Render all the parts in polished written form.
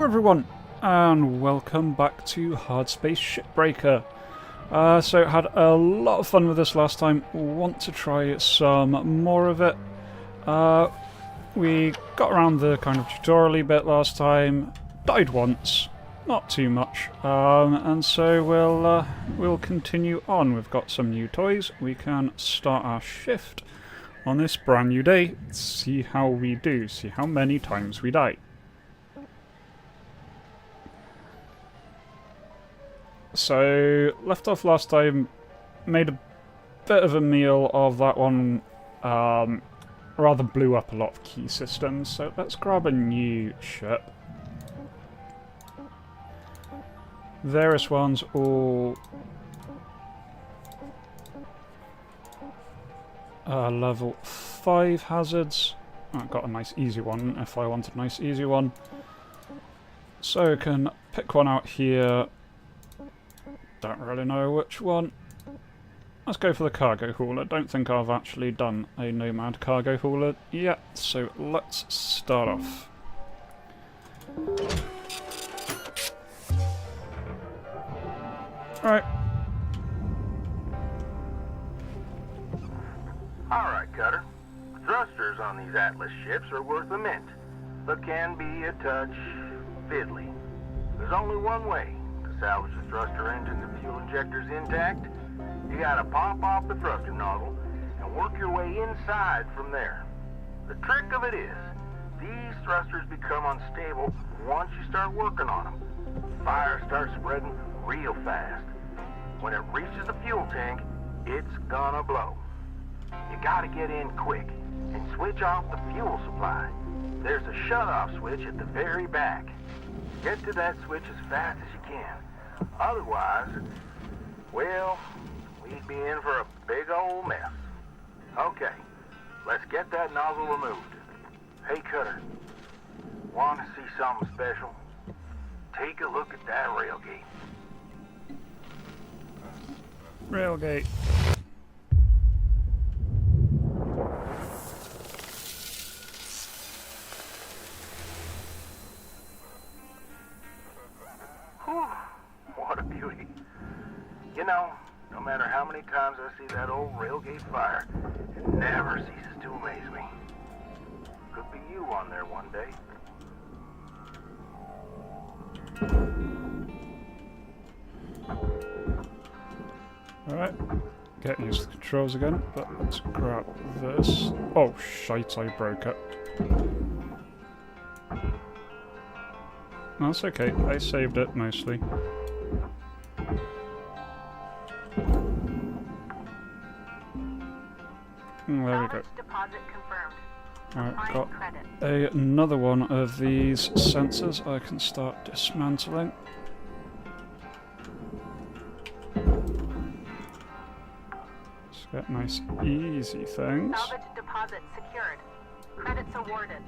Hello everyone, and welcome back to Hardspace Shipbreaker. So had a lot of fun with this last time, want to try some more of it. We got around the kind of tutorial-y bit last time, died once, not too much, and so we'll continue on. We've got some new toys, we can start our shift on this brand new day, see how we do, see how many times we die. So, left off last time, made a bit of a meal of that one, rather blew up a lot of key systems, so let's grab a new ship. Various ones, all level 5 hazards. I got a nice easy one if I wanted a nice easy one. So I can pick one out here. Don't really know which one. Let's go for the cargo hauler. Don't think I've actually done a Nomad cargo hauler yet, so let's start off. Right. Alright, Cutter. Thrusters on these Atlas ships are worth a mint, but can be a touch fiddly. There's only one way to salvage the thruster engine and fuel injectors intact. You gotta pop off the thruster nozzle and work your way inside from there. The trick of it is, these thrusters become unstable once you start working on them. Fire starts spreading real fast. When it reaches the fuel tank, it's gonna blow. You gotta get in quick and switch off the fuel supply. There's a shut-off switch at the very back. Get to that switch as fast as you can. Otherwise, well, we'd be in for a big old mess. Okay, let's get that nozzle removed. Hey, Cutter, want to see something special? Take a look at that railgate. Railgate. Whew, what a beauty. You know, no matter how many times I see that old railgate fire, it never ceases to amaze me. Could be you on there one day. Alright, get used to the controls again, but let's grab this. Oh shite, I broke it. That's okay, I saved it mostly. There we go. Alright, got another one of these sensors I can start dismantling. Let's get nice easy things. Salvage deposit secured. Credits awarded.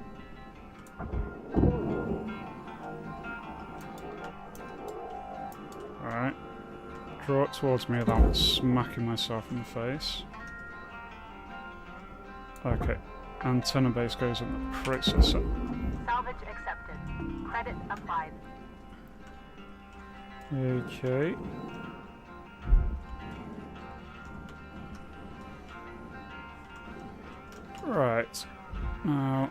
Alright. Draw it towards me without smacking myself in the face. Okay. Antenna base goes in the processor. Salvage accepted. Credit applied. Okay. Right. Now,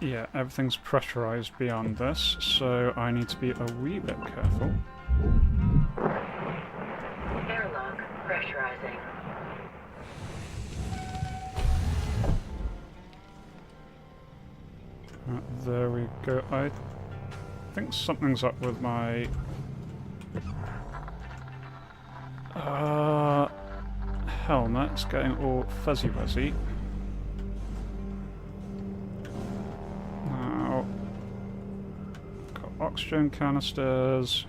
yeah, everything's pressurized beyond this, so I need to be a wee bit careful. Airlock pressurizing. There we go. I think something's up with my helmet. It's getting all fuzzy-wuzzy. Now, got oxygen canisters.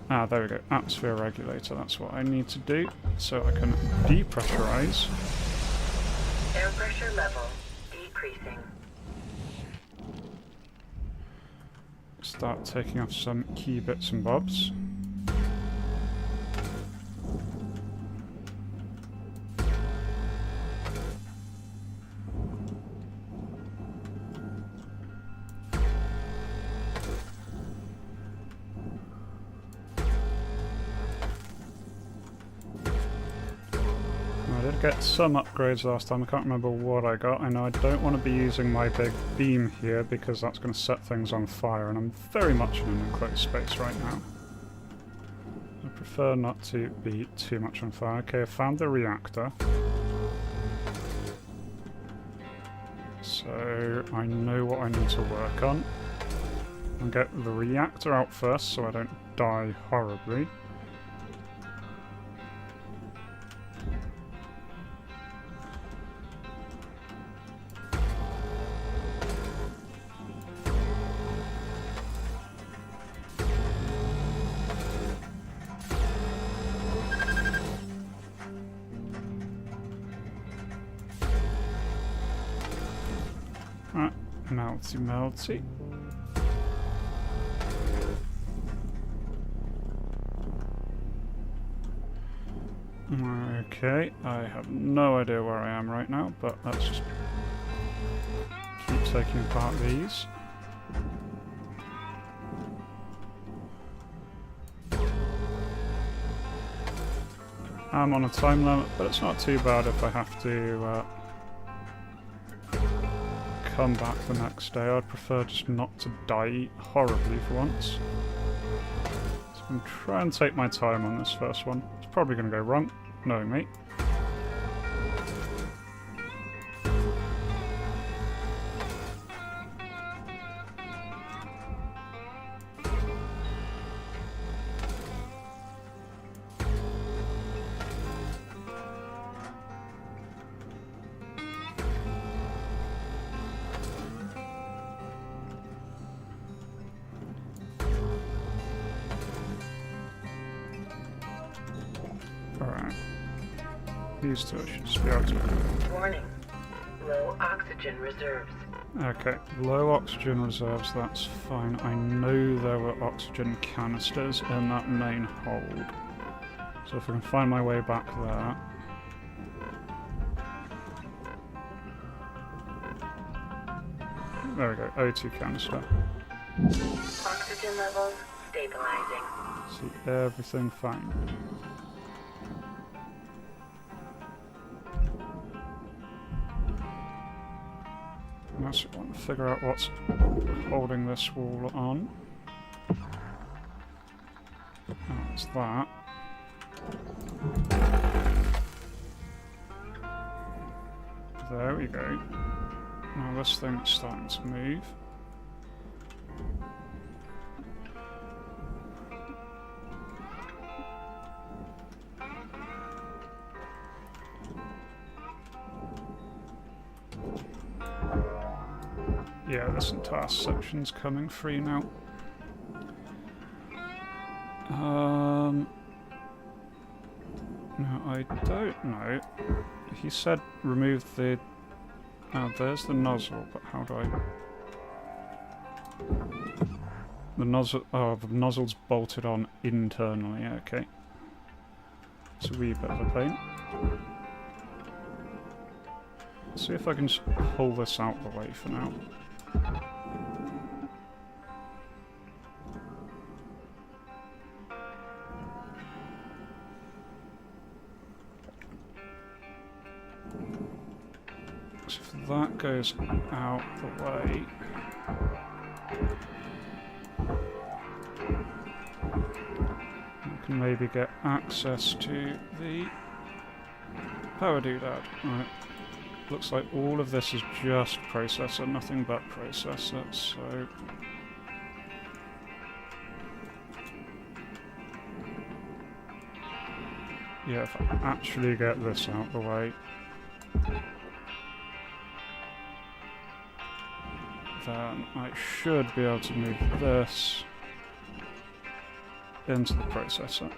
Ah, there we go. Atmosphere regulator. That's what I need to do, so I can depressurize. Air pressure level decreasing. Start taking off some key bits and bobs. get some upgrades last time. I can't remember what I got. I know I don't want to be using my big beam here because that's going to set things on fire, and I'm very much in an enclosed space right now. I prefer not to be too much on fire. Okay, I found the reactor. So I know what I need to work on. I'll get the reactor out first so I don't die horribly. Right, melty melty. Okay, I have no idea where I am right now, but let's just keep taking apart these. I'm on a time limit, but it's not too bad if I have to come back the next day. I'd prefer just not to die horribly for once. So I'm trying to take my time on this first one. It's probably going to go wrong, knowing me. Alright. These two I should just be able to... Warning. Low oxygen reserves. Okay, low oxygen reserves, that's fine. I know there were oxygen canisters in that main hold. So if I can find my way back there... There we go, O2 canister. Oxygen levels stabilizing. See everything fine. Unless I want to figure out what's holding this wall on. Oh, it's that. There we go. Now this thing's starting to move. Yeah, this entire section's coming free now. No, I don't know. He said remove the... Oh, there's the nozzle, but how do I... The nozzle... Oh, the nozzle's bolted on internally, okay. It's a wee bit of a pain. Let's see if I can just pull this out the way for now. So if that goes out the way, I can maybe get access to the power doodad. Right. Looks like all of this is just processor, nothing but processor, so... Yeah, if I actually get this out the way... then I should be able to move this into the processor.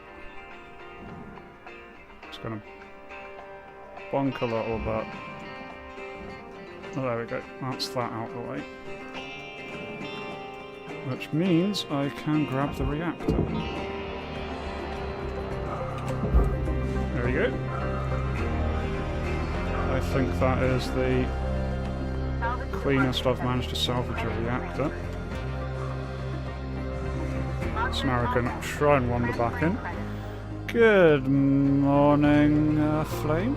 It's gonna bonk a little, but... Oh, there we go. That's that out the way. Which means I can grab the reactor. There we go. I think that is the cleanest I've managed to salvage a reactor. So now I can try and wander back in. Good morning, Flame.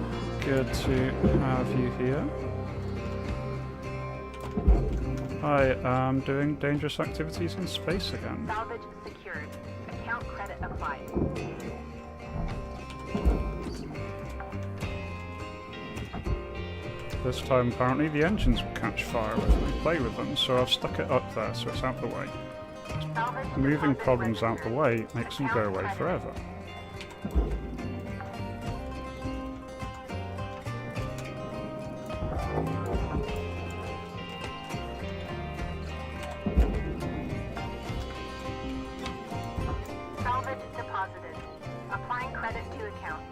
good to have you here. I am doing dangerous activities in space again. Salvage secured. Account credit applied. This time apparently the engines will catch fire if we play with them, so I've stuck it up there so it's out the way. Salvage Moving deposit problems out the registered. way makes them go Account away credit. forever. Salvage deposited. Applying credit to account.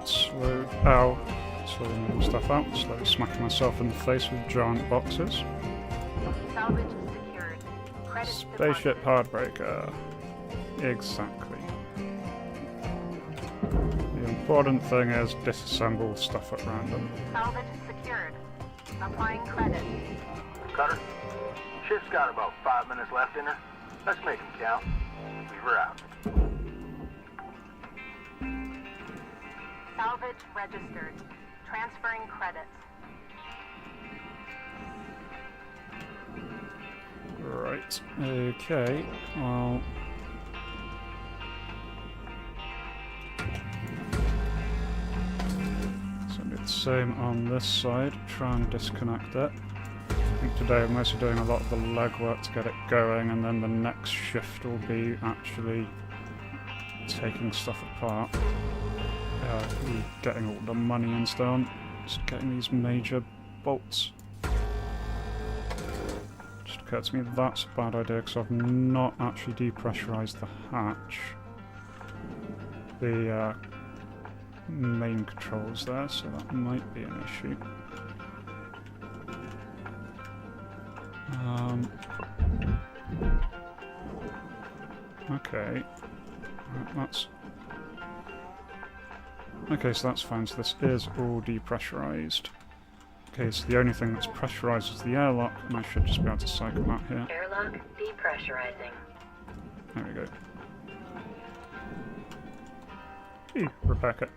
Slow. Ow. Slowly moving stuff out. Slowly smacking myself in the face with giant boxes. Salvage secured. Credit Spaceship deposited. Hardbreaker. Exactly. The important thing is disassemble stuff at random. Salvage secured. Applying credit. Cutter, ship's got about 5 minutes left in her. Let's make them count. Leave her out. Salvage registered. Transferring credits. Right. Okay. Well. So do the same on this side. Try and disconnect it. I think today I'm mostly doing a lot of the legwork to get it going, and then the next shift will be actually taking stuff apart. Getting all the money and so on. Just getting these major bolts. Just occurred to me that's a bad idea because I've not actually depressurized the hatch. The main controls there, so that might be an issue. Okay. Right, that's... Okay, so that's fine. So this is all depressurized. Okay, so the only thing that's pressurized is the airlock, and I should just be able to cycle that here. Airlock depressurizing. There we go. Eee, repair kit.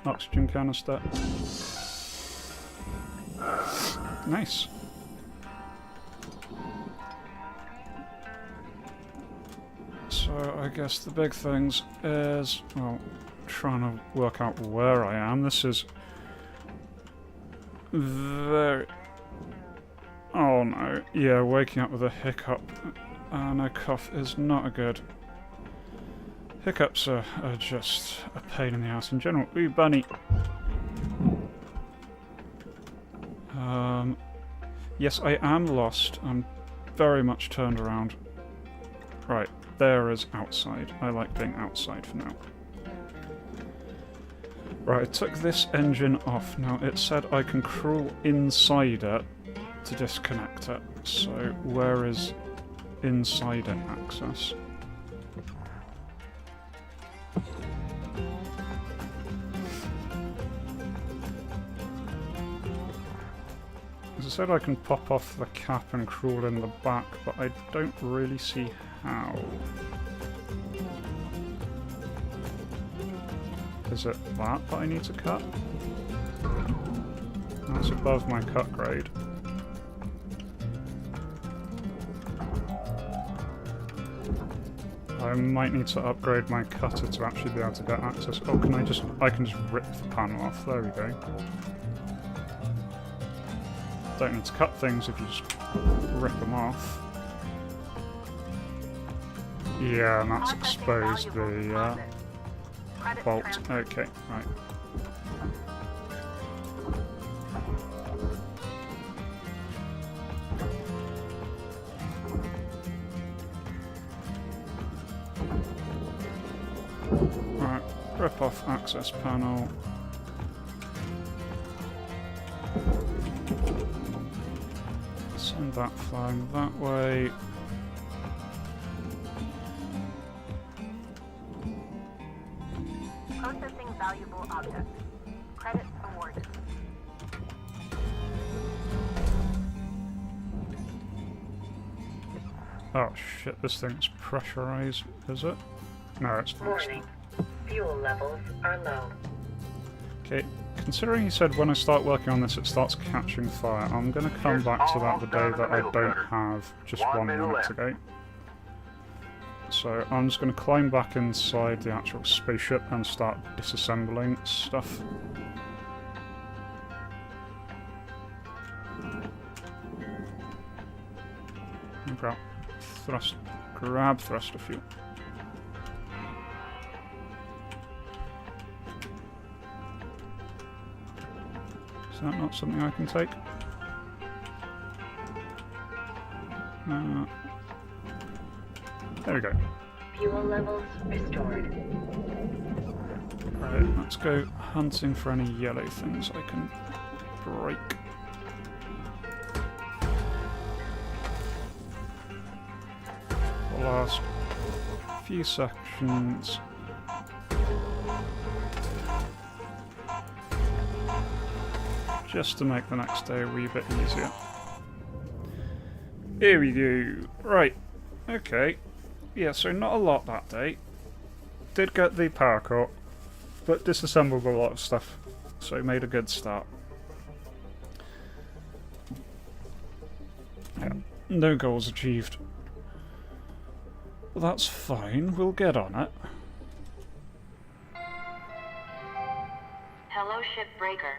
Oxygen canister. Nice. So I guess the big things is, well, trying to work out where I am. This is very... Oh no. Yeah, waking up with a hiccup and a cough is not a good... Hiccups are just a pain in the ass in general. Ooh, bunny! Yes, I am lost. I'm very much turned around. Right, there is outside. I like being outside for now. Right, I took this engine off. Now, it said I can crawl inside it to disconnect it. So, where is inside it access? As I said, I can pop off the cap and crawl in the back, but I don't really see how. Is it that I need to cut? That's above my cut grade. I might need to upgrade my cutter to actually be able to get access. Oh, I can just rip the panel off. There we go. Don't need to cut things if you just rip them off. Yeah, and that's exposed the bolt. Okay, right. Right, rip off access panel. Send that flying that way. Processing valuable object. Credit awarded. Oh shit, this thing's pressurized, is it? No, it's not. Warning. Fuel levels are low. Okay, considering he said when I start working on this it starts catching fire, I'm going to come back to that the day that I don't have just 1 minute to go. So I'm just going to climb back inside the actual spaceship and start disassembling stuff. Grab thruster fuel. Is that not something I can take? There we go. Fuel levels restored. Right, let's go hunting for any yellow things I can break. The last few sections. Just to make the next day a wee bit easier. Here we go. Right. Okay. Yeah, so not a lot that day. Did get the power core, but disassembled a lot of stuff, so made a good start. Yeah, no goals achieved. Well, that's fine, we'll get on it. Hello, Shipbreaker.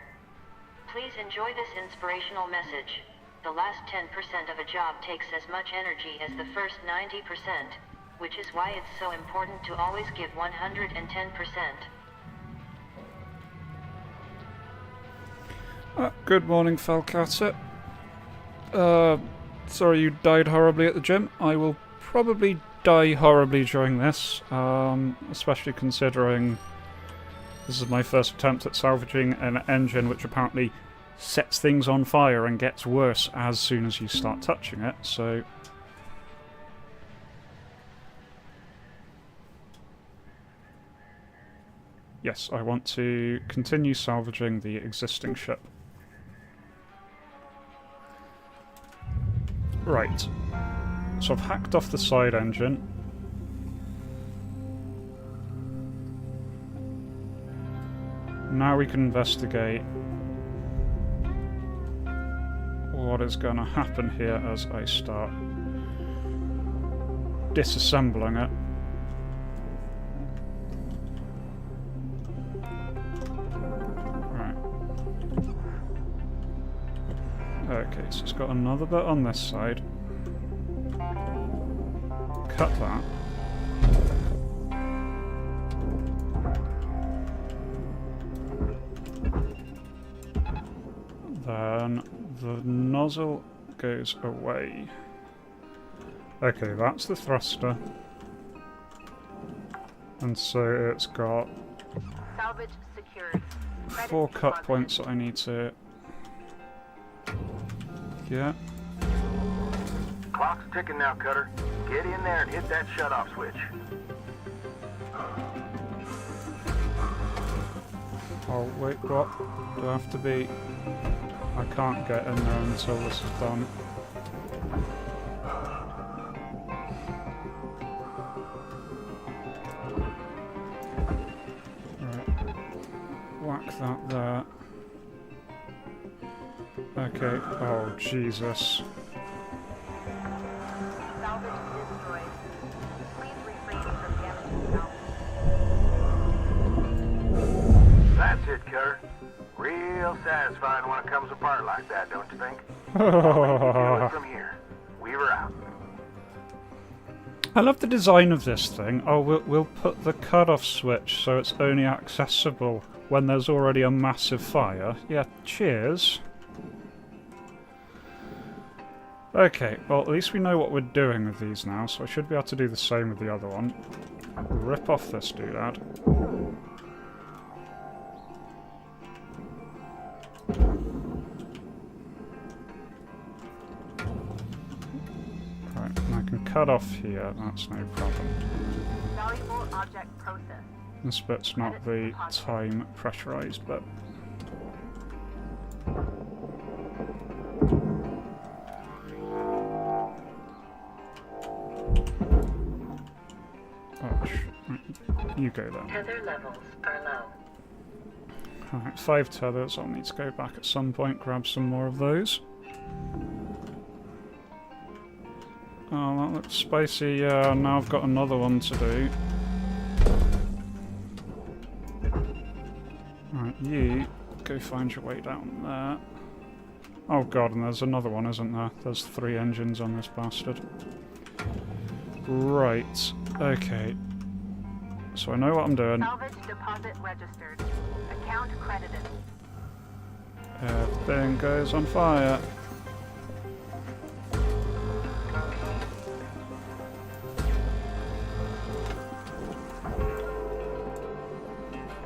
Please enjoy this inspirational message. The last 10% of a job takes as much energy as the first 90%, which is why it's so important to always give 110%. Good morning, Falcata. Sorry you died horribly at the gym. I will probably die horribly during this, especially considering this is my first attempt at salvaging an engine which apparently sets things on fire and gets worse as soon as you start touching it, so... Yes, I want to continue salvaging the existing ship. Right. So I've hacked off the side engine. Now we can investigate what is going to happen here as I start disassembling it. Okay, so it's got another bit on this side. Cut that. Then the nozzle goes away. Okay, that's the thruster. And so it's got Salvage secured. 4 cut points that I need to... Yeah. Clock's ticking now, Cutter. Get in there and hit that shut-off switch. Oh, wait, what? Do I have to be... I can't get in there until this is done. Right. Whack that there. Okay, oh Jesus. Salvage destroyed. Please refrain from damaging salvage. That's it, Cutter. Real satisfying when it comes apart like that, don't you think? Do it from here. Weaver out. I love the design of this thing. Oh, we'll put the cutoff switch so it's only accessible when there's already a massive fire. Yeah, cheers. Okay, well at least we know what we're doing with these now, so I should be able to do the same with the other one. Rip off this doodad. Right, and I can cut off here, that's no problem. Valuable object processed. This bit's not the time pressurized bit. you go then. Tether levels are low. Alright, 5 tethers. I'll need to go back at some point, grab some more of those. Oh, that looks spicy. Yeah, now I've got another one to do. Alright, you go find your way down there. Oh god, and there's another one, isn't there? There's 3 engines on this bastard. Right, okay. So I know what I'm doing. Salvage deposit registered. Account credited. Everything goes on fire.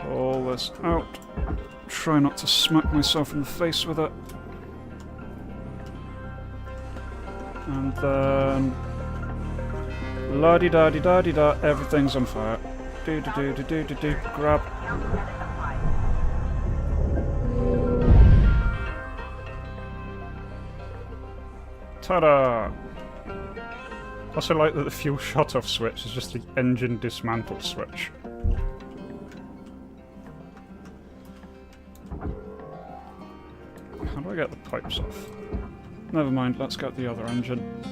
All this out. Try not to smack myself in the face with it. And then... la-di-da-di-da-di-da, everything's on fire. Do-do-do-do-do-do-do, grab. Account credit applied. Ta-da! I also like that the fuel shut-off switch is just the engine dismantle switch. How do I get the pipes off? Never mind, let's get the other engine.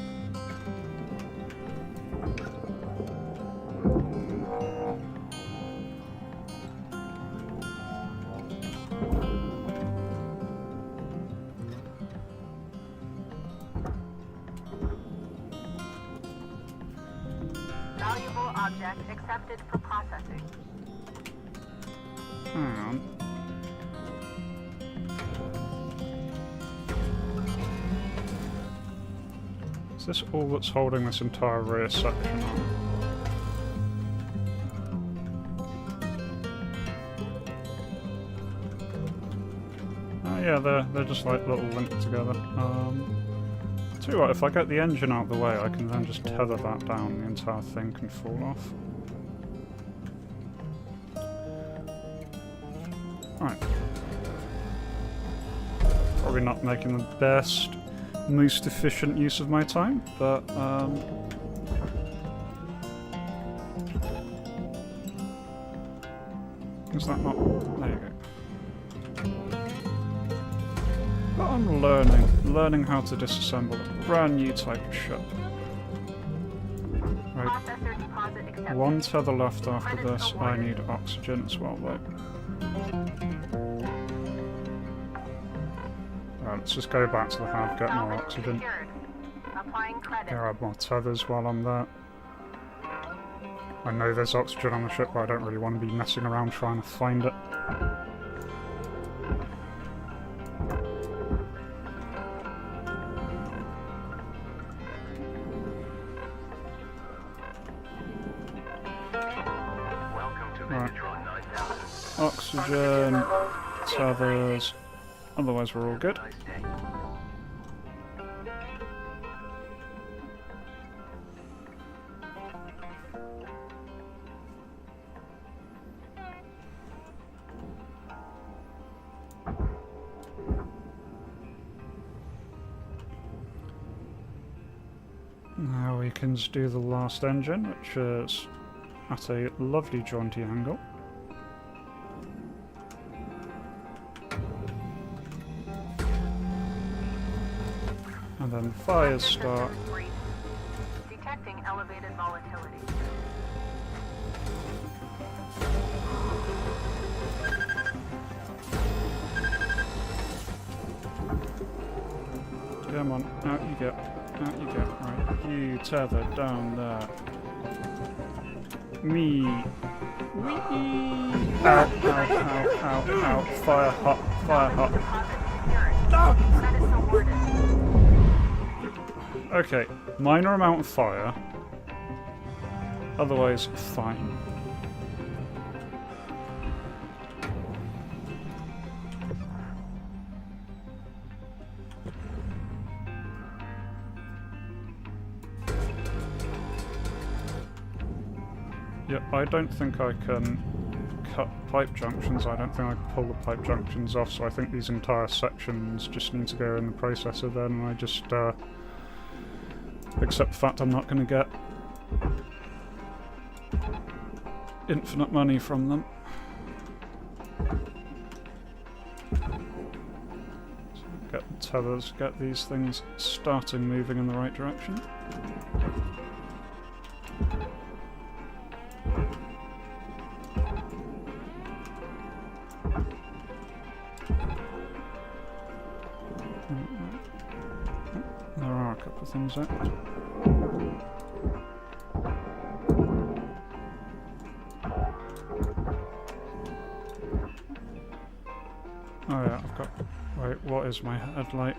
Valuable object accepted for processing. Hang on. Is this all that's holding this entire rear section on? Oh yeah, they're just like little linked together. Tell you what, if I get the engine out of the way, I can then just tether that down, the entire thing can fall off. Right. Probably not making the best, most efficient use of my time, but is that not... there you go. But I'm learning how to disassemble a brand new type of ship. Right, Processor deposit accepted. 1 tether left after this. I need oxygen as well though. Right, let's just go back to the hub, get more Salvage oxygen. secured. Applying credit. Grab more tethers while I'm there. I know there's oxygen on the ship, but I don't really want to be messing around trying to find it. Welcome to Right. Megatron 9000. Oxygen, tethers, otherwise we're all good. Nice day. Now we can just do the last engine, which is at a lovely jaunty angle. And then fires start. Brief. Detecting elevated volatility. Come on, out you go. Out you go. Right, you tether down there. Me. Wee. Ow, ow, ow, ow, ow. Fire hot, fire hot. Deposit secured. Credits awarded. Okay, minor amount of fire. Otherwise, fine. Yeah, I don't think I can cut pipe junctions. I don't think I can pull the pipe junctions off, so I think these entire sections just need to go in the processor then, and I just accept the fact I'm not going to get infinite money from them. So get the tethers, get these things starting moving in the right direction. There are a couple of things there. Oh yeah, I've got... Wait, what is my headlight?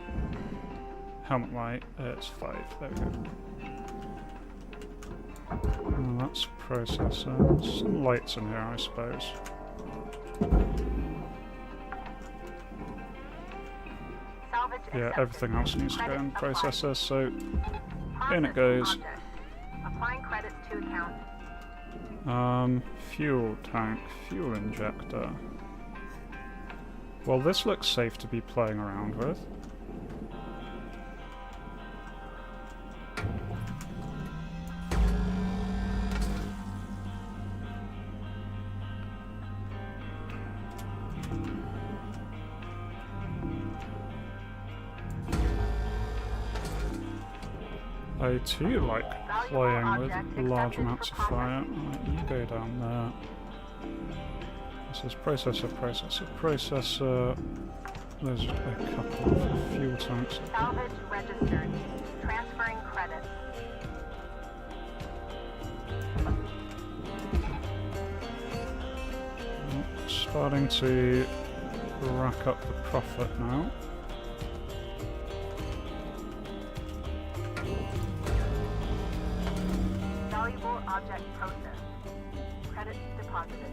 Helmet light, it's 5, there we go. Oh, that's processor. There's some lights in here, I suppose. Yeah, everything else needs to go in processor, so in it goes. Applying credits to account. Fuel tank, fuel injector. Well, this looks safe to be playing around with. I too like playing with large amounts of fire. Right, you go down there. This is processor, processor, processor. There's a couple of fuel tanks. Salvage registered. Transferring credits. Starting to rack up the profit now. Valuable object processed. Credits deposited.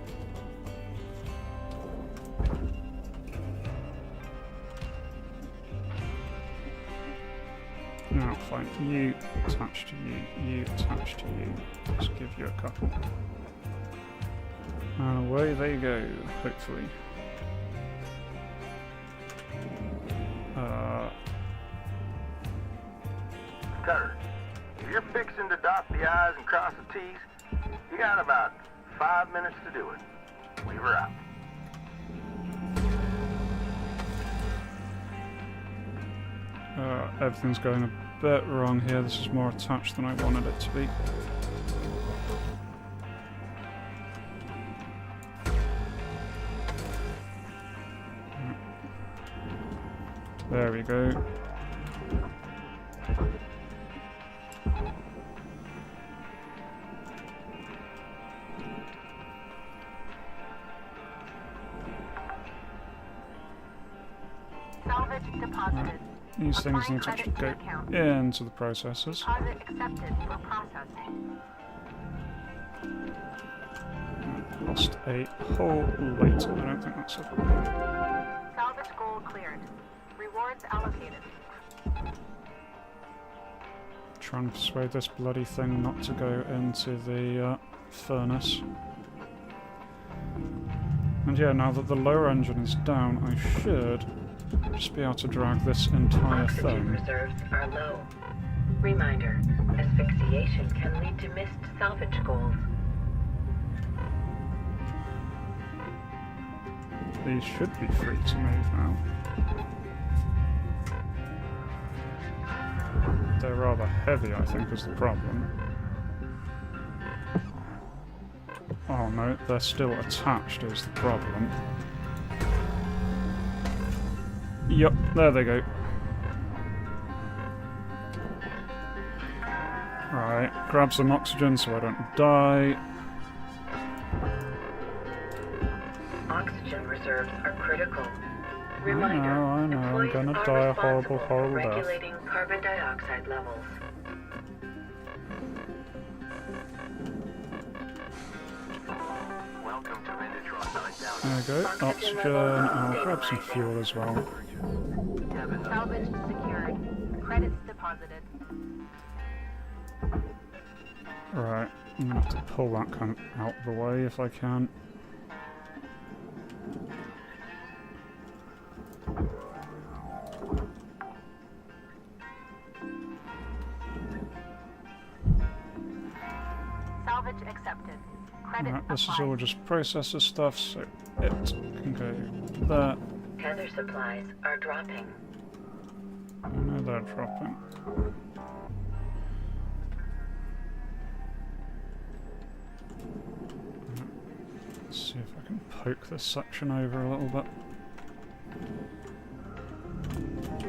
Now, fine. You attach to you. You attach to you. Let's give you a couple. And away they go, hopefully. Cutter, if you're fixing to dot the I's and cross the T's, you got about 5 minutes to do it. Leave her out. Everything's going a bit wrong here. This is more attached than I wanted it to be. There we go. Salvage deposited. These things need to actually go into the processors. Deposit accepted for processing. Lost a whole light. I don't think that's it. Salvage goal cleared. Rewards allocated. Try and persuade this bloody thing not to go into the furnace. And yeah, now that the lower engine is down, I should just be able to drag this entire Oxygen thing. reserves are low. Reminder, asphyxiation can lead to missed salvage goals. These should be free to move now. They're rather heavy, I think, is the problem. Oh no, they're still attached is the problem. Yup, there they go. Right, grab some oxygen so I don't die. Oxygen reserves are critical. I Reminder, know, I'm employees gonna are die a horrible, responsible for horrible death. regulating carbon dioxide levels. Welcome to Inditron 9000. There we go, oxygen, I'll grab some fuel as well. Salvage secured. Credits deposited. Right, I'm gonna have to pull that kind of out of the way if I can. Salvage accepted. Credit Alright, this is applied. all just processor stuff, so it can go there. Tether supplies are dropping. I know they're dropping. Let's see if I can poke this section over a little bit.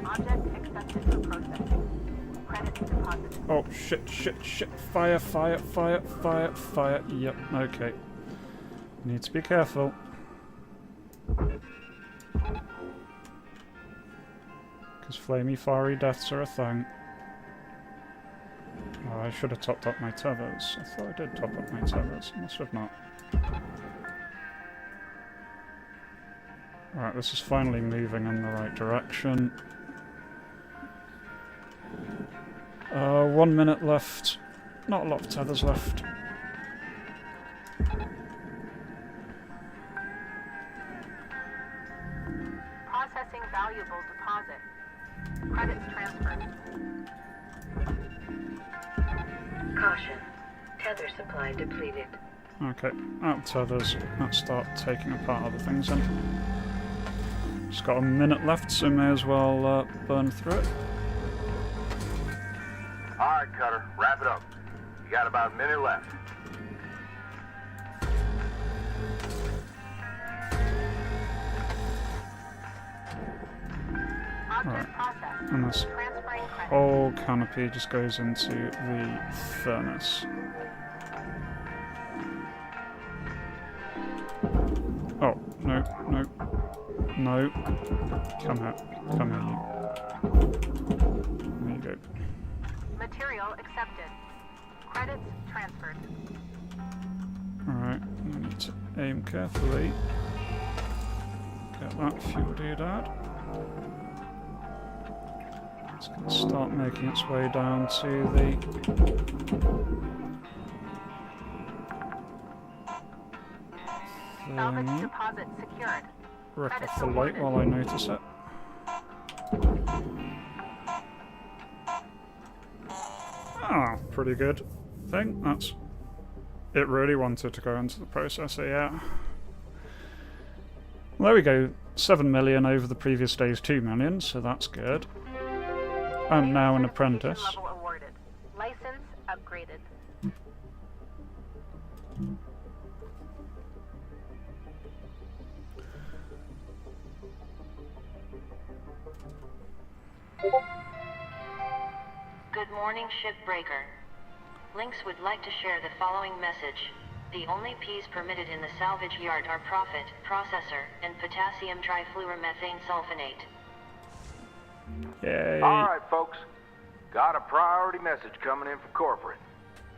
Object accepted for processing. Credits deposited. Oh, shit. Fire. Yep, okay. Need to be careful. Because flamey, fiery deaths are a thing. Oh, I should have topped up my tethers. I thought I did top up my tethers. Must have not. Alright, this is finally moving in the right direction. 1 minute left. Not a lot of tethers left. Processing valuable deposit. Credits transferred. Caution. Tether supply depleted. Okay, out of tethers. Let's start taking apart other things then. Just got a minute left, so may as well burn through it. Alright, Cutter, wrap it up. You got about a minute left. Object processed. And this Transferring credit. whole canopy just goes into the furnace. Oh, no. Come here, you. There you go. Material accepted. Credits transferred. Alright, I need to aim carefully. Get that fuel doodad. It's going to start making its way down to the... Salvage thingy. deposit secured. Rip Credits off the light awarded. while I notice it. Ah, pretty good thing. That's... It really wanted to go into the processor, yeah. Well, there we go. 7 million over the previous day's 2 million, so that's good. I'm now an apprentice. Level awarded. License upgraded. Good morning, Shipbreaker. Lynx would like to share the following message. The only P's permitted in the salvage yard are profit, processor, and potassium trifluoromethane sulfonate. Yay. Alright, folks. Got a priority message coming in from corporate.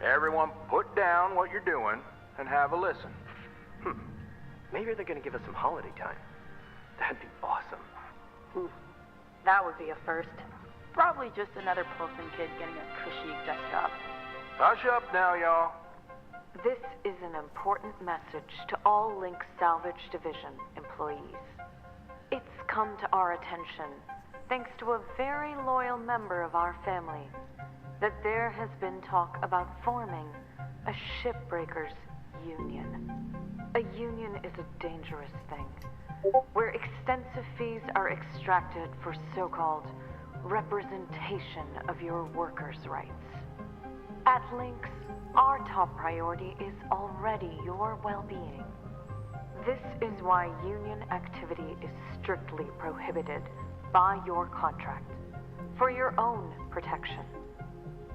Everyone put down what you're doing and have a listen. Maybe they're gonna give us some holiday time. That'd be awesome. That would be a first. Probably just another Pilsen kid getting a cushy exec job. Hush up now, y'all. This is an important message to all Lynx Salvage Division employees. It's come to our attention, thanks to a very loyal member of our family, that there has been talk about forming a Shipbreakers union. A union is a dangerous thing, where extensive fees are extracted for so-called representation of your workers' rights. At Lynx, our top priority is already your well-being. This is why union activity is strictly prohibited by your contract, for your own protection.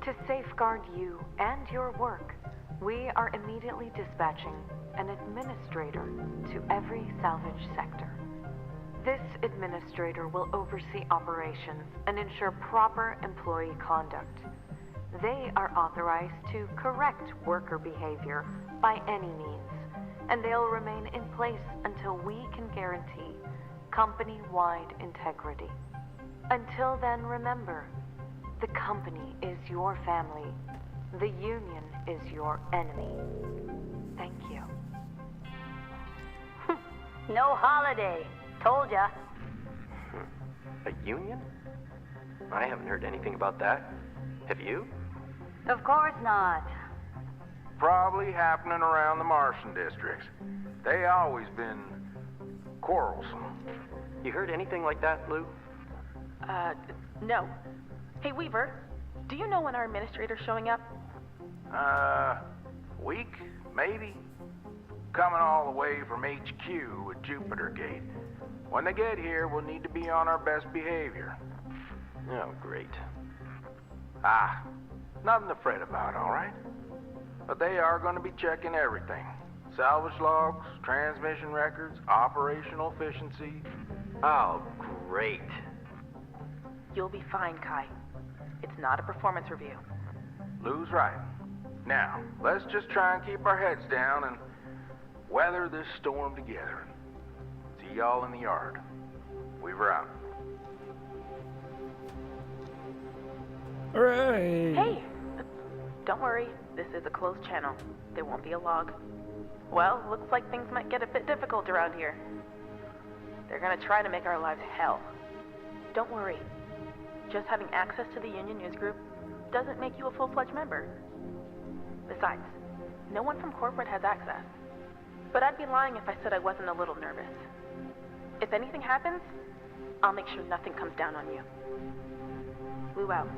To safeguard you and your work, we are immediately dispatching an administrator to every salvage sector. This administrator will oversee operations and ensure proper employee conduct. They are authorized to correct worker behavior by any means, and they'll remain in place until we can guarantee company-wide integrity. Until then, remember, the company is your family. The union is your enemy. Thank you. No holiday. Told ya. A union? I haven't heard anything about that. Have you? Of course not. Probably happening around the Martian districts. They always been quarrelsome. You heard anything like that, Lou? No. Hey, Weaver, do you know when our administrator's showing up? Week, maybe? Coming all the way from HQ at Jupiter Gate. When they get here, we'll need to be on our best behavior. Oh, great. Nothing to fret about, all right? But they are going to be checking everything. Salvage logs, transmission records, operational efficiency. Oh, great. You'll be fine, Kai. It's not a performance review. Lou's right. Now, let's just try and keep our heads down and weather this storm together. See y'all in the yard. Weaver out. Hooray! Hey! Don't worry, this is a closed channel. There won't be a log. Well, looks like things might get a bit difficult around here. They're gonna try to make our lives hell. Don't worry. Just having access to the Union News Group doesn't make you a full-fledged member. Besides, no one from corporate has access. But I'd be lying if I said I wasn't a little nervous. If anything happens, I'll make sure nothing comes down on you. Lou out.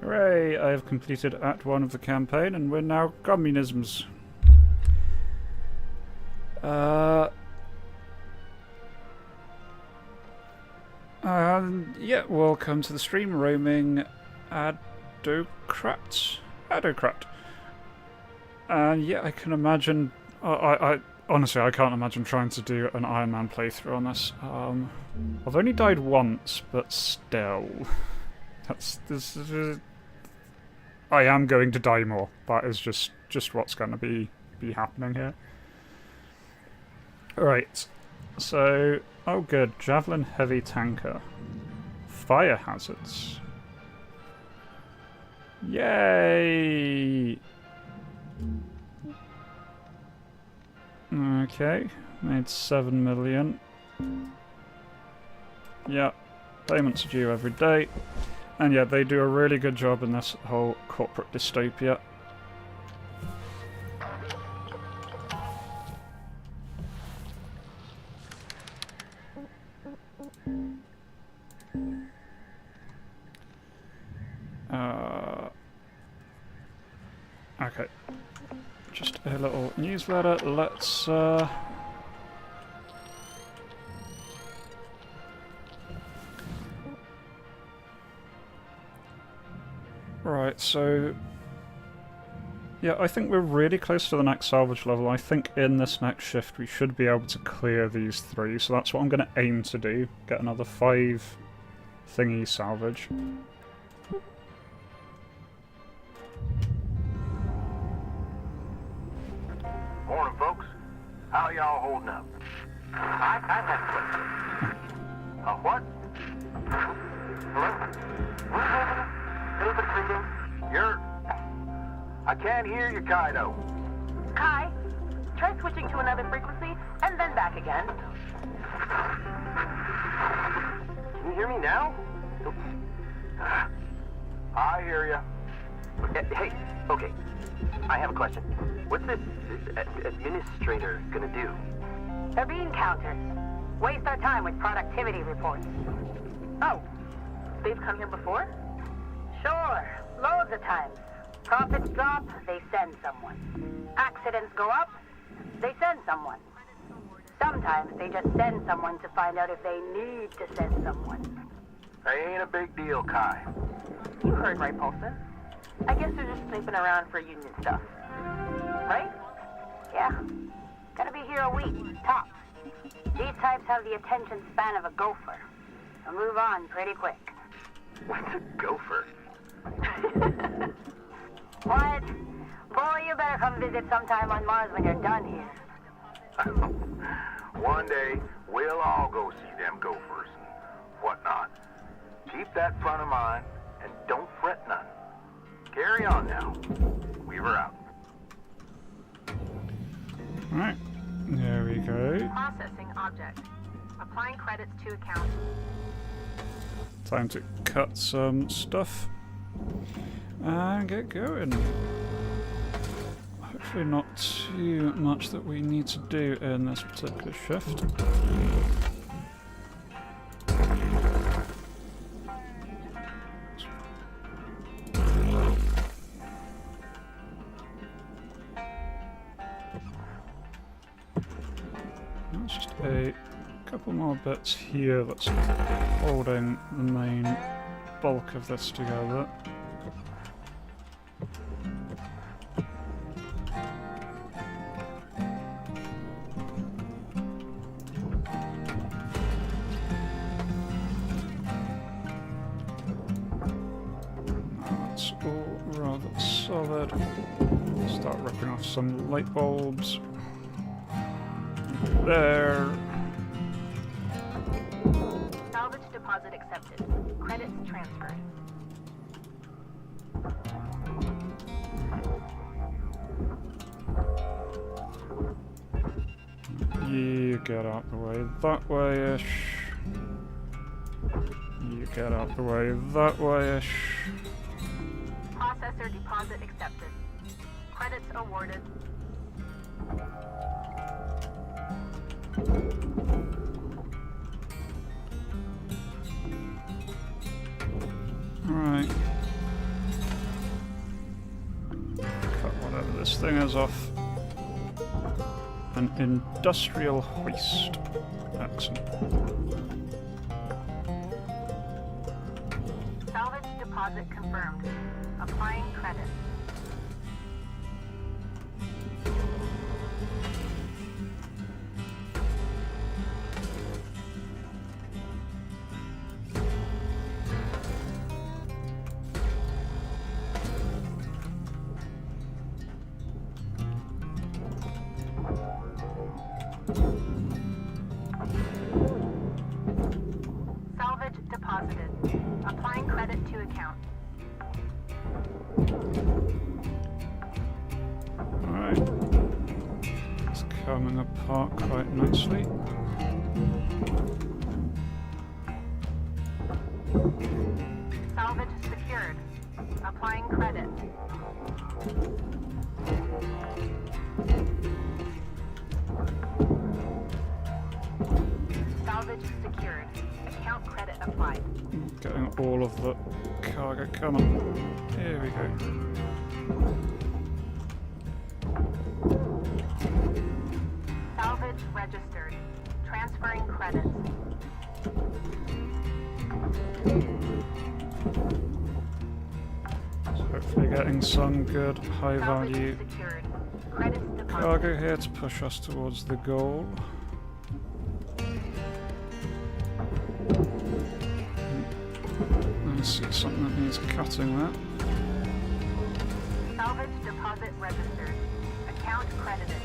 Hooray! I have completed Act 1 of the campaign, and we're now communisms. Yeah, welcome to the stream, roaming Adocrat. And yeah, I can imagine... I honestly, I can't imagine trying to do an Iron Man playthrough on this. I've only died once, but still... I am going to die more. That is just what's going to be happening here. Alright, so... Oh good, Javelin Heavy Tanker. Fire hazards. Yay! Okay, made 7 million. Yeah, payments are due every day. And yeah, they do a really good job in this whole corporate dystopia. Okay, just a little newsletter. Let's right, so yeah, I think we're really close to the next salvage level. I think in this next shift we should be able to clear these 3, so that's what I'm going to aim to do. Get another 5 thingy salvage. Morning, folks. How y'all holding up? I have a question. What? Hello? You're... I can't hear you, Kaido. Kai, try switching to another frequency, and then back again. Can you hear me now? I hear you. Hey, okay. I have a question. What's this administrator gonna do? They're being countered. Waste our time with productivity reports. Oh, they've come here before? Sure, loads of times. Profits drop, they send someone. Accidents go up, they send someone. Sometimes they just send someone to find out if they need to send someone. They ain't a big deal, Kai. You heard right, Paulson. I guess they're just snooping around for union stuff. Right? Yeah. Gonna be here a week, tops. These types have the attention span of a gopher. They'll move on pretty quick. What's a gopher? What? Boy, you better come visit sometime on Mars when you're done here. One day, we'll all go see them gophers and whatnot. Keep that front of mind, and don't fret none. Carry on now. Weaver out. Alright, there we go. Processing object. Applying credits to account. Time to cut some stuff. And get going. Hopefully not too much that we need to do in this particular shift. That's just a couple more bits here that's holding the main bulk of this together. That's all rather solid. Start ripping off some light bulbs. There. Salvage deposit accepted. Credits transferred. You get out the way that way-ish. You get out the way that way-ish. Processor deposit accepted. Credits awarded. Right. Cut whatever this thing is off. An industrial hoist. Excellent. Salvage deposit confirmed. Applying credit. Salvage deposited. Applying credit to account. Alright. It's coming apart quite nicely. Salvage secured. Applying credit. Salvage secured. Account credit applied. Getting all of the cargo. Come on. Here we go. Salvage registered. Transferring credits. So hopefully getting some good high Salvage value secured. Credits deposited. cargo here to push us towards the goal. I see something that needs cutting there. Salvage deposit registered. Account credited.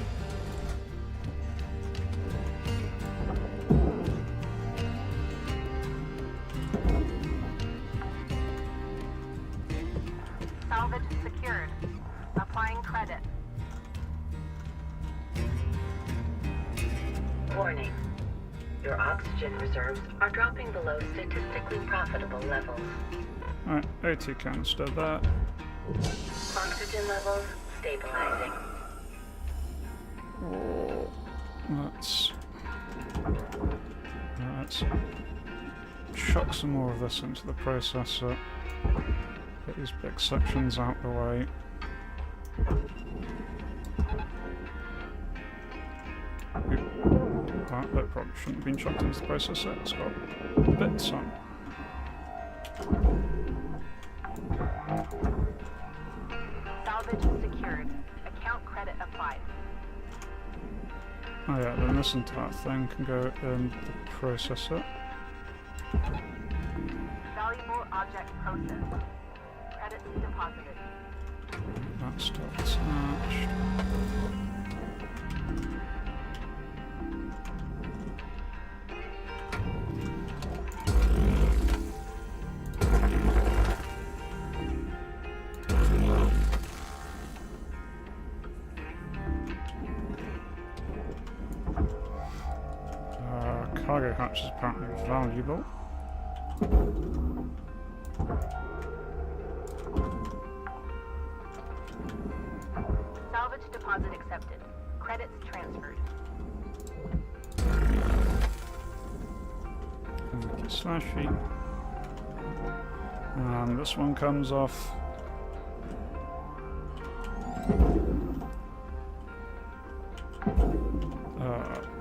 Salvage secured. Applying credit. Warning. Your oxygen reserves are dropping below statistically profitable levels. Alright, OT canister there. Oxygen levels stabilizing. Oh, let's chuck some more of this into the processor. Get these big sections out the way. That probably shouldn't have been chucked into the processor. It's got bits on. Salvage secured. Account credit applied. Oh yeah, then this entire thing can go in the processor. Valuable object processed. Credits deposited. That's still attached. Cargo hatch is apparently valuable. deposit accepted. Credits transferred. Okay, slashy. And this one comes off.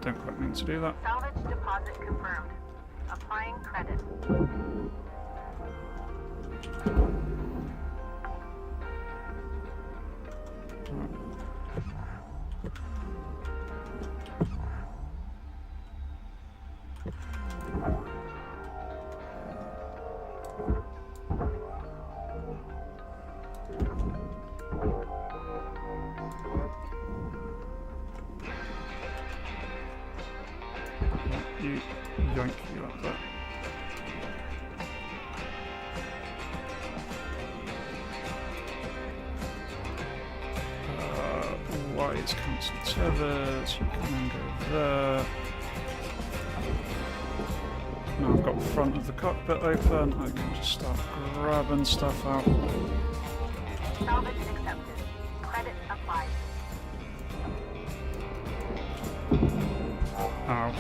Don't quite mean to do that. Salvage deposit confirmed. Applying credit. You yoink you up there. Y is cancel tethers, you can then go there. Now I've got the front of the cockpit open, I can just start grabbing stuff out. Salvage accepted. Credit applied. Ow.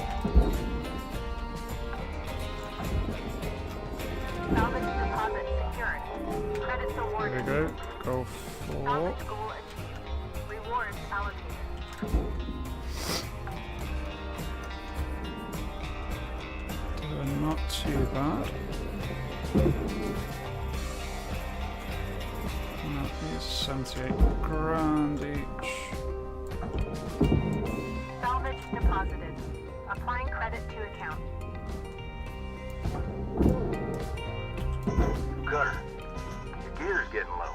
Salvage deposit secured. Credits awarded. There we go. Go for. Salvage goal achieved. Rewards allocated. Not too bad. That is 78 grand each. Salvage deposited. Applying credit to account. Cutter, your gear's getting low.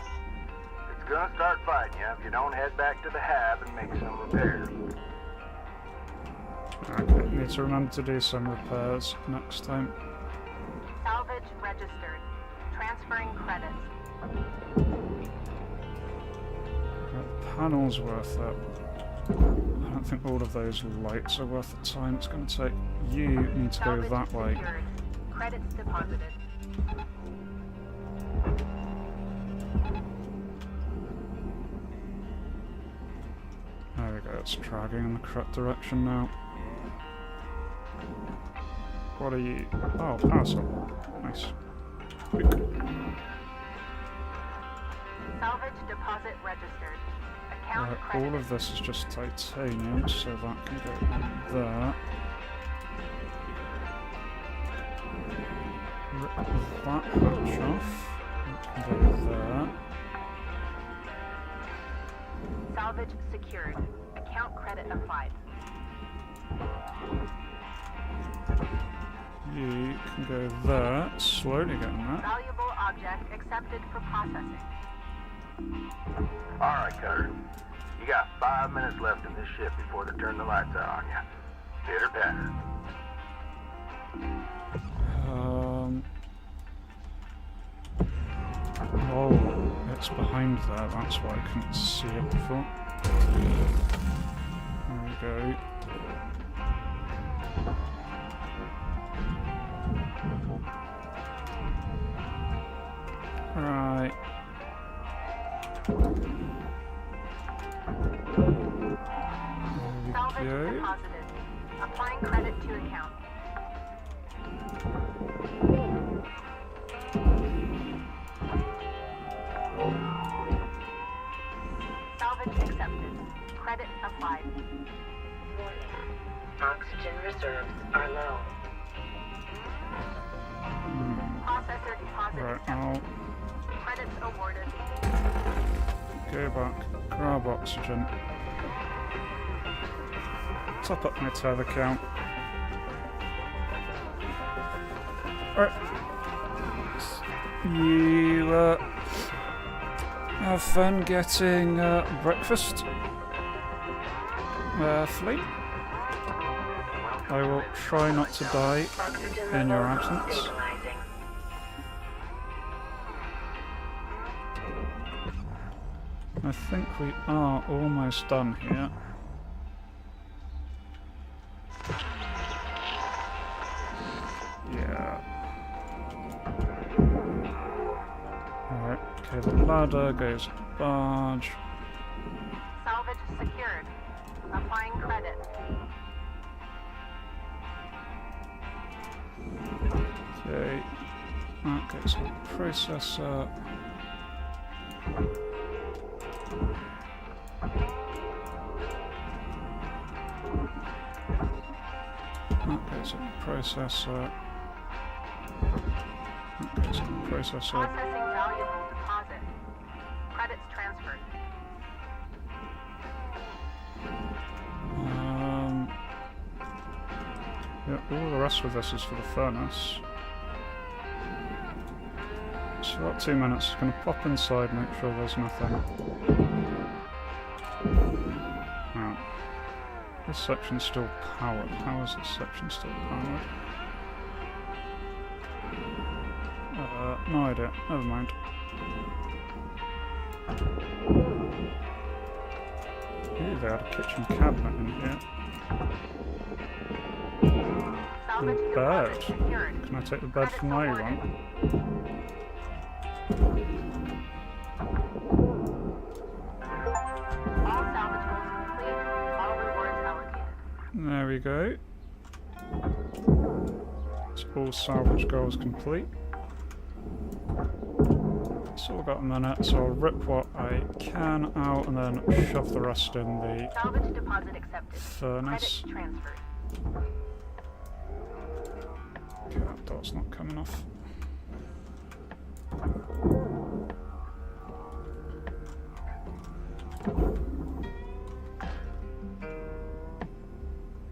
It's gonna start fighting you if you don't head back to the hab and make some repairs. Okay, need to remember to do some repairs next time. Salvage registered. Transferring credits. Right, the panel's worth it. I don't think all of those lights are worth the time it's going to take. You need to go Salvage that way. secured. Credits deposited. There we go, it's dragging in the correct direction now. What are you? Oh, parcel. Nice. Quick. Salvage deposit registered. Account Right, credited. all of this is just titanium, so that can go in there. Rip that hatch off. That can go there. Salvage secured. Account credit applied. You can go there. Slowly getting that. Valuable object accepted for processing. Alright, Cutter. You got 5 minutes left in this ship before they turn the lights out on you. Pitter patter. Oh, it's behind there. That's why I couldn't see it before. There we go. Right. Salvage There we go. deposited. Applying credit to account. Salvage accepted. Credit applied. Oxygen reserves are low. Processor deposit Right, accepted. I'll Credits awarded. go back, grab oxygen, top up my tether count. Right. You have fun getting breakfast, Fleet. I will try not to die Oxygen in your levels absence. stabilizing. I think we are almost done here. Yeah. Alright, okay, the ladder goes barge. Salvage credits. Okay, that goes on the processor. That goes on the processor. That goes on the processor. Processing valuable deposit. Credits transferred. Yeah, all the rest of this is for the furnace. So about 2 minutes, just gonna pop inside, make sure there's nothing. Now, this section's still powered. How is this section still powered? No idea. Never mind. Ooh, they had a kitchen cabinet in here. Salvage Bed. deposit secured. Can I take the bed from my one? All salvage goals complete. All rewards allocated. There we go. It's all salvage goals complete. So we've got a minute, so I'll rip what I can out and then shove the rest in the Salvage deposit accepted. furnace. Credits transferred. Okay, that door's not coming off.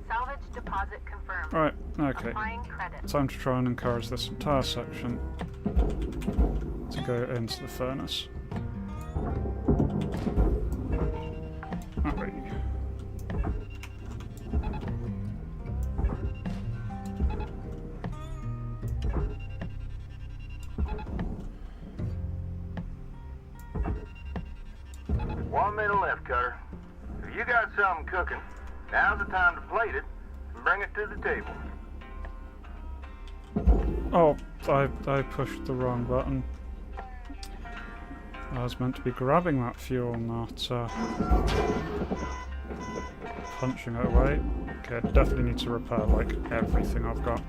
Salvage deposit confirmed. Right, okay. Applying credits. Time to try and encourage this entire section to go into the furnace. Alright. One minute left, Cutter. If you got something cooking, now's the time to plate it and bring it to the table. Oh, I pushed the wrong button. I was meant to be grabbing that fuel, not punching it away. Okay, I definitely need to repair like everything I've got.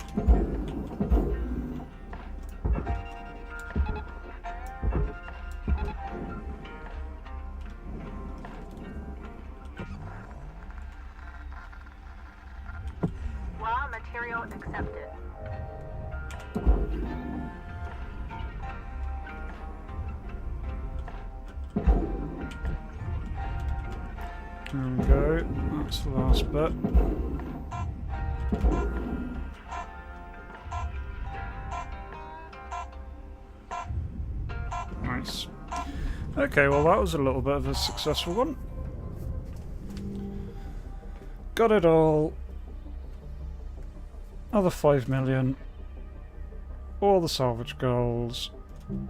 Raw material accepted. There we go, that's the last bit. Nice. Okay, well that was a little bit of a successful one. Got it all. Another 5 million. All the salvage goals.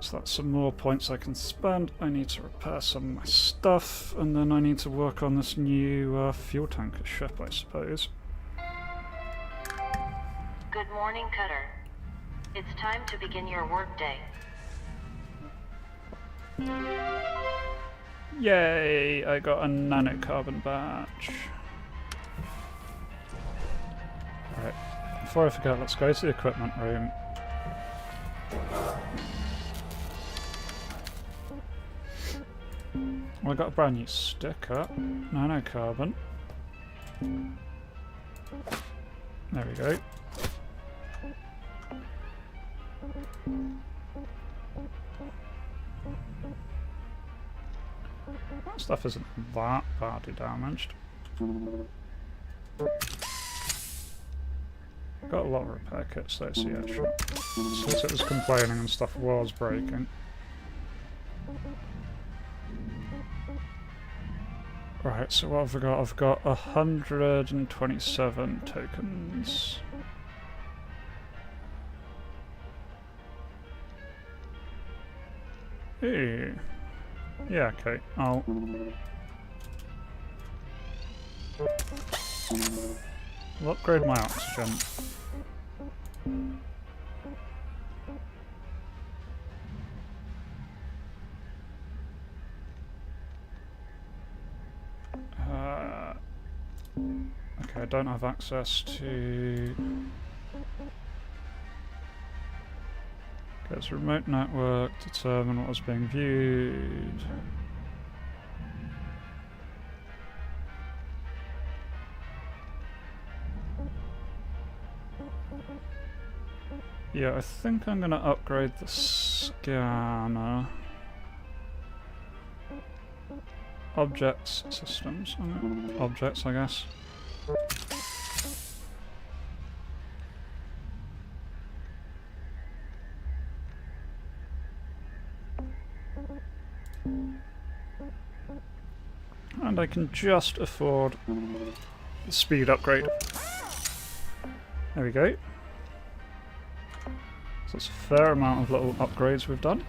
So that's some more points I can spend. I need to repair some of my stuff, and then I need to work on this new fuel tanker ship, I suppose. Good morning, Cutter. It's time to begin your workday. Yay! I got a nanocarbon badge. Right, before I forget, let's go to the equipment room. Well, I got a brand new sticker, nanocarbon. There we go. Stuff isn't that badly damaged. Got a lot of repair kits though, so yeah, sure. Since it was complaining and stuff was breaking. Right, so what have I got? I've got 127 tokens. Hey. Yeah, okay. I'll upgrade my oxygen. Okay, I don't have access to... Go to remote network, determine what was being viewed. Yeah, I think I'm gonna upgrade the scanner. Objects, systems, objects, I guess. And I can just afford the speed upgrade. There we go. So it's a fair amount of little upgrades we've done.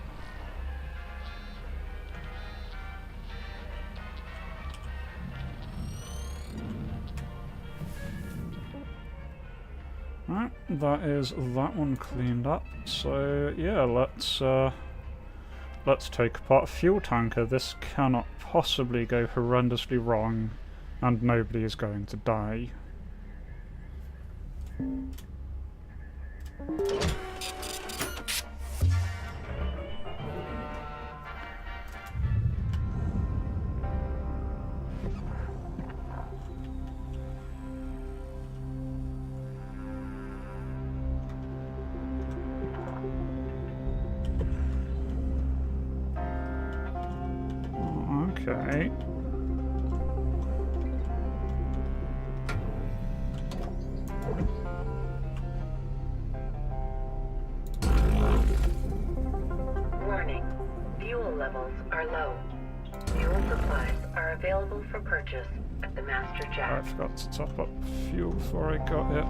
Right, that is that one cleaned up. So yeah, let's take apart a fuel tanker. This cannot possibly go horrendously wrong, and nobody is going to die. Okay. Warning. Fuel levels are low. Fuel supplies are available for purchase at the Master I Jack. forgot to top up fuel before I got it.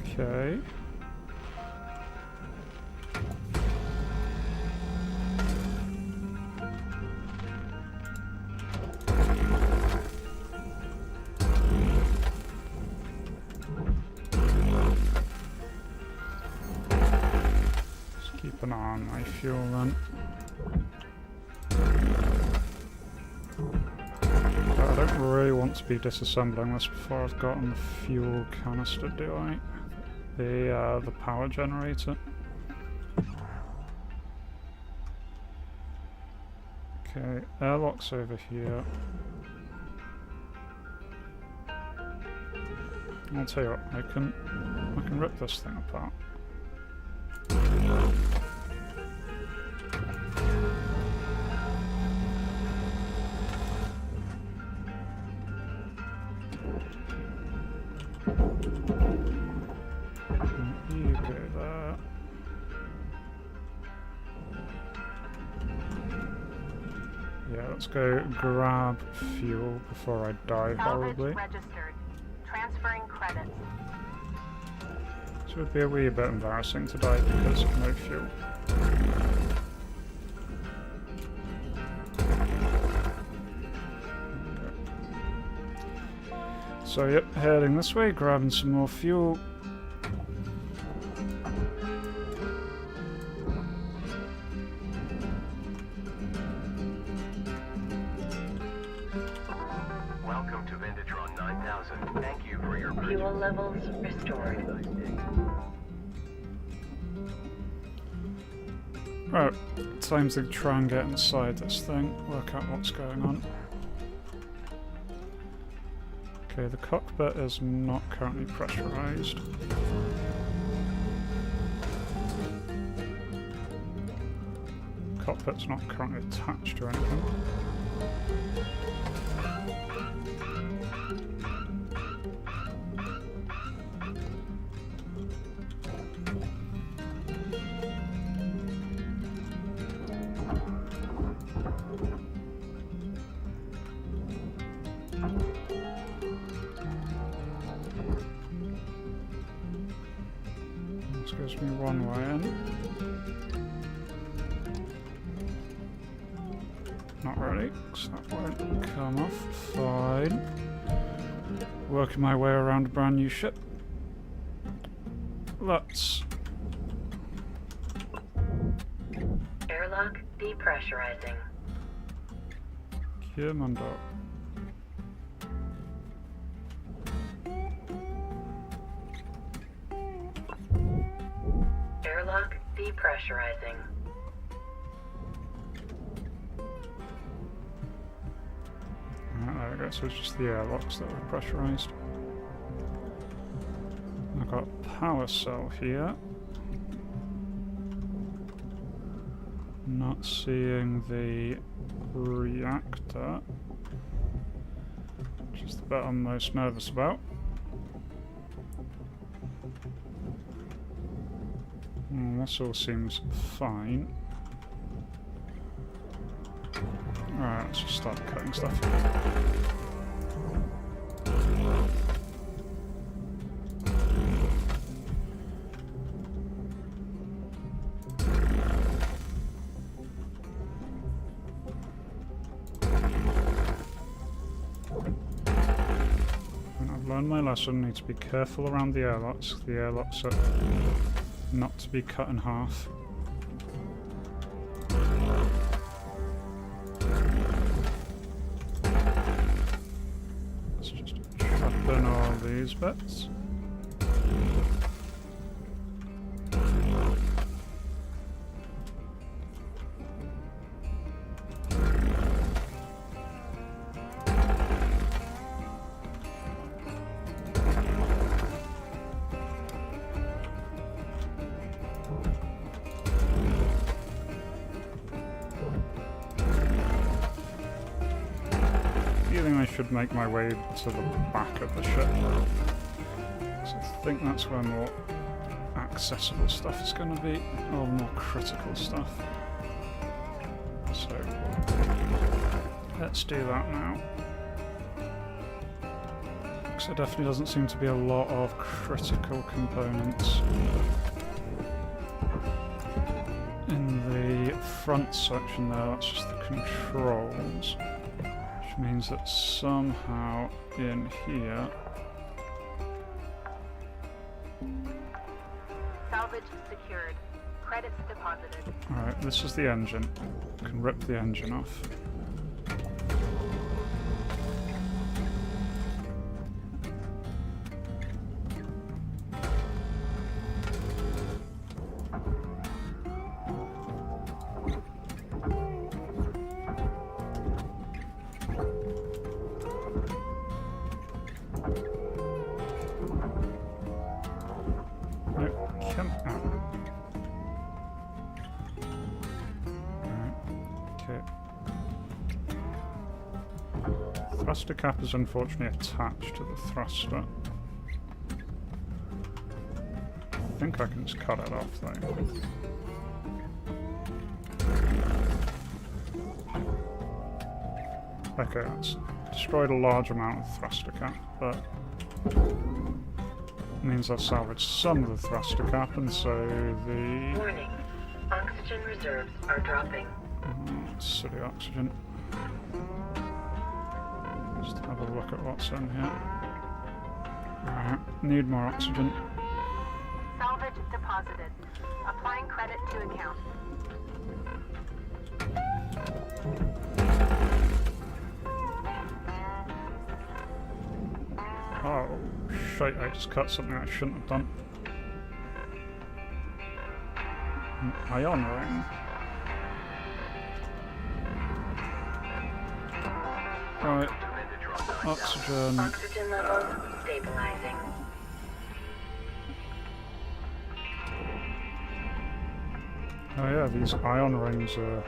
Okay. Just keep an eye on my fuel then. I don't really want to be disassembling this before I've gotten the fuel canister, do I? The power generator. Okay, airlock's over here. I'll tell you what, I can rip this thing apart. You go there. Yeah, let's go grab fuel before I die horribly. Registered. Transferring credits. So it would be a wee bit embarrassing to die because of no fuel. So yep, heading this way, grabbing some more fuel. Welcome to Vindatron 9000. Thank you for your purchase. Fuel levels restored. Right, time to try and get inside this thing, work out what's going on. Okay, the cockpit is not currently pressurized. Cockpit's not currently attached to anything. This gives me one way in. Not really, because that won't come off. Fine. Working my way around a brand new ship. Let's... Airlock depressurizing. Human dog. Airlock depressurizing. There we go, so it's just the airlocks that were pressurized. I've got a power cell here. Not seeing the reactor, which is the bit I'm most nervous about. This all seems fine. Alright, let's just start cutting stuff. And I've learned my lesson, need to be careful around the airlocks. The airlocks are not to be cut in half. Let's just chop in all these bits. I should make my way to the back of the ship. So I think that's where more accessible stuff is going to be, or more critical stuff. So let's do that now. Because there definitely doesn't seem to be a lot of critical components in the front section there. That's just the controls. Which means that somehow in here... Salvage secured. Credits deposited. Alright, this is the engine. Can rip the engine off. Thruster cap is unfortunately attached to the thruster. I think I can just cut it off though. Okay, that's destroyed a large amount of thruster cap, but means I've salvaged some of the thruster cap, and so the... Warning. Oxygen reserves are dropping. Silly oxygen. Just have a look at what's in here. Alright, need more oxygen. Salvage deposited. Applying credit to account. Oh, shite, I just cut something I shouldn't have done. An ion ring. Right. Oxygen. Oxygen levels stabilizing. Oh yeah, these ion rings are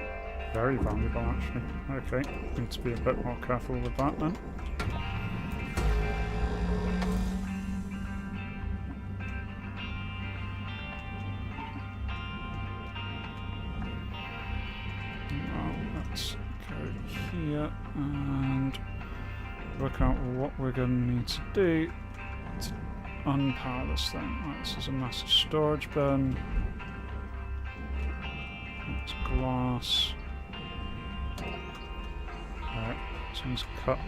very valuable actually. Okay, need to be a bit more careful with that then. Let's go here and work out what we're going to need to do to unpower this thing. Right, this is a massive storage bin. That's glass. Alright, this one's cut.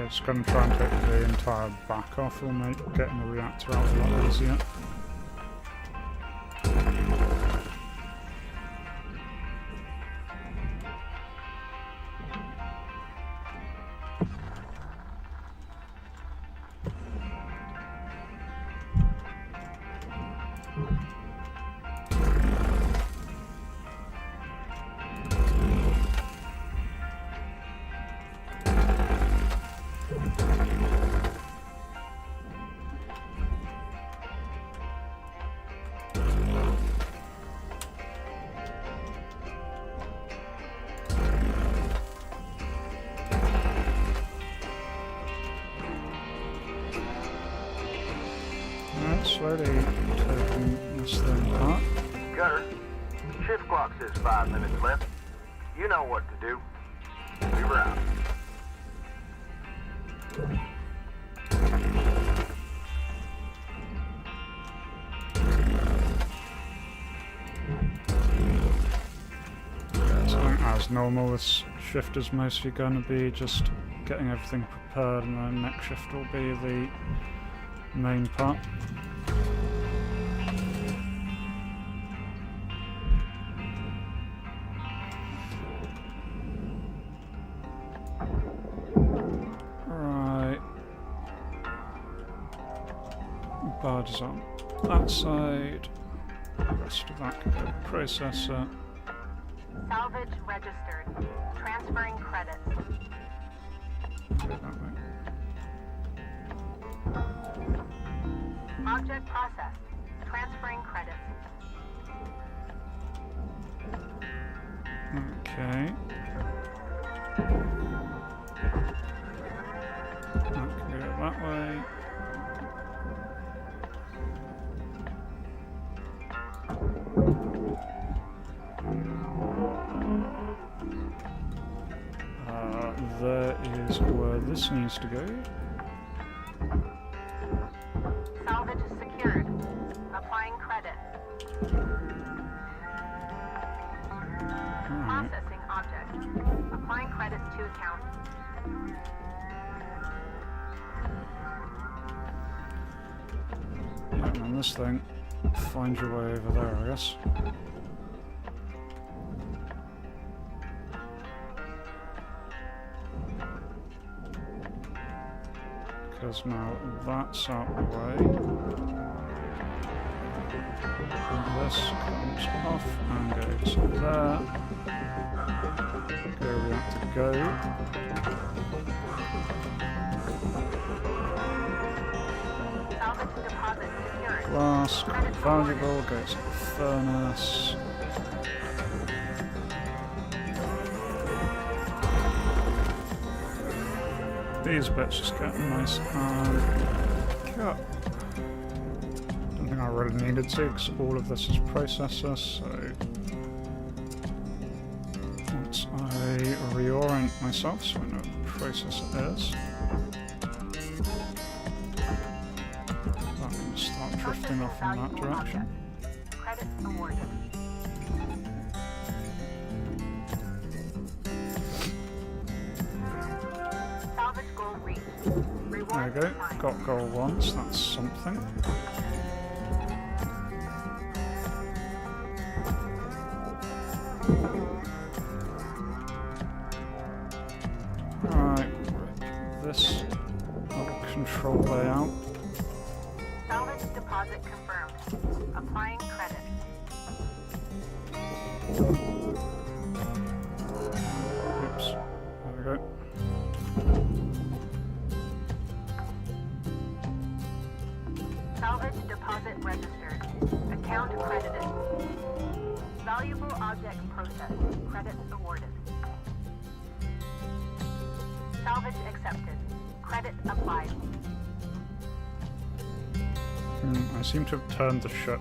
just going to try and take the entire back off, will make getting the reactor out a lot easier. Slowly taking this thing apart. Cutter, shift clock says 5 minutes left. You know what to do. We were out. So as normal, this shift is mostly going to be just getting everything prepared, and then next shift will be the main part. Barges on that side, the rest of that can go to processor. Salvage registered. Transferring credits. Go that way. Object processed. Transferring credits. Okay. That can go that way. There is where this needs to go. Salvage secured. Applying credit. Alright. Processing object. Applying credits to account. Yeah, and this thing, find your way over there, I guess. Because now that's out the way. And this comes off and goes there. Go reactor go. Salvage deposit secured. Glass, valuable, goes to the furnace. These bits just get nice and cut. Don't think I really needed to, because all of this is processor, so once I reorient myself so I know what the processor is, that can start drifting off in that direction. Credits awarded. Salvage goal reached. Reward There we go, assigned. got goal once, that's something. Alright, this little control layout. Salvage deposit confirmed. Applying credit. Oops, there we go. Salvage deposit registered. Account credited. Valuable object processed. Credits awarded. Salvage accepted. Credit applied. I seem to have turned the ship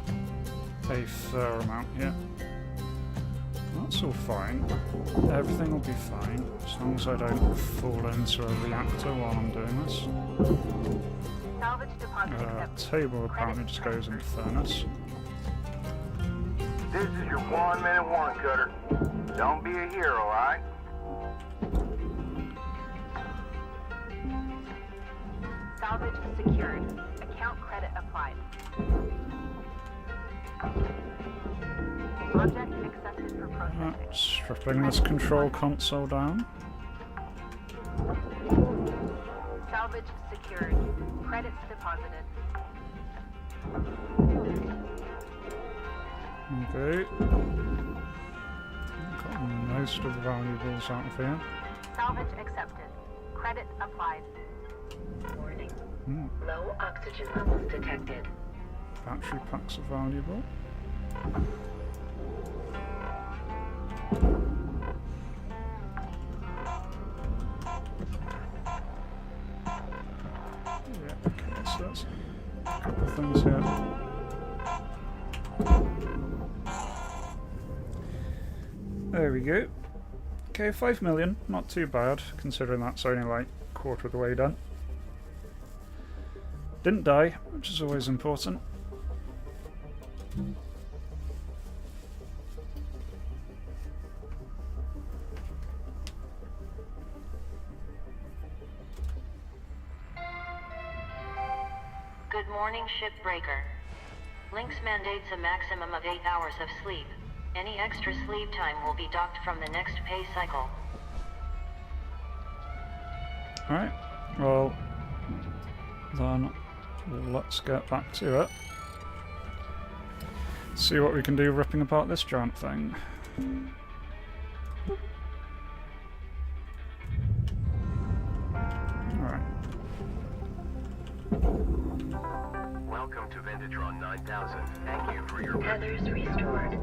a fair amount here. That's all fine. Everything will be fine, as long as I don't fall into a reactor while I'm doing this. Salvage deposit accepted. Table apparently just goes in the furnace. This is your 1 minute warning, Cutter. Don't be a hero, alright? Salvage secured. Account credit applied. Object accepted for processing. Right, stripping this control console down. Salvage secured. Credits deposited. Okay. Got most of the valuables out of here. Salvage accepted. Credit applied. Warning. Hmm. Low oxygen levels detected. Battery packs are valuable. Yeah, okay, so that's a couple of things here. There we go. Okay, 5 million, not too bad, considering that's only like a quarter of the way done. Didn't die, which is always important. Good morning, Shipbreaker. Lynx mandates a maximum of 8 hours of sleep. Any extra sleep time will be docked from the next pay cycle. Alright, well, then let's get back to it. See what we can do ripping apart this giant thing. Alright. Welcome to Vendatron 9000. Thank you for your... Tethers restored.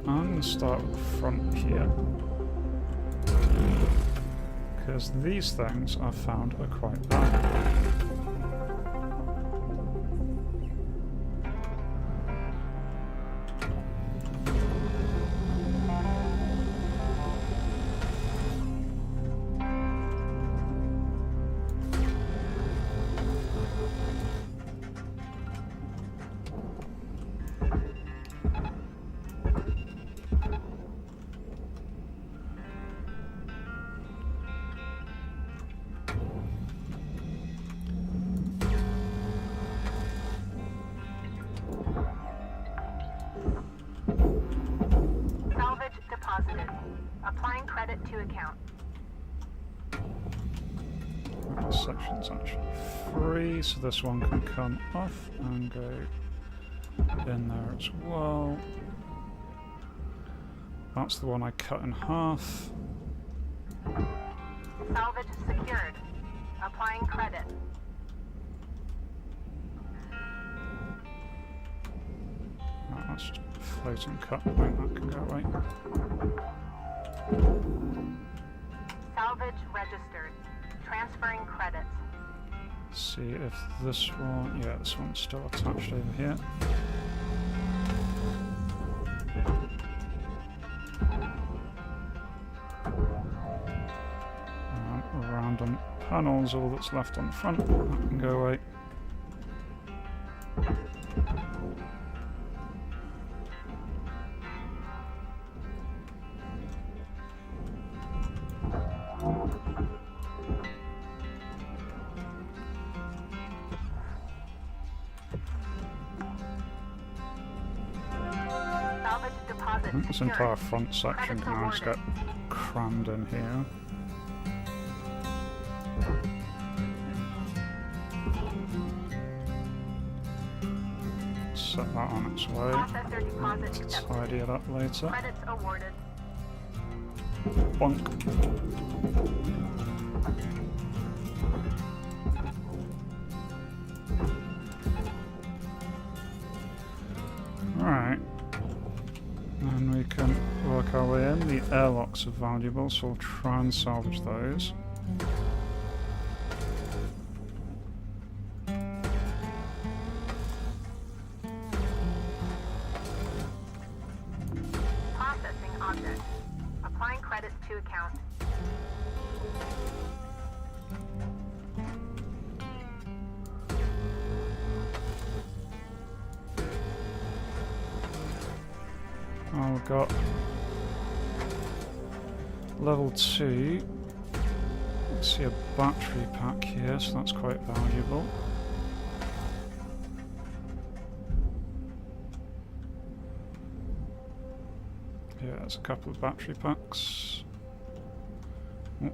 I'm going to start with the front here. Because these things I've found are quite valuable. Salvage deposited. Applying credit to account. Right, this section's actually free, so this one can come off and go in there as well. That's the one I cut in half. Salvage secured. Applying credit. Right, that's just a floating cut. I think that can go away. Salvage registered. Transferring credits. See if this one... yeah, this one's still attached over here. Random panels, all that's left on the front. That can go away. Salvage deposit I think this secured. entire front section Credits can now just get awarded. crammed in here. Set that on its way. Processor deposit To accepted. tidy it up later. Credits awarded. Bonk. Alright. And we can work our way in. The airlocks are valuable, so we'll try and salvage those. Processing object. Applying credits to account. Oh, we've got Level 2. Let's see a battery pack here, so that's quite valuable. Yeah, there's a couple of battery packs. Oh.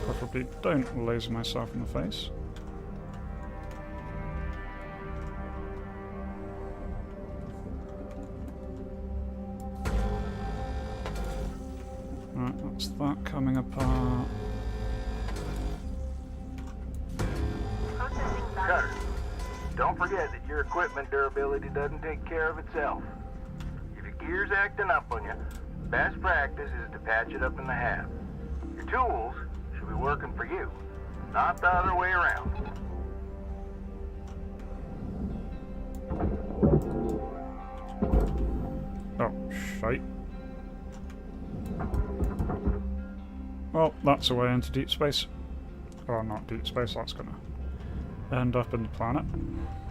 Preferably don't laser myself in the face. Right, that's that coming apart. Cutter, don't forget that your equipment durability doesn't take care of itself. If your gear's acting up on you, best practice is to patch it up in the hab. Your tools should be working for you, not the other way around. Oh, shite. Well, that's a way into deep space. Oh, not deep space, that's gonna end up in the planet.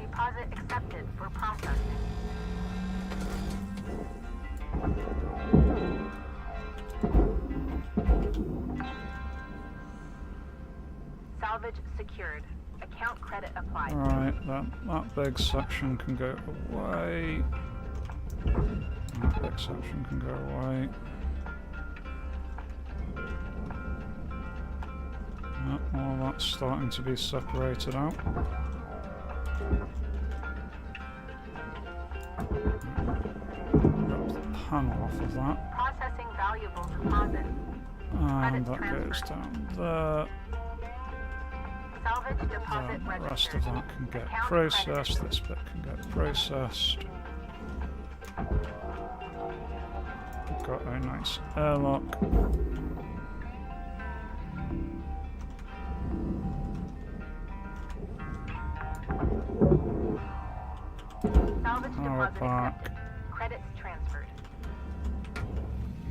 Deposit accepted for processing. Salvage secured. Account credit applied. Right, that big section can go away. That big section can go away. All that's starting to be separated out. Grab the panel off of that. Processing valuable deposit. And that goes down there. Salvage deposit The registered. rest of that can get Account processed. credited. This bit can get processed. We've got a nice airlock. Salvage Power deposit pack. accepted. Credits transferred.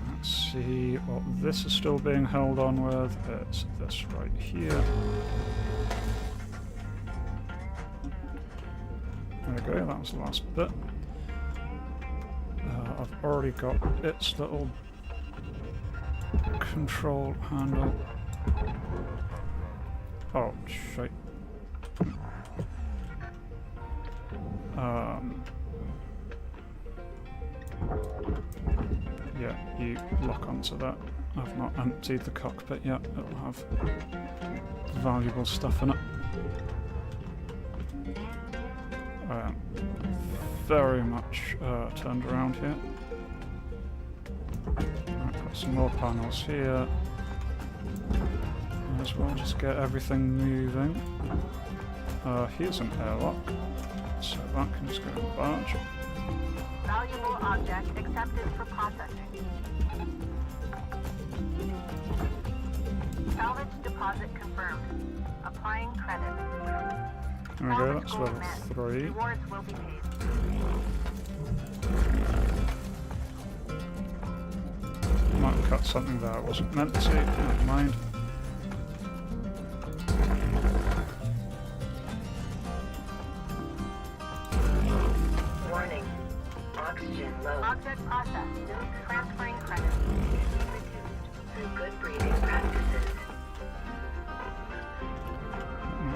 Let's see what this is still being held on with. It's this right here. There we go, that was the last bit. I've already got its little control handle. Oh, shite. Yeah, you lock onto that. I've not emptied the cockpit yet. It'll have valuable stuff in it. Very much turned around here. Right, got some more panels here. Might as well just get everything moving. Here's an airlock, so that can just go in the barge. Valuable object accepted for processing. Salvage deposit confirmed. Applying credit. There we go, Salvage that's goal level met. 3. Rewards will be paid. Might have cut something there I wasn't meant to, never mind. Warning. Oxygen low. Object processed. Transferring credit. Reduced through good breathing practices.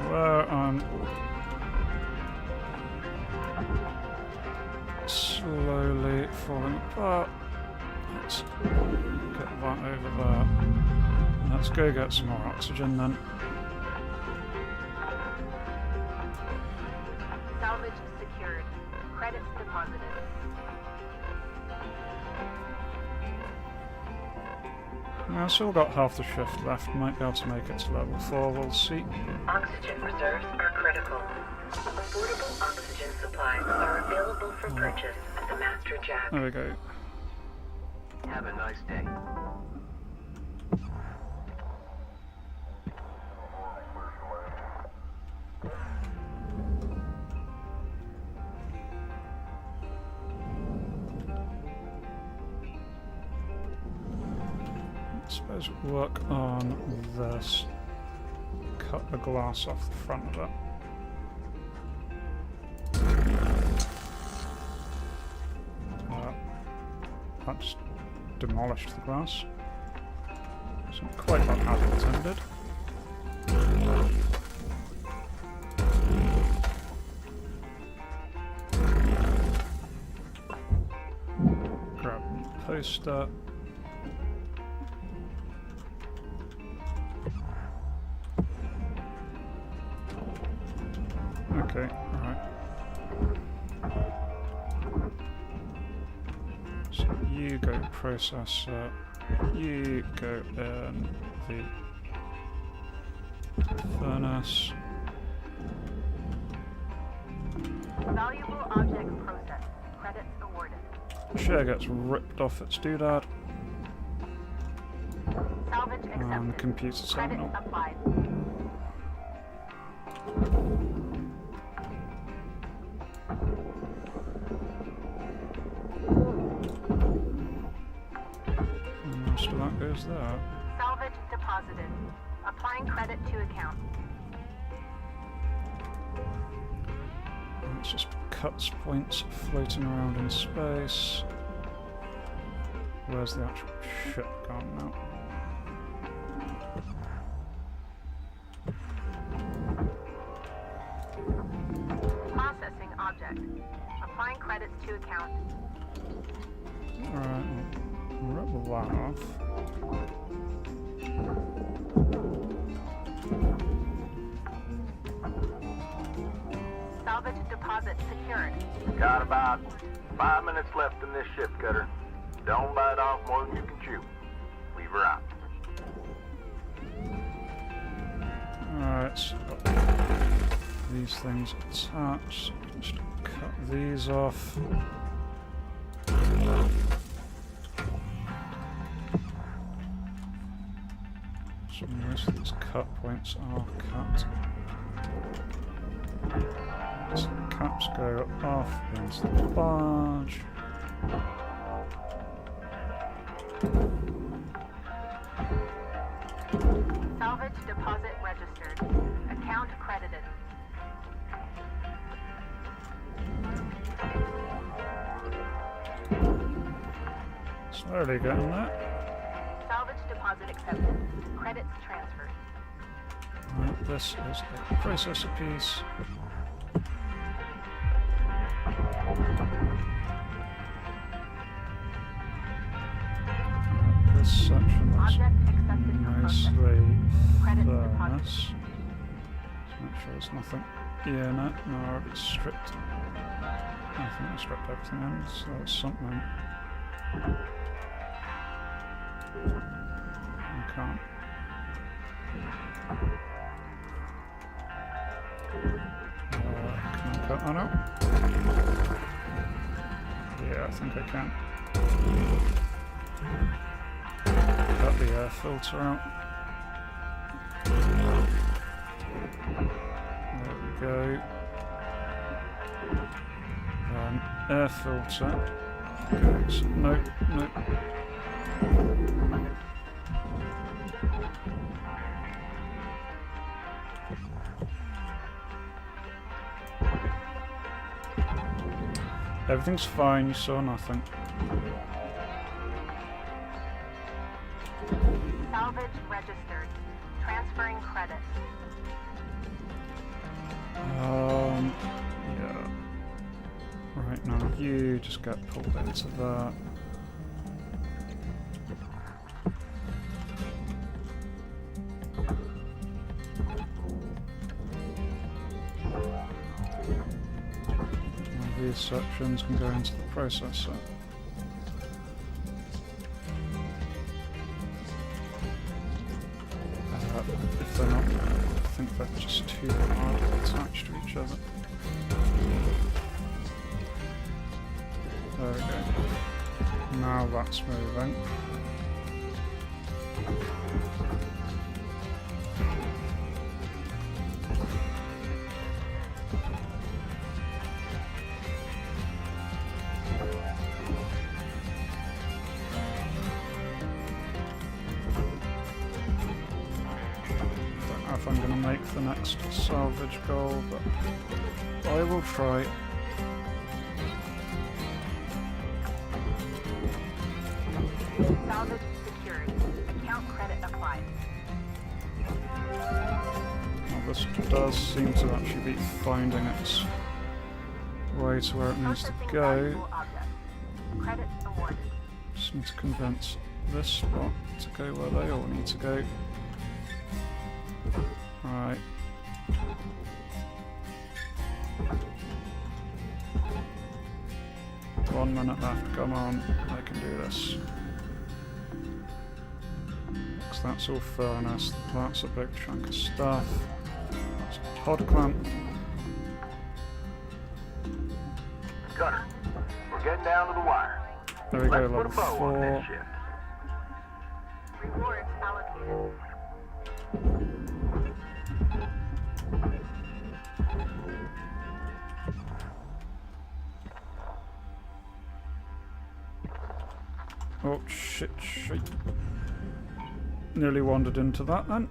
Where I'm slowly falling apart. Let's get that over there. Let's go get some more oxygen then. Salvage secured. Credits deposited. I've still got half the shift left. Might be able to make it to level 4. We'll see. Oxygen reserves are critical. Affordable oxygen supplies are available for purchase at the Master Jack. There we go. Have a nice day. I suppose we'll work on this. Cut the glass off the front of it. that just demolished the glass. It's not quite like how I intended. Grab the poster. Okay, alright. So you go processor, you go in the furnace. Valuable object processed. Credits awarded. Share gets ripped off its doodad. Salvage And accepted. computer Credits terminal. applied. And most of that goes there. Salvage deposited. Applying credit to account. It's just cuts points floating around in space. Where's the actual ship gone now? Processing object. Applying credits to account. Alright, we'll rip that off. Salvage deposit secured. Got about 5 minutes left in this ship, Cutter. Don't bite off more than you can chew. Leave her out. Alright, so got these things attached. Just cut these off. So most of these cut points are cut. So the caps go off into the barge. Salvage deposit registered. Account credited. Slowly getting there. Salvage deposit accepted. Credits transferred. Right, this is a processor piece. Right, this section looks Object accepted for processing. nicely Credits furnace. Let's make sure there's nothing in it. No, I already stripped. I think I stripped everything in, so there's something. I can't. Can I cut that out? Yeah, I think I can. Cut the air filter out. There we go. Air filter goes. Nope, nope. Everything's fine, you saw nothing. Salvage registered. Transferring credits. Yeah. Right, now you just get pulled into that. Now these sections can go into the processor. If they're not, I think they're just too hard attached to each other. There we go. Now that's moving. Don't know if I'm going to make the next salvage goal, but I will try. Salvage secured. Account credit applied. Well, this does seem to actually be finding its way to where it needs to Processing go. valuable objects. Credit awarded. Just need to convince this spot to go where they all need to go. Right. One minute left, come on, I can do this. So that's all furnace, that's a big chunk of stuff. That's a pod clamp. Cutter, we're getting down to the wire. There we go, Let's put level a bow on 4. this shift. Rewards allocated. Oh shit. Nearly wandered into that then.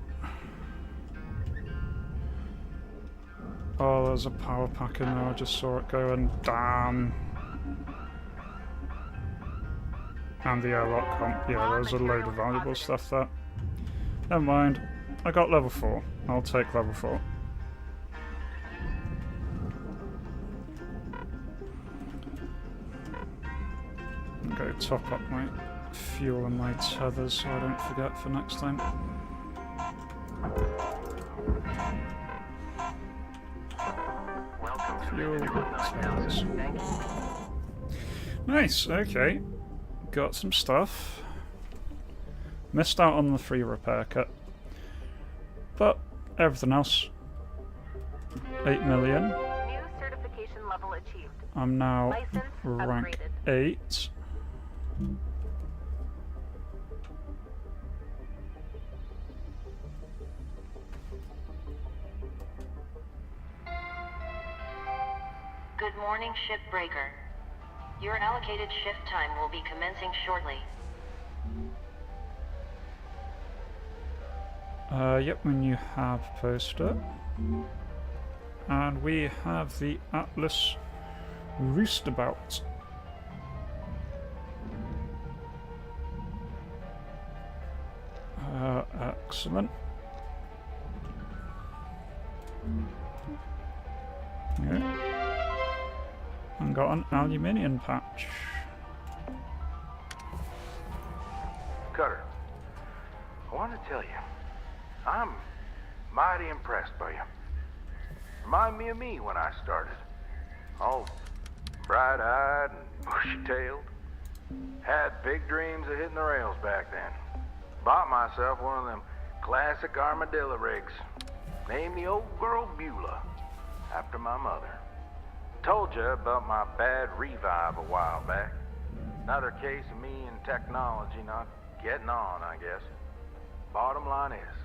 Oh, there's a power pack in there, I just saw it go and damn. And the airlock comp, yeah, there's a load of valuable stuff there. Never mind, I got level 4. I'll take level 4. And go top up my fuel and my tethers so I don't forget for next time. Fuel, tethers. Nice, okay. Got some stuff. Missed out on the free repair kit. But everything else. 8 million. New certification level achieved. I'm now License rank upgraded. 8. Good morning, Shipbreaker. Your allocated shift time will be commencing shortly. Yep, when you have posted. And we have the Atlas Roostabout. Excellent. Yeah. And got an aluminium patch. Cutter, I want to tell you, I'm mighty impressed by you. Remind me of me when I started. All bright-eyed and bushy-tailed. Had big dreams of hitting the rails back then. Bought myself one of them classic armadillo rigs. Named the old girl Beulah, after my mother. Told you about my bad revive a while back. Another case of me and technology not getting on, I guess. Bottom line is,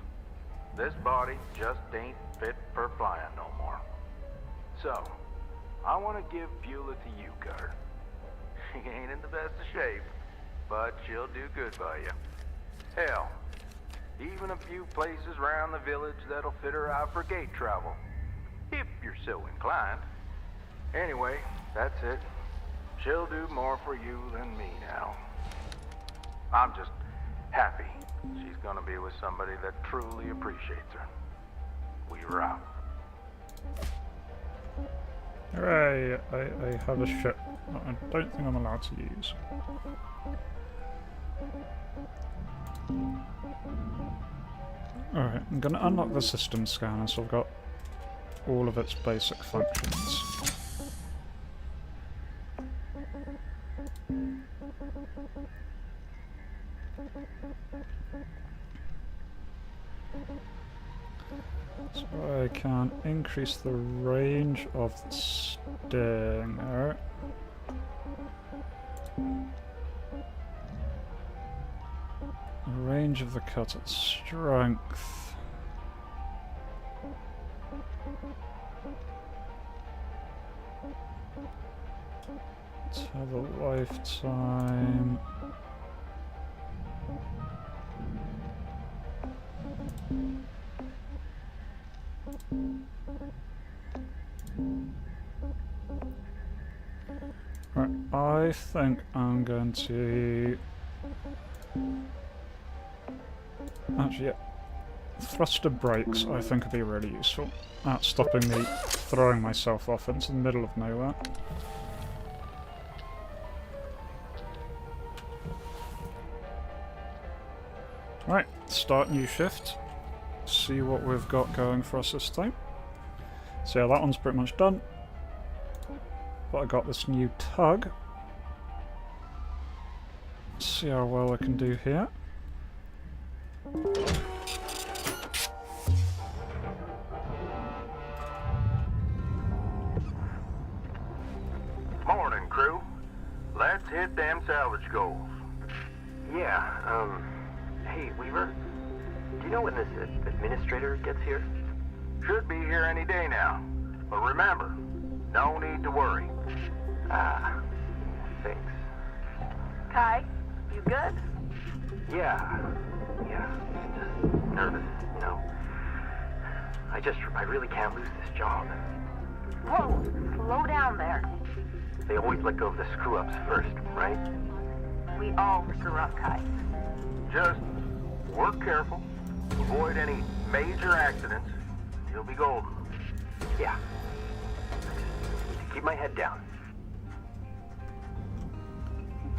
this body just ain't fit for flying no more. So, I want to give Beulah to you, Cutter. She ain't in the best of shape, but she'll do good by you. Hell, even a few places around the village that'll fit her out for gate travel, if you're so inclined. Anyway, that's it. She'll do more for you than me now. I'm just happy she's gonna be with somebody that truly appreciates her. We're out. Hooray! I have a ship that I don't think I'm allowed to use. Alright, I'm gonna unlock the system scanner so I've got all of its basic functions. So I can increase the range of the stinger. Range of the cutter's strength. Tether lifetime. Right, I think I'm going to Actually, yeah. Thruster brakes, I think, would be really useful at stopping me throwing myself off into the middle of nowhere. Right, start new shift. See what we've got going for us this time. So yeah, that one's pretty much done. But I got this new tug. See how well I can do here. Morning, crew. Let's hit them salvage goals. Yeah, hey, Weaver, do you know when this administrator gets here? Should be here any day now. But remember, no need to worry. Ah, thanks. Kai, you good? Yeah, just nervous, you know. I really can't lose this job. Whoa, slow down there. They always let go of the screw-ups first, right? We all screw up, Kai. Just work careful. Avoid any major accidents. You'll be golden. Yeah. Just keep my head down.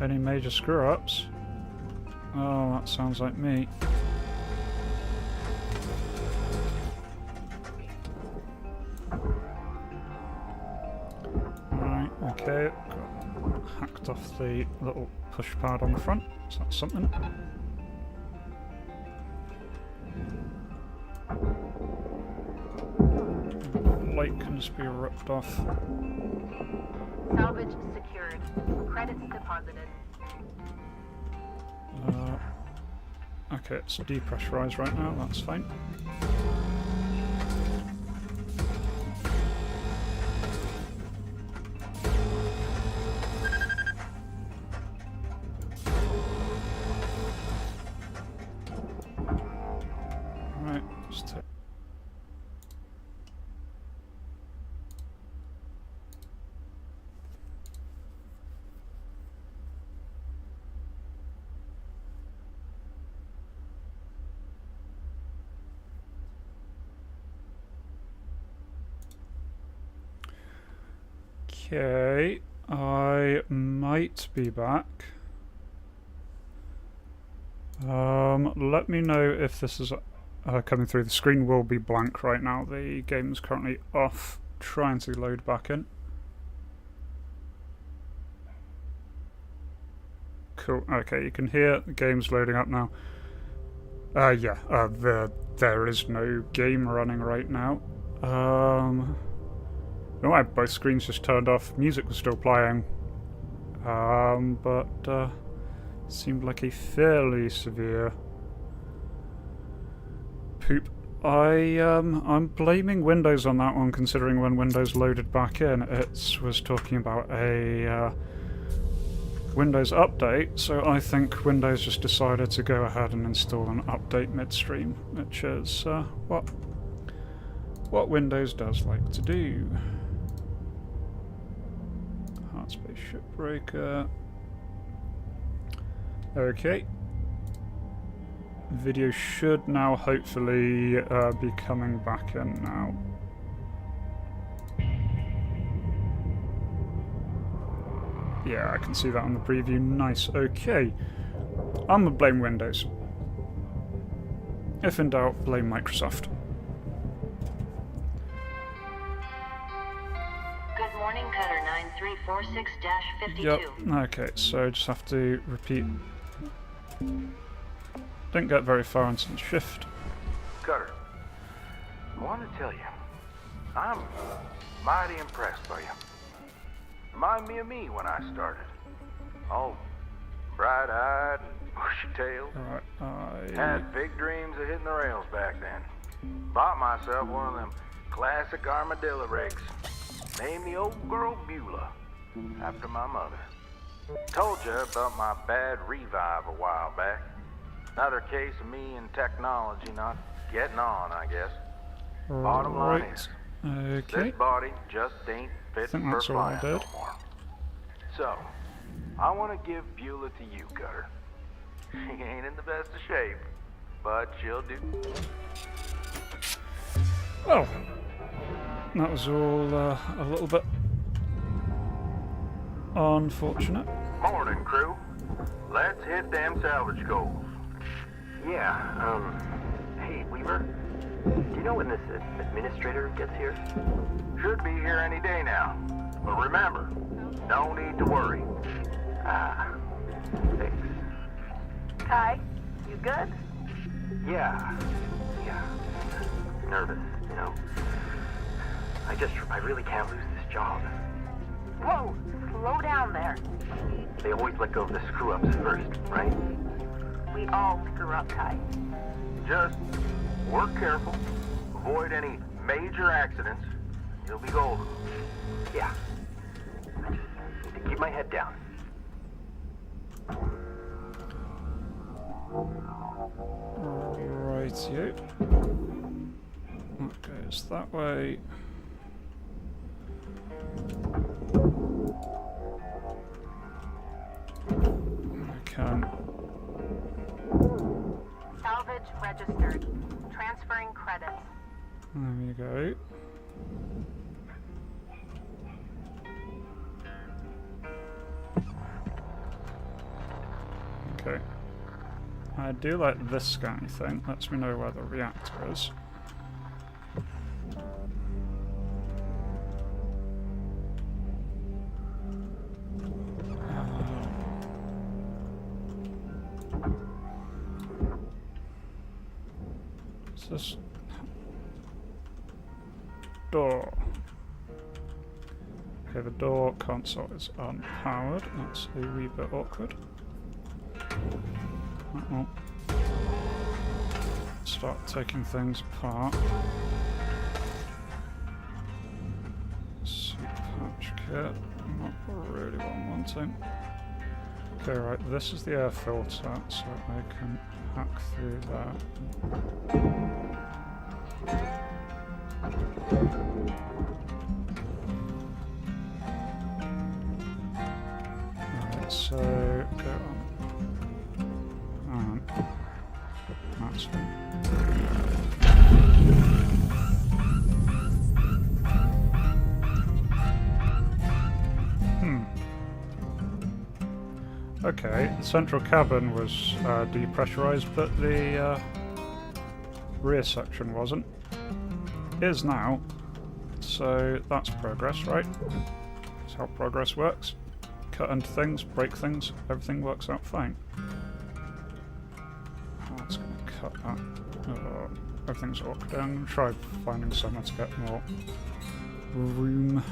Any major screw-ups? Oh, that sounds like me. Right, okay. Got hacked off the little push pad on the front, so that's something. Light can just be ripped off. Salvage secured. Credits deposited. Okay, it's depressurized right now, that's fine. Right, just take. Okay, I might be back. Let me know if this is coming through. The screen will be blank right now. The game is currently off, trying to load back in. Cool, okay, you can hear the game's loading up now. There is no game running right now. No, I both screens just turned off. Music was still playing, but seemed like a fairly severe poop. I'm blaming Windows on that one, considering when Windows loaded back in, it was talking about a Windows update. So I think Windows just decided to go ahead and install an update midstream, which is what Windows does like to do. Hardspace Shipbreaker. Okay. Video should now hopefully be coming back in now. Yeah, I can see that on the preview. Nice. Okay. I'm gonna blame Windows. If in doubt, blame Microsoft. Good morning, Cutter 9346-52. Yep, okay, so just have to repeat. Didn't get very far into the shift. Cutter, I want to tell you, I'm mighty impressed by you. Remind me of me when I started. All bright-eyed and bushy-tailed. Alright, Had big dreams of hitting the rails back then. Bought myself one of them classic armadillo rigs. Named the old girl Beulah, after my mother. Told you about my bad revive a while back. Another case of me and technology not getting on, I guess. Bottom line is, okay. this body just ain't fit for flying no more. So, I want to give Beulah to you, Cutter. She ain't in the best of shape, but she'll do. Well, that was all a little bit unfortunate. Morning, crew. Let's hit them salvage goals. Yeah, hey, Weaver, do you know when this administrator gets here? Should be here any day now. But remember, no need to worry. Ah, thanks. Kai, you good? Yeah. Nervous, you know. I really can't lose this job. Whoa, slow down there. They always let go of the screw-ups first, right? We all screw up, Kai. Just work careful, avoid any major accidents, you'll be golden. Yeah. I just need to keep my head down. Rightio. That goes that way. I can. Salvage registered. Transferring credits. There you go. Okay. I do like this scanny thing. Lets me know where the reactor is. What's this? Door. Okay, the door console is unpowered. That's a wee bit awkward. Uh-oh. Start taking things apart. Soup patch kit. Not really what I'm wanting. Okay, right, this is the air filter, so I can hack through that. Right, so go on. That's it. Okay, the central cabin was depressurized, but the rear section wasn't. Is now, so that's progress, right? That's how progress works. Cut into things, break things, everything works out fine. That's going to cut that. Everything's awkward. I'm going to try finding somewhere to get more room.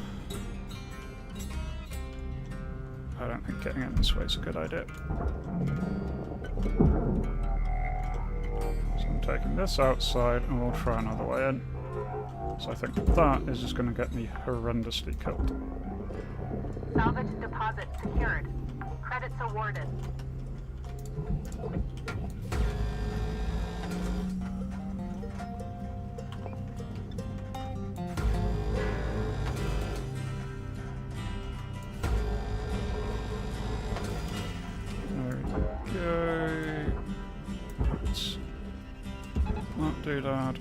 I don't think getting in this way is a good idea. So I'm taking this outside and we'll try another way in. So I think that is just going to get me horrendously killed. Salvage deposit secured. Credits awarded. There we go. Let's not do that.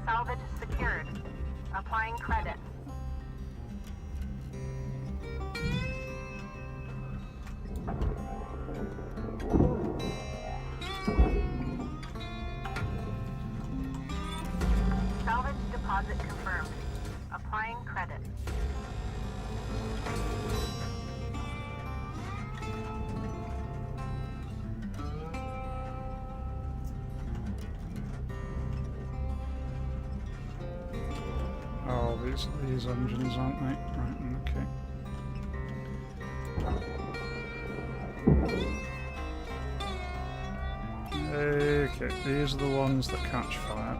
Salvage secured. Applying credits. Salvage deposit confirmed. Applying credits. Oh, these engines, aren't they? Right, okay. Okay, these are the ones that catch fire.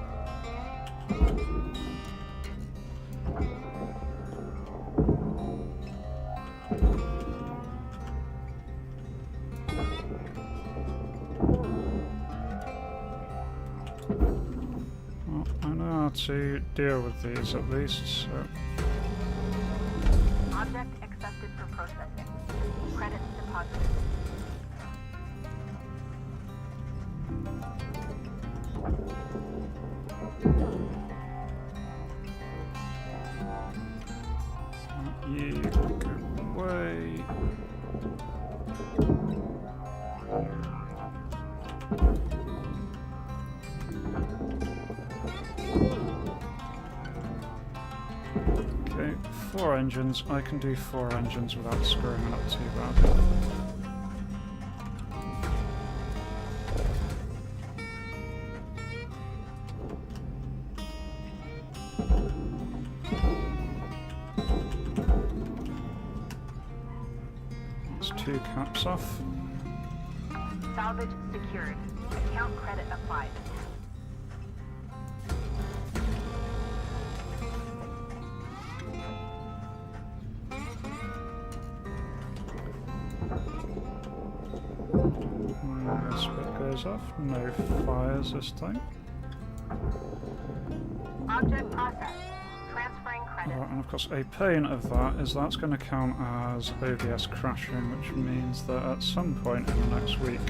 to deal with these at least, so... Object accepted for processing. Credits deposited. You go away. Okay, 4 engines. I can do 4 engines without screwing it up too bad. That's 2 caps off. Salvage secured. Account credit applied. This bit goes off. No fires this time. Object processed. Transferring credit. And of course a pain of that is that's going to count as OBS crashing, which means that at some point in the next week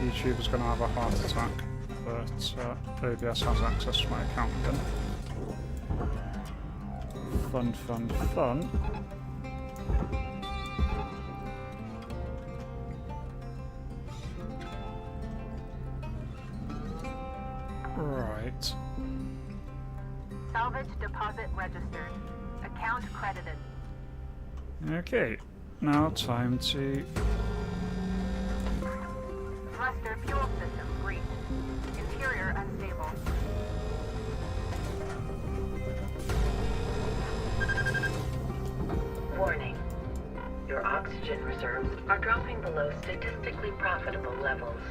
YouTube is going to have a heart attack, but OBS has access to my account again. Fun, fun, fun. Right. Salvage deposit registered. Account credited. Okay, now time to... Thruster fuel system breached. Interior unstable. Warning. Your oxygen reserves are dropping below statistically profitable levels.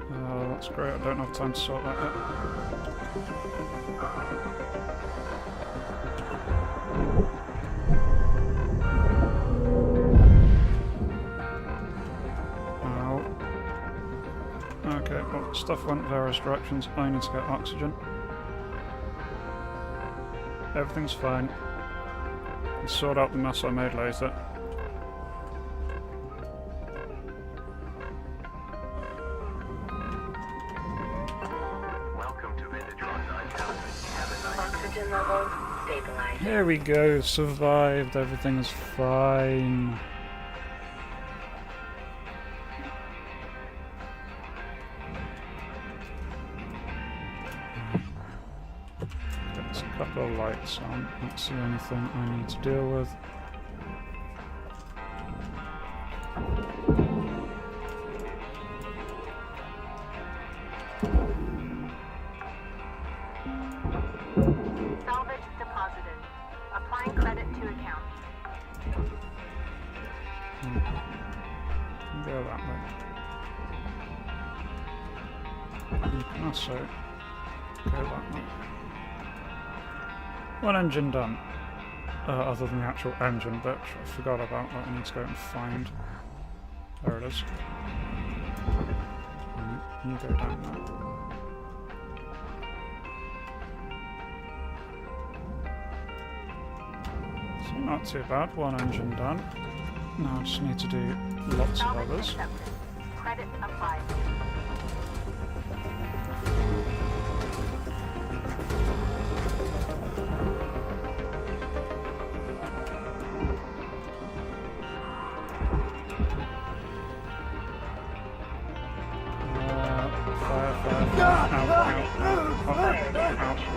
That's great, I don't have time to sort that out. Okay, well, stuff went various directions. I need to get oxygen. Everything's fine. I'll sort out the mess I made later. Welcome to Vintage 9000. Oxygen levels stabilized. Here we go, survived, everything is fine. There's a couple of lights on, that's the only thing I need to deal with. Salvage deposited. Applying credit to account. Go that way. You can also go that way. One engine done. Other than the actual engine bit, which I forgot about that I need to go and find. There it is. You go down there. So not too bad, one engine done. Now I just need to do lots of Salvage others. accepted. Credit applied.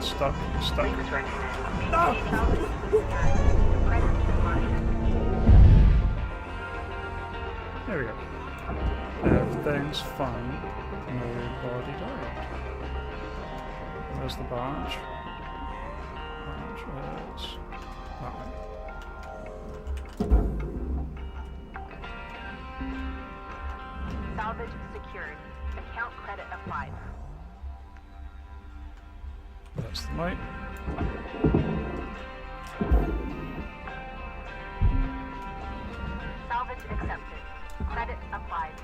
Stuck. There we go. Everything's fine. Nobody died. Where's the barge? Barge is that way. Salvage secured. Account credit applied. That's the light. Salvage accepted. Credit applied.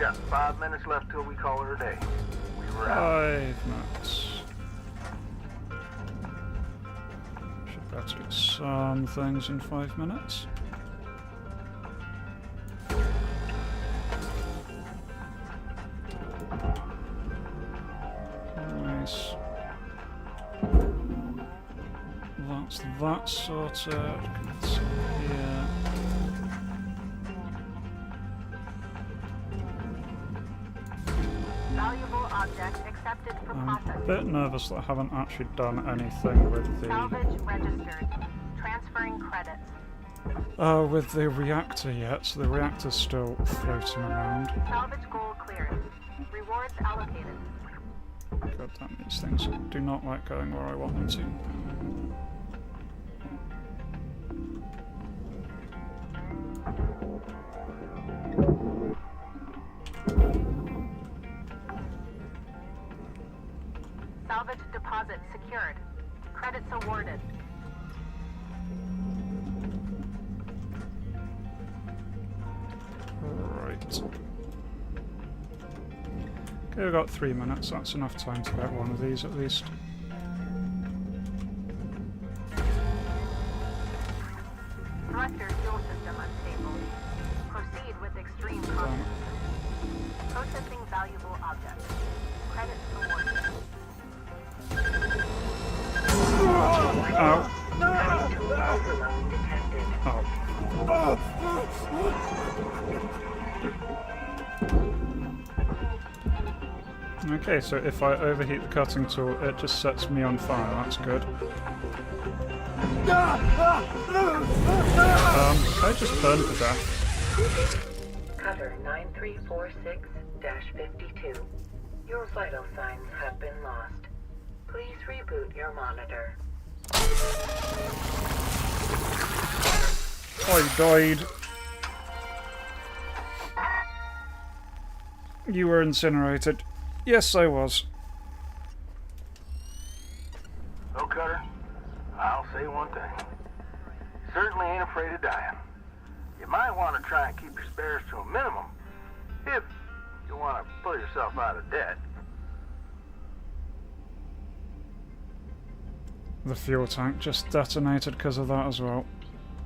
got 5 minutes left till we call her a day. We were out. 5 minutes. Should be able to do some things in 5 minutes. Nice. That's that sorted. Let's see here. Valuable object accepted for I'm a processing. bit nervous that I haven't actually done anything with the Salvage registered. Transferring credits. with the reactor yet. So the reactor's still floating around. Salvage goal cleared. Rewards allocated. God damn, these things do not like going where I want them to. Salvage deposit secured. Credits awarded. Right. Okay, we've got 3 minutes. That's enough time to get one of these at least. Thruster fuel system unstable. Proceed with extreme caution. Processing valuable objects. Credits awarded. Ow. Overload detected. Oh. Okay, so if I overheat the cutting tool, it just sets me on fire. That's good. I just burned to death. Cover 9346-52. Your vital signs have been lost. Please reboot your monitor. I died. You were incinerated. Yes, I was. Oh, Cutter, I'll say one thing. Certainly ain't afraid of dying. You might want to try and keep your spares to a minimum if you want to pull yourself out of debt. The fuel tank just detonated because of that as well.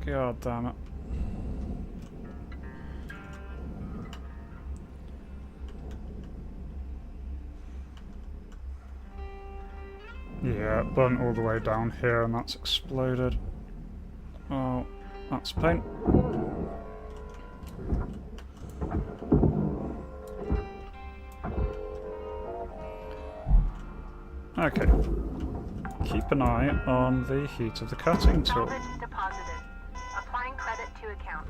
God damn it. Yeah, it burnt all the way down here and that's exploded. Oh, that's a pain. Okay. Keep an eye on the heat of the cutting tool. Salvage deposited. Applying credit to account.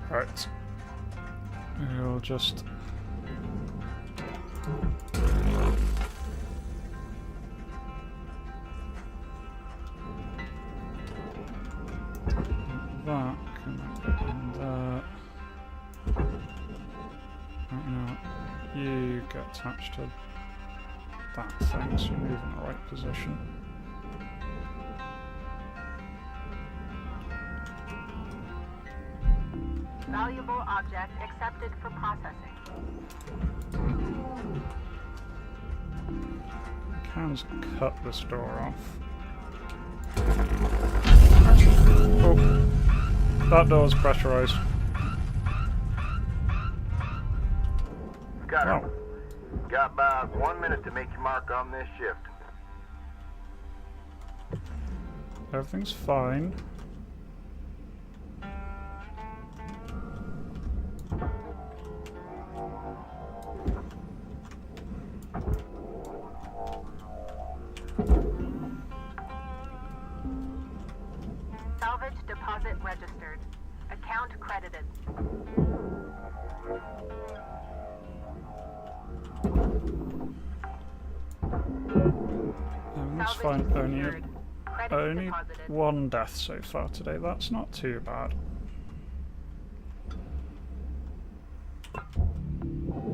Right. We'll just... that, connect it in there. Right now, you get attached to that thing, so you move in the right position. Valuable object accepted for processing. Can cut this door off. Oh, that door's pressurized. Got Wow. it. Got about 1 minute to make your mark on this shift. Everything's fine. Salvage deposit registered. Account credited. Everything's fine. Only one death so far today. That's not too bad.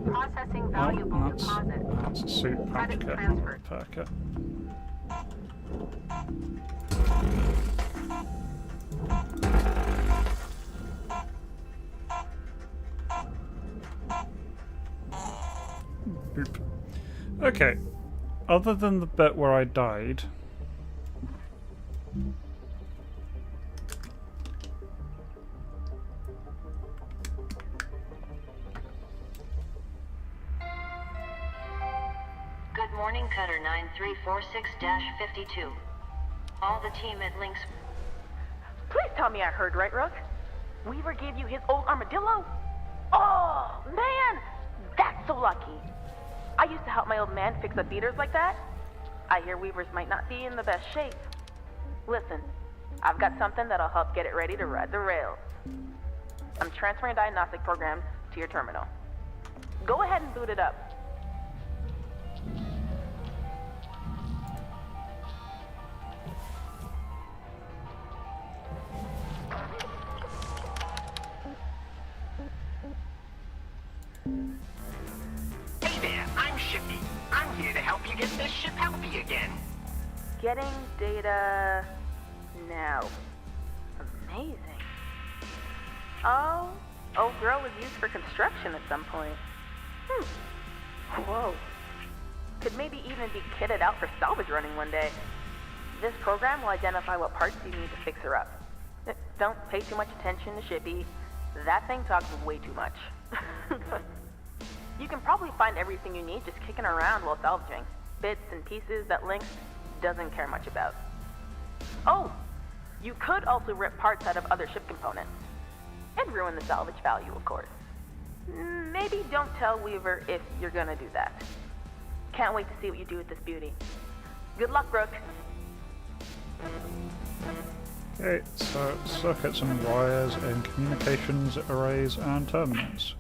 Processing valuable deposit. That's a suit Credit packet. transferred. Packet. Boop. Okay. Other than the bit where I died. Good morning, Cutter 9346-52. All the team at Links. Please tell me I heard right, Rook. Weaver gave you his old armadillo? Oh, man! That's so lucky. I used to help my old man fix up beaters like that. I hear Weavers might not be in the best shape. Listen, I've got something that'll help get it ready to ride the rails. I'm transferring diagnostic programs to your terminal. Go ahead and boot it up. Hey there, I'm Shippy. I'm here to help you get this ship healthy again. Getting data now. Amazing. Oh, old girl was used for construction at some point. Whoa. Could maybe even be kitted out for salvage running one day. This program will identify what parts you need to fix her up. Don't pay too much attention to Shippy. That thing talks way too much. You can probably find everything you need just kicking around while salvaging. Bits and pieces that Lynx doesn't care much about. Oh, you could also rip parts out of other ship components. And ruin the salvage value, of course. Maybe don't tell Weaver if you're gonna do that. Can't wait to see what you do with this beauty. Good luck, Brooke. Okay, so circuits and wires and communications arrays and terminals.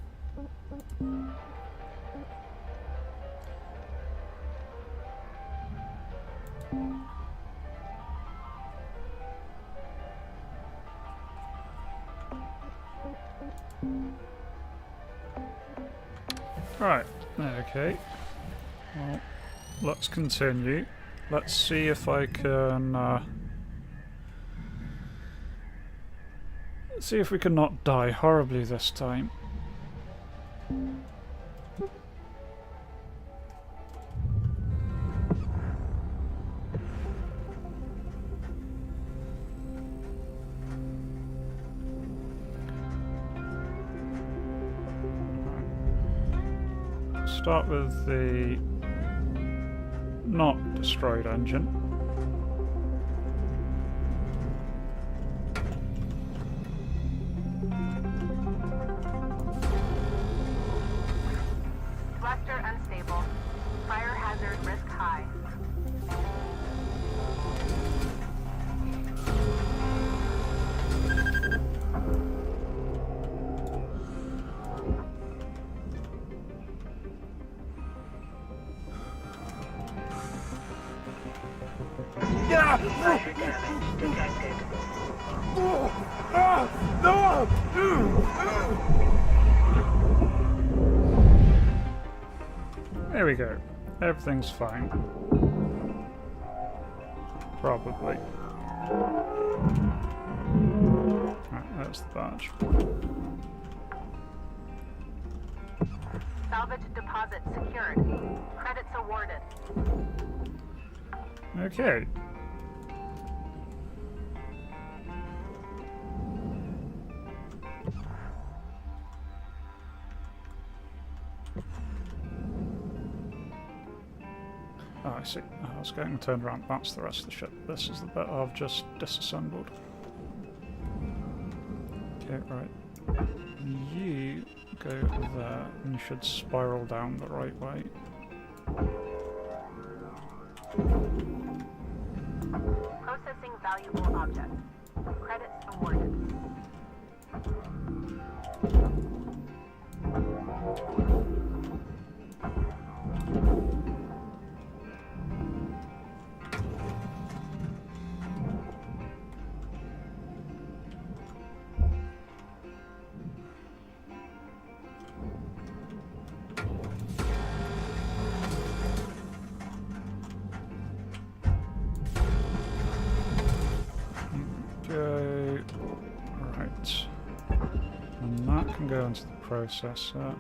Right, okay. Well, let's continue. Let's see if I can see if we can not die horribly this time. Start with the not destroyed engine. Thruster unstable. Fire hazard risk high. There we go. Everything's fine. Probably. Right, that's the badge. Salvage deposit secured. Credits awarded. Okay. Oh, I see. I was getting turned around. That's the rest of the ship. This is the bit I've just disassembled. Okay, right. You go there, and you should spiral down the right way. Processing valuable objects. Credits awarded. can go into the processor.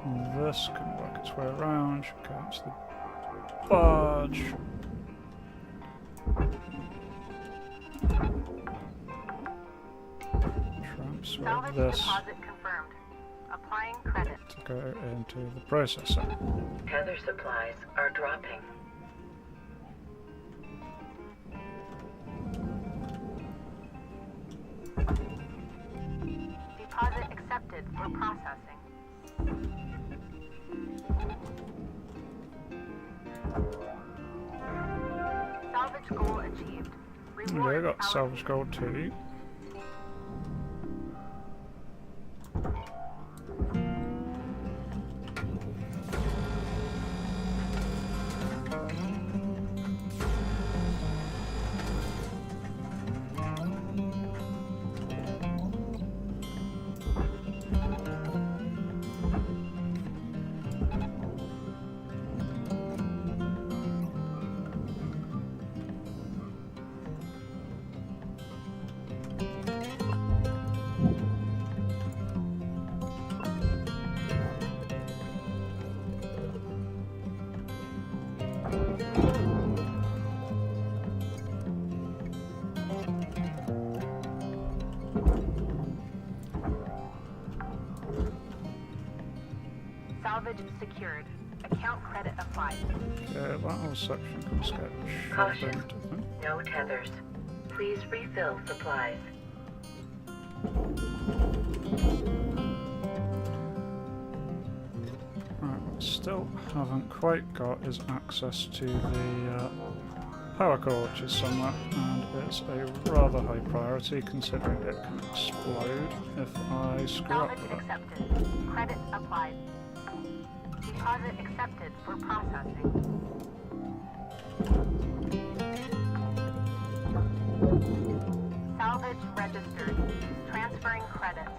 And this can work its way around, should go into the barge. Transfer Salvage this deposit confirmed. Applying credit. to go into the processor. Tether supplies are dropping. Deposit accepted for processing. Salvage goal achieved. Okay, Reward got salvage gold allocated. 2. Salvage secured. Account credit applied. Okay, that whole section can just get shoved Caution. into them. No tethers. Please refill supplies. Right, what we still haven't quite got is access to the power core, which is somewhere, and it's a rather high priority considering it can explode if I screw up Salvage with it. accepted. Credit applied. Deposit accepted for processing. Salvage registered. Transferring credits.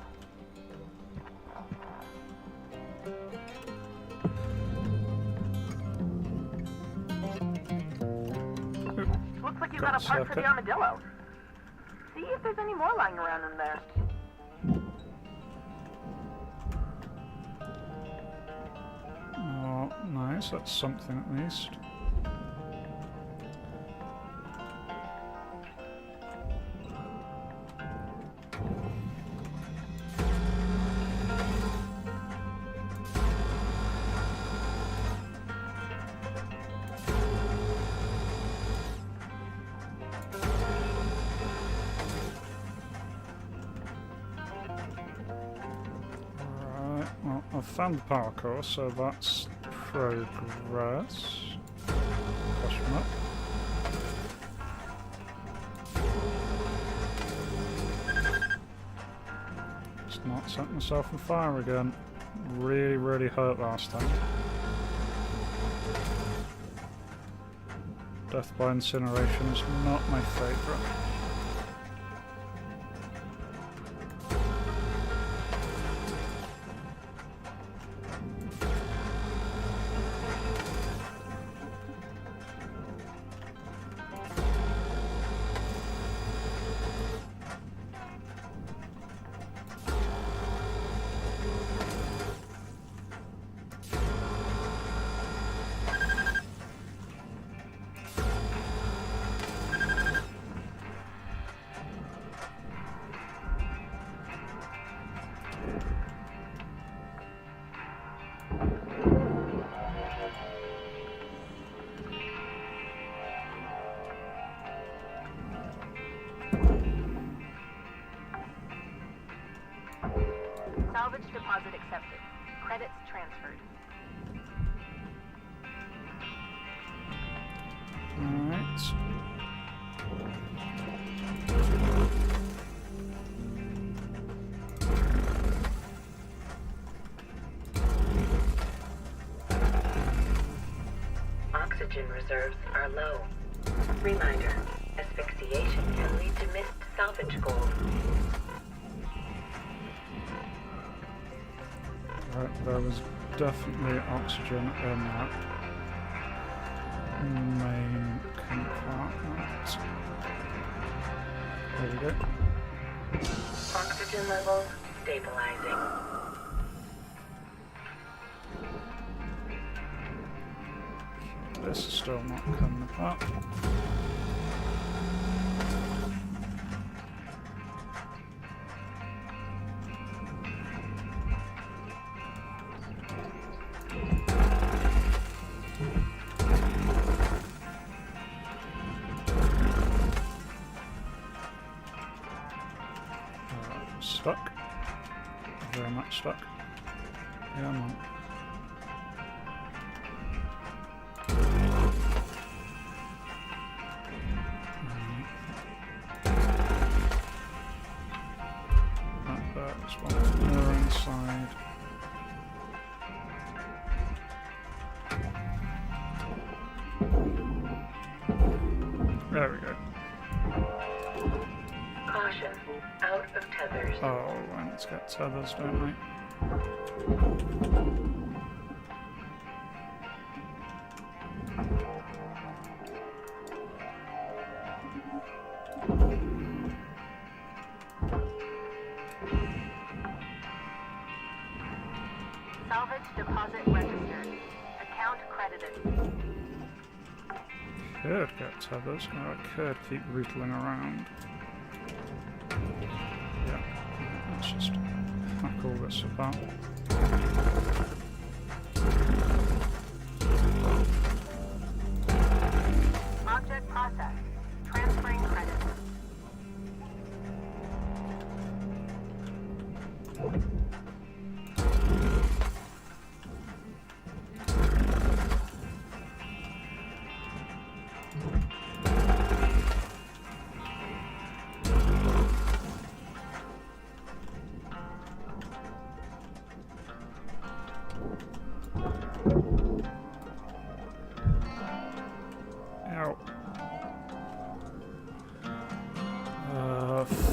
Looks like you Got got a part for circuit. the armadillo. See if there's any more lying around in there. Oh, nice, that's something at least. Alright, well, I've found the power core, so that's progress. Question mark. Just not set myself on fire again. Really, really hurt last time. Death by incineration is not my favourite. Salvage deposit accepted. Credits transferred. Alright. Oxygen reserves are low. Reminder, asphyxiation can lead to missed salvage gold. Right, there was definitely oxygen in that main compartment. There we go. Oxygen levels Stabilizing. This is still not coming apart. Stuck. Very much stuck. Yeah, I'm on. There's one more inside. There we go. Caution, out of tethers. Oh, let's get tethers, don't we? Salvage deposit registered. Account credited. Could get tethers, or I could keep rootling around. Yeah, let's just hack all this apart. Object processed. Transferring credit. Ow.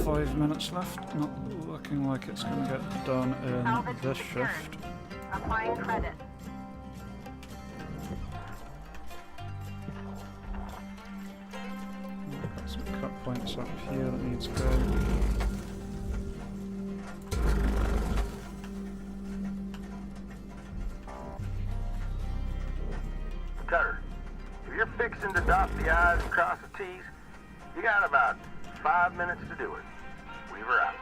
5 minutes left. Not looking like it's going to get done in Salvage this secured. shift. Applying credit. I've got some cut points up here that need to go. Cutter, if you're fixing to dot the I's and cross the T's, you got about 5 minutes to do it. Weaver out.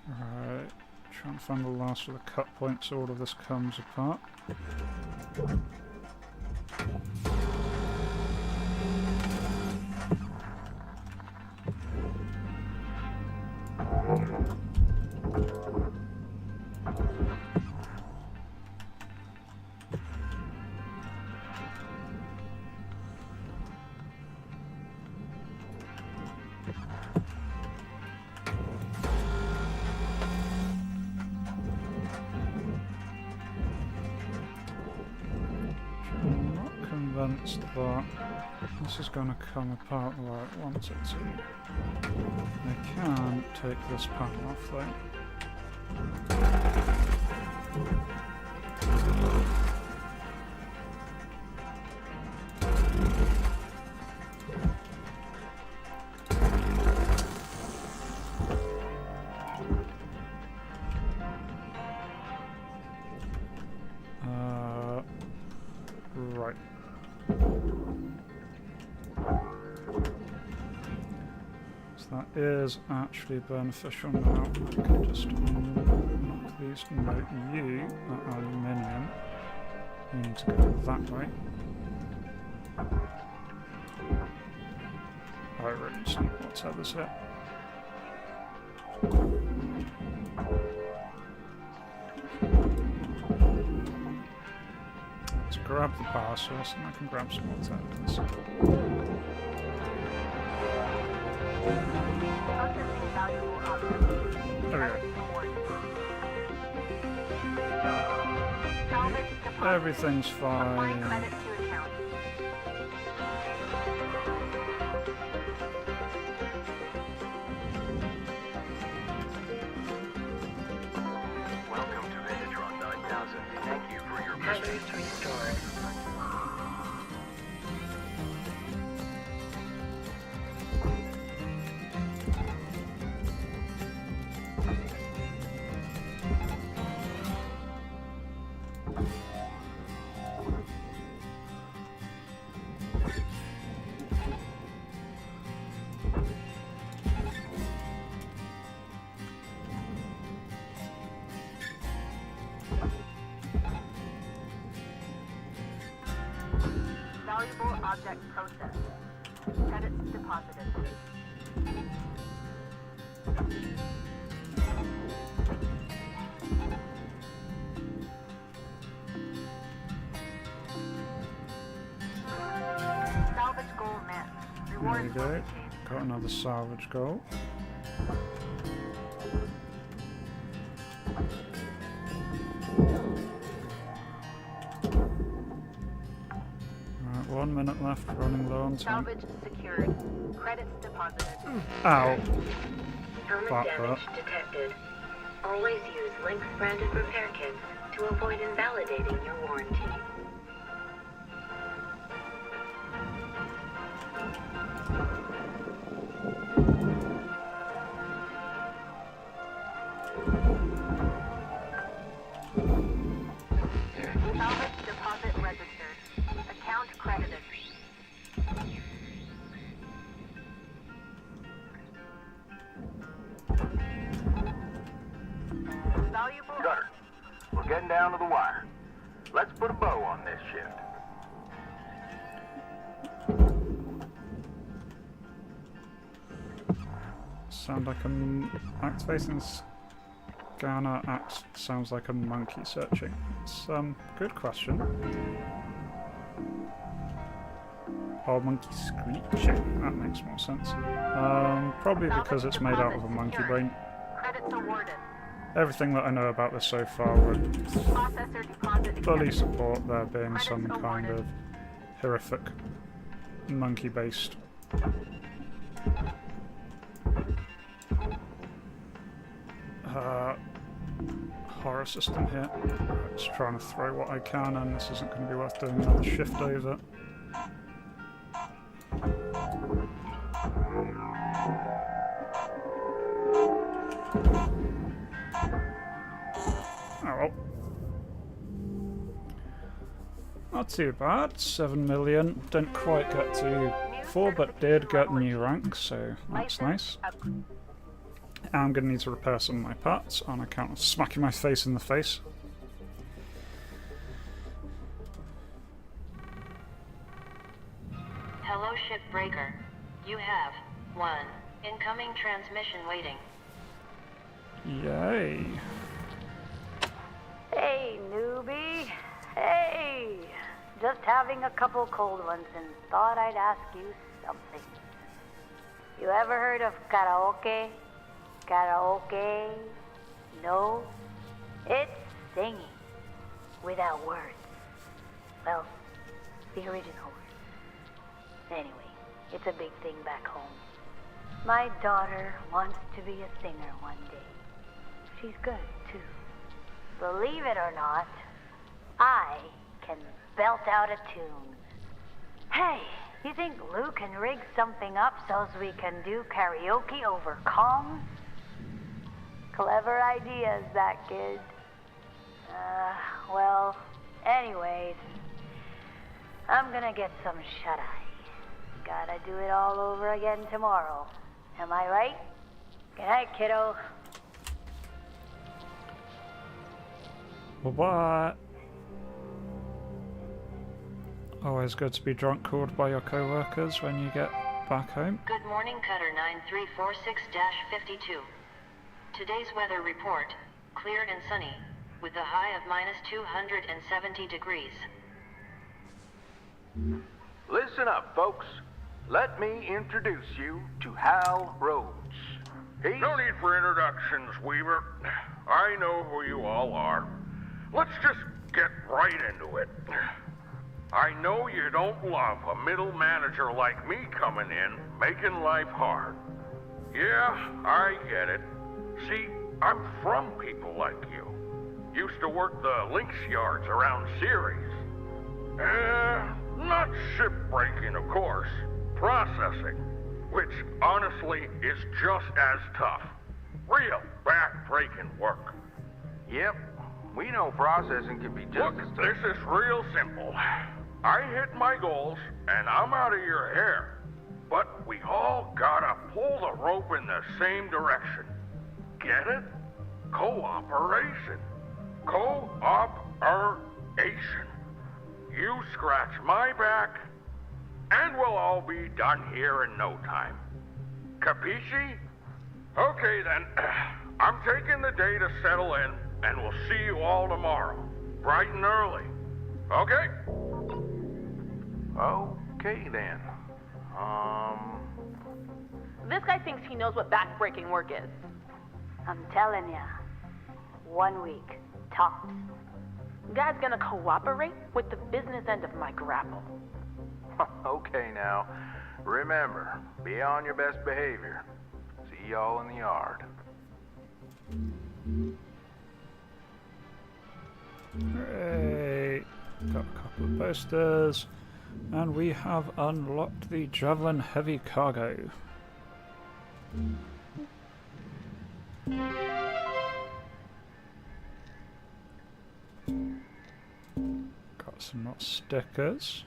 Alright, try and find the last of the cut points so all of this comes apart. I'm not convinced that this is going to come apart the way I want it to. I can take this panel off though. Right. So that is actually beneficial now. I can just knock these. No, you are aluminium. You need to go that way. I really just need more tethers here. Let's grab the power source and I can grab some more tethers. Processing valuable objects. There we Salvage go. deposit. Everything's Applying fine. credit to account. Welcome to Vintatron 9000. Thank you for your Tethers restored. Object processed. Credits deposited. Salvage goal met. There Rewards we will go. be changed. Got another salvage goal. Right, 1 minute left, running low on time. Salvage secured. Credits deposited. Ow! Helmet Fuck damage detected. Always use Lynx branded repair kits to avoid invalidating your warranty. Salvage deposit registered. Account credited. Valuable. Gunner, we're getting down to the wire. Let's put a bow on this shift. Sound like activating scanner sounds like a monkey searching. It's good question. Oh, monkey screeching. That makes more sense. Probably because it's made out of a monkey brain. Credits awarded. Everything that I know about this so far would Processor deposit fully accepted. support there being Credits some kind awarded. of horrific monkey-based horror system here. Just trying to throw what I can, and this isn't going to be worth doing another shift over. Oh well. Not too bad. 7 million. Didn't quite get to 4, but did get new rank, so that's nice. I'm going to need to repair some of my parts on account of smacking my face in the face. Hello, Shipbreaker. You have 1 incoming transmission waiting. Yay. Hey, newbie. Hey. Just having a couple cold ones and thought I'd ask you something. You ever heard of karaoke? Karaoke? No? It's singing without words. Well, the original words. Anyway, it's a big thing back home. My daughter wants to be a singer one day. She's good, too. Believe it or not, I can belt out a tune. Hey, you think Lou can rig something up so we can do karaoke over comms? Clever ideas, that kid. Well, anyways, I'm gonna get some shut-eye. Gotta do it all over again tomorrow. Am I right? Good night, kiddo. What? Always good to be drunk called by your co-workers when you get back home. Good morning, Cutter 9346-52. Today's weather report, clear and sunny, with a high of -270 degrees. Listen up, folks. Let me introduce you to Hal Rhodes. No need for introductions, Weaver. I know who you all are. Let's just get right into it. I know you don't love a middle manager like me coming in, making life hard. Yeah, I get it. See, I'm from people like you. Used to work the Lynx yards around Ceres. Not shipbreaking, of course. Processing, which honestly is just as tough. Real back-breaking work. Yep, we know processing can be just Look, as tough. this is real simple. I hit my goals, and I'm out of your hair. But we all gotta pull the rope in the same direction. Get it? Cooperation. Cooperation. You scratch my back, and we'll all be done here in no time. Capisci? Okay then, I'm taking the day to settle in, and we'll see you all tomorrow, bright and early. Okay? Okay then. This guy thinks he knows what back-breaking work is. I'm telling ya. 1 week, tops. Guy's gonna cooperate with the business end of my grapple. Okay now. Remember, be on your best behavior. See y'all in the yard. Hooray! Got a couple of posters, and we have unlocked the Javelin Heavy Cargo. Got some more stickers.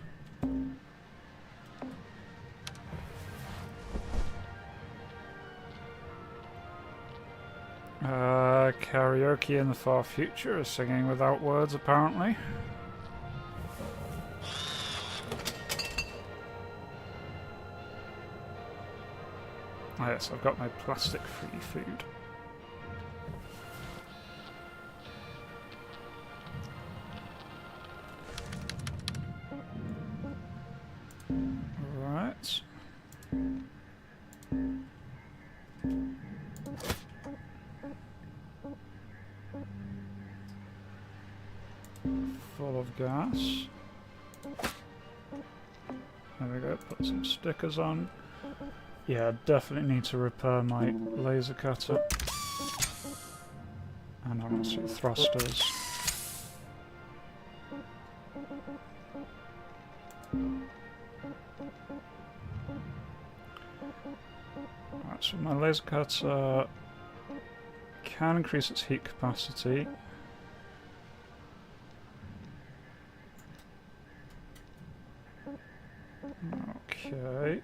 Karaoke in the far future is singing without words, apparently. Oh yes, I've got my plastic-free food. Right. Full of gas. There we go, put some stickers on. Yeah, definitely need to repair my laser cutter. And obviously thrusters. Right, so my laser cutter can increase its heat capacity. Okay.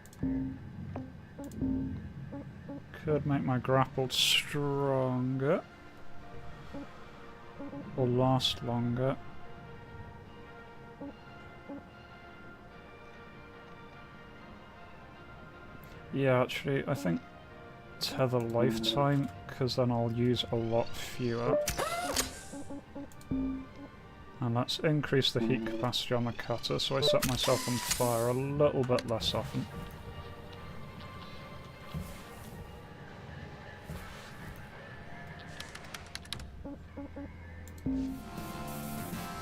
Could make my grapple stronger. Or last longer. Yeah, actually, I think tether lifetime, because then I'll use a lot fewer. And let's increase the heat capacity on the cutter so I set myself on fire a little bit less often.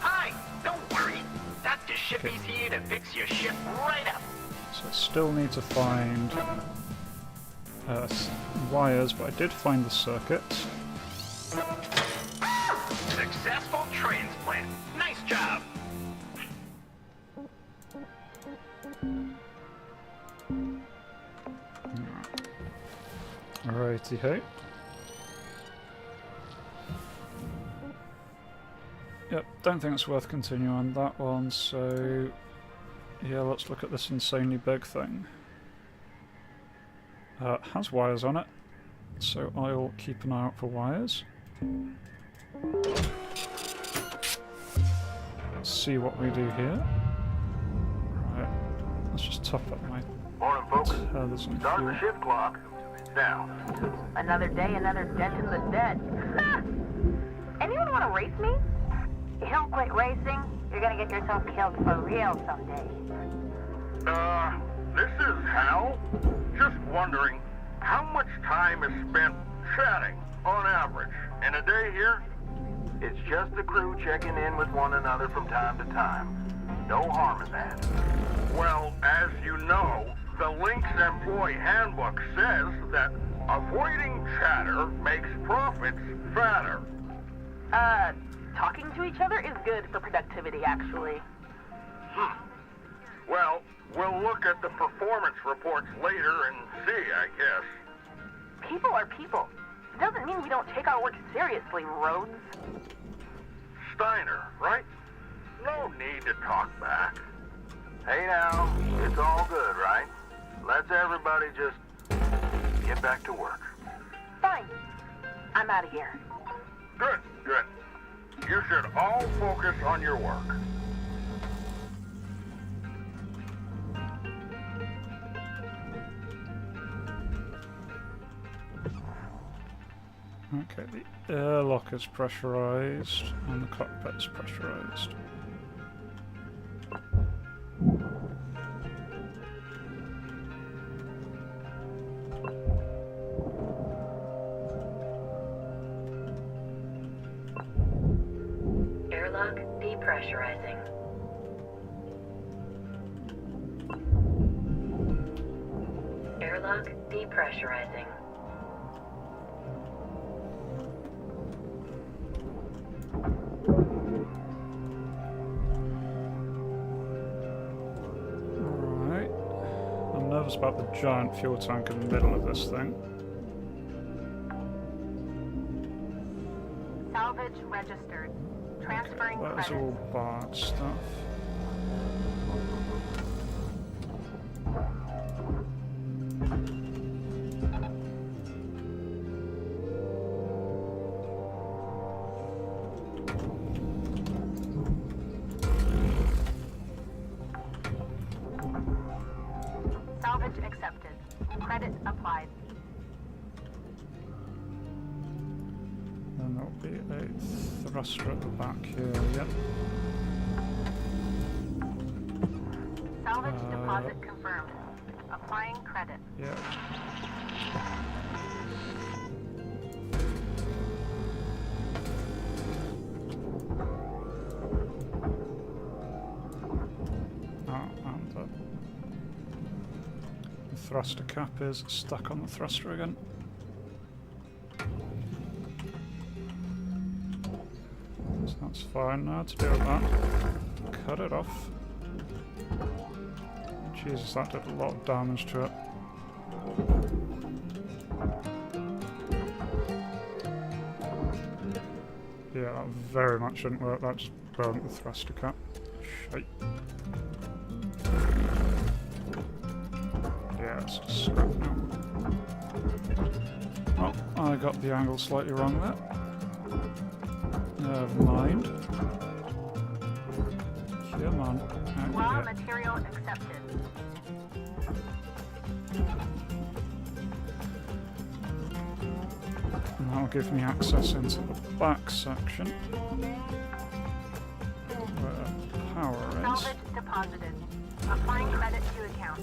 Hi! Don't worry. Dr. Shippy's here to fix your ship right up. So I still need to find wires, but I did find the circuits. Successful transplant. Nice job. Righty-ho. Yep, don't think it's worth continuing on that one, so yeah, let's look at this insanely big thing. It has wires on it, so I'll keep an eye out for wires. Let's see what we do here. Right, let's just top up my Morning, folks. tethers and Start fuel. the shift clock. Down. Another day, another dent in the dead. Anyone want to race me? You don't quit racing, you're gonna get yourself killed for real someday. This is Hal. Just wondering, how much time is spent chatting on average in a day here? It's just the crew checking in with one another from time to time. No harm in that. Well, as you know, the Lynx employee handbook says that avoiding chatter makes profits fatter. Talking to each other is good for productivity, actually. Well, we'll look at the performance reports later and see, I guess. People are people. It doesn't mean we don't take our work seriously, Rhodes. Steiner, right? No need to talk back. Hey now, it's all good, right? Let's everybody just get back to work. Fine. I'm out of here. Good, good. You should all focus on your work. Okay, the airlock is pressurized and the cockpit is pressurized. Airlock depressurizing. Airlock depressurizing. Alright. I'm nervous about the giant fuel tank in the middle of this thing. Salvage registered. Transferring That is credit. all bad stuff. Salvage accepted. Credit applied. Then there'll be a thruster at the back here, yep. Salvage deposit confirmed. Applying credit. Yeah. And the thruster cap is stuck on the thruster again. So that's fine now to do with that. Cut it off. Jesus, that did a lot of damage to it. Yeah, that very much didn't work. That just burnt the thruster cap. Shite. Yeah, it's just scrap now. Oh, I got the angle slightly wrong there. Never mind. Come on. Raw material accepted. And that'll give me access into the back section where power is. Salvage deposited. Applying credit to account.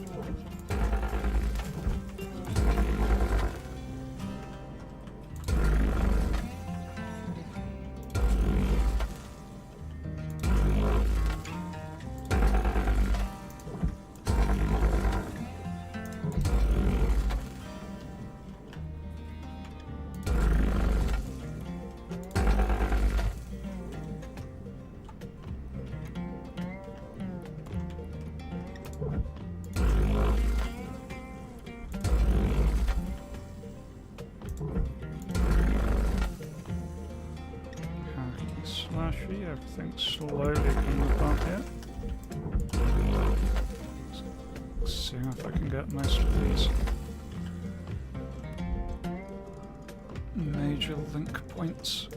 Slashy, everything's slowly coming apart here. Seeing if I can get most of these major link points.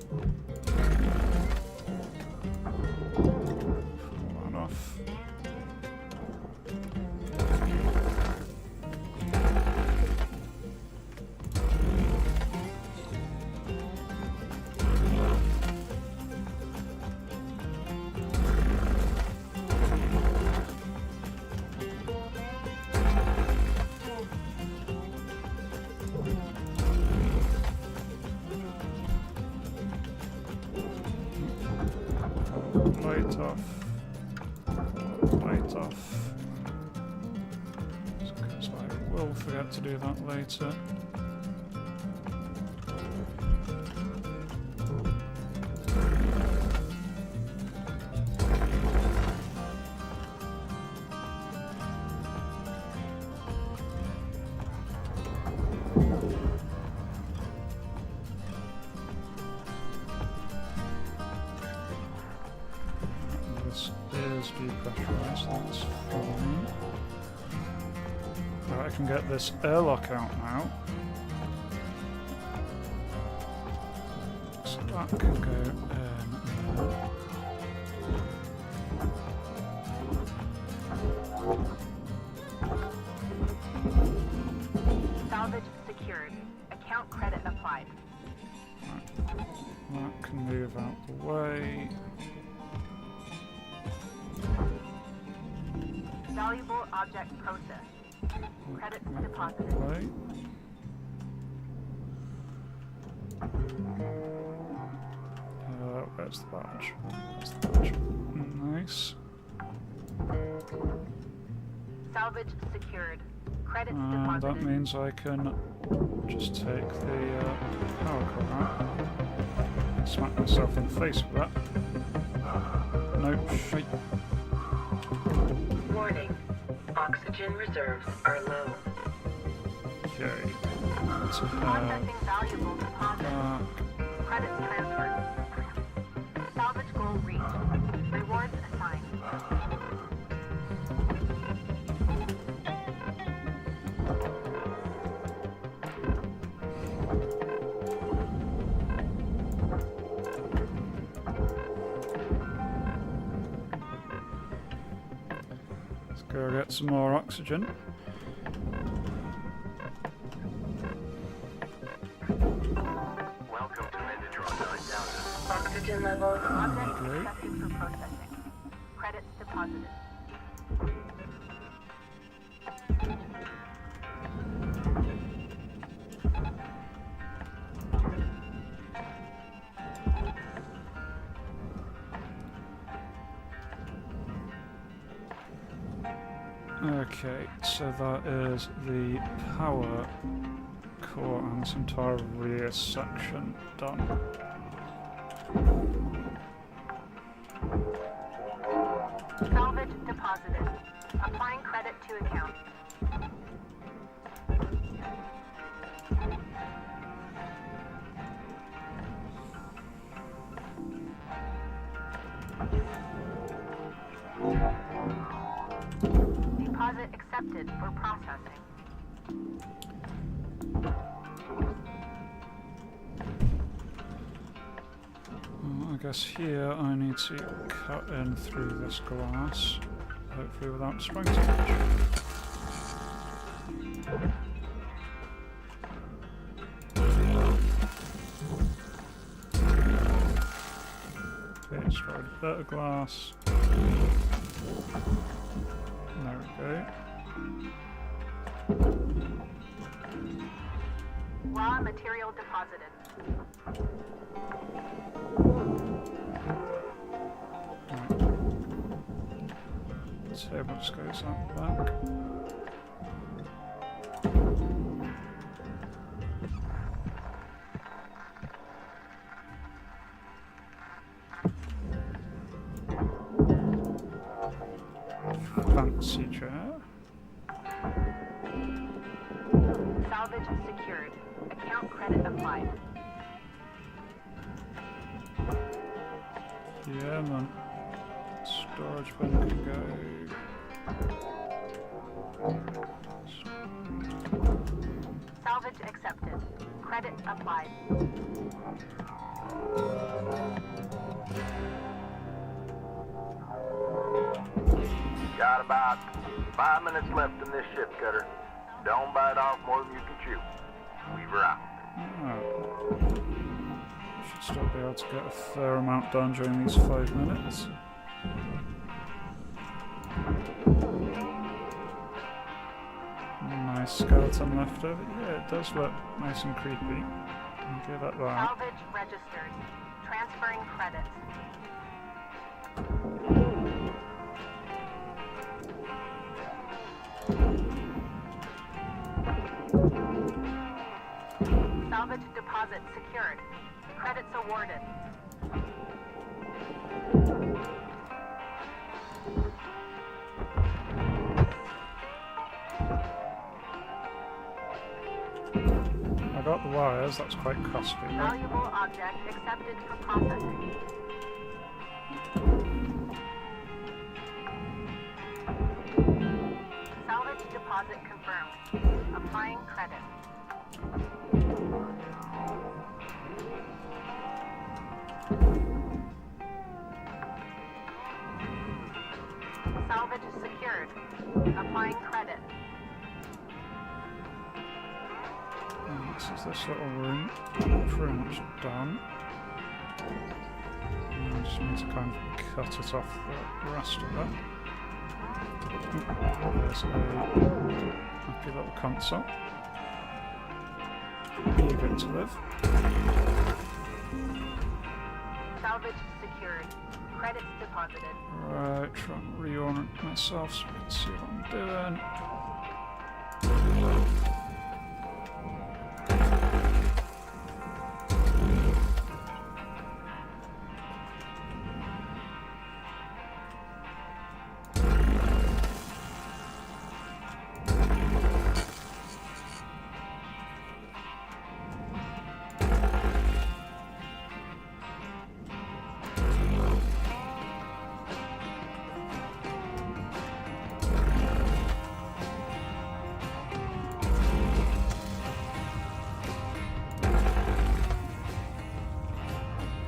Pull that off. Light off. Light off. Because I will forget to do that later. This is depressurized, that's fine. Right, I can get this airlock out now. So that can go in there. Salvage secured. Account credit applied. That can move out the way. Valuable object processed. Credits deposited. Way. Where's the badge? Where's the badge? Nice. Salvage secured. Credits And deposited. that means I can just take the power cord out. Smack myself in the face with that. No, shit. Warning. Oxygen reserves are low. Okay. Let's Processing valuable deposit. Credits transferred. Salvage goal reached. Rewards assigned. Let's go get some more oxygen. Welcome to Megatron 9000. Oxygen levels Object Okay. accepted for processing. Credits deposited. Okay, so that is the power core and this entire rear section done. Salvage deposited. Applying credit to account. Deposit accepted for processing. Well, I guess here I need to cut in through this glass, hopefully without destroying too much. Okay, destroyed a bit of glass. There we go. Raw material deposited. Table just goes out the back. Fancy chair. Salvage secured. Account credit applied. Yeah, man. Storage bin can go. Salvage accepted. Credit applied. Got about 5 minutes left in this ship, Cutter. Don't bite off more than you can chew. Weaver out. Should still be able to get a fair amount done during these 5 minutes. Nice skeleton left over. Yeah, it does look nice and creepy. I'll give it that. Salvage registered. Transferring credits. Salvage deposit secured. Credits awarded. I got the wires, that's quite costly. Right? Valuable object accepted for processing. Salvage deposit confirmed. Applying credit. Salvage secured. Applying credit. next is this little room. Pretty much done. And I just need to kind of cut it off the rest of it. There's a happy little console. Eager to live. Salvage secured. Credits deposited. Right, try and reorient myself so I can see what I'm doing.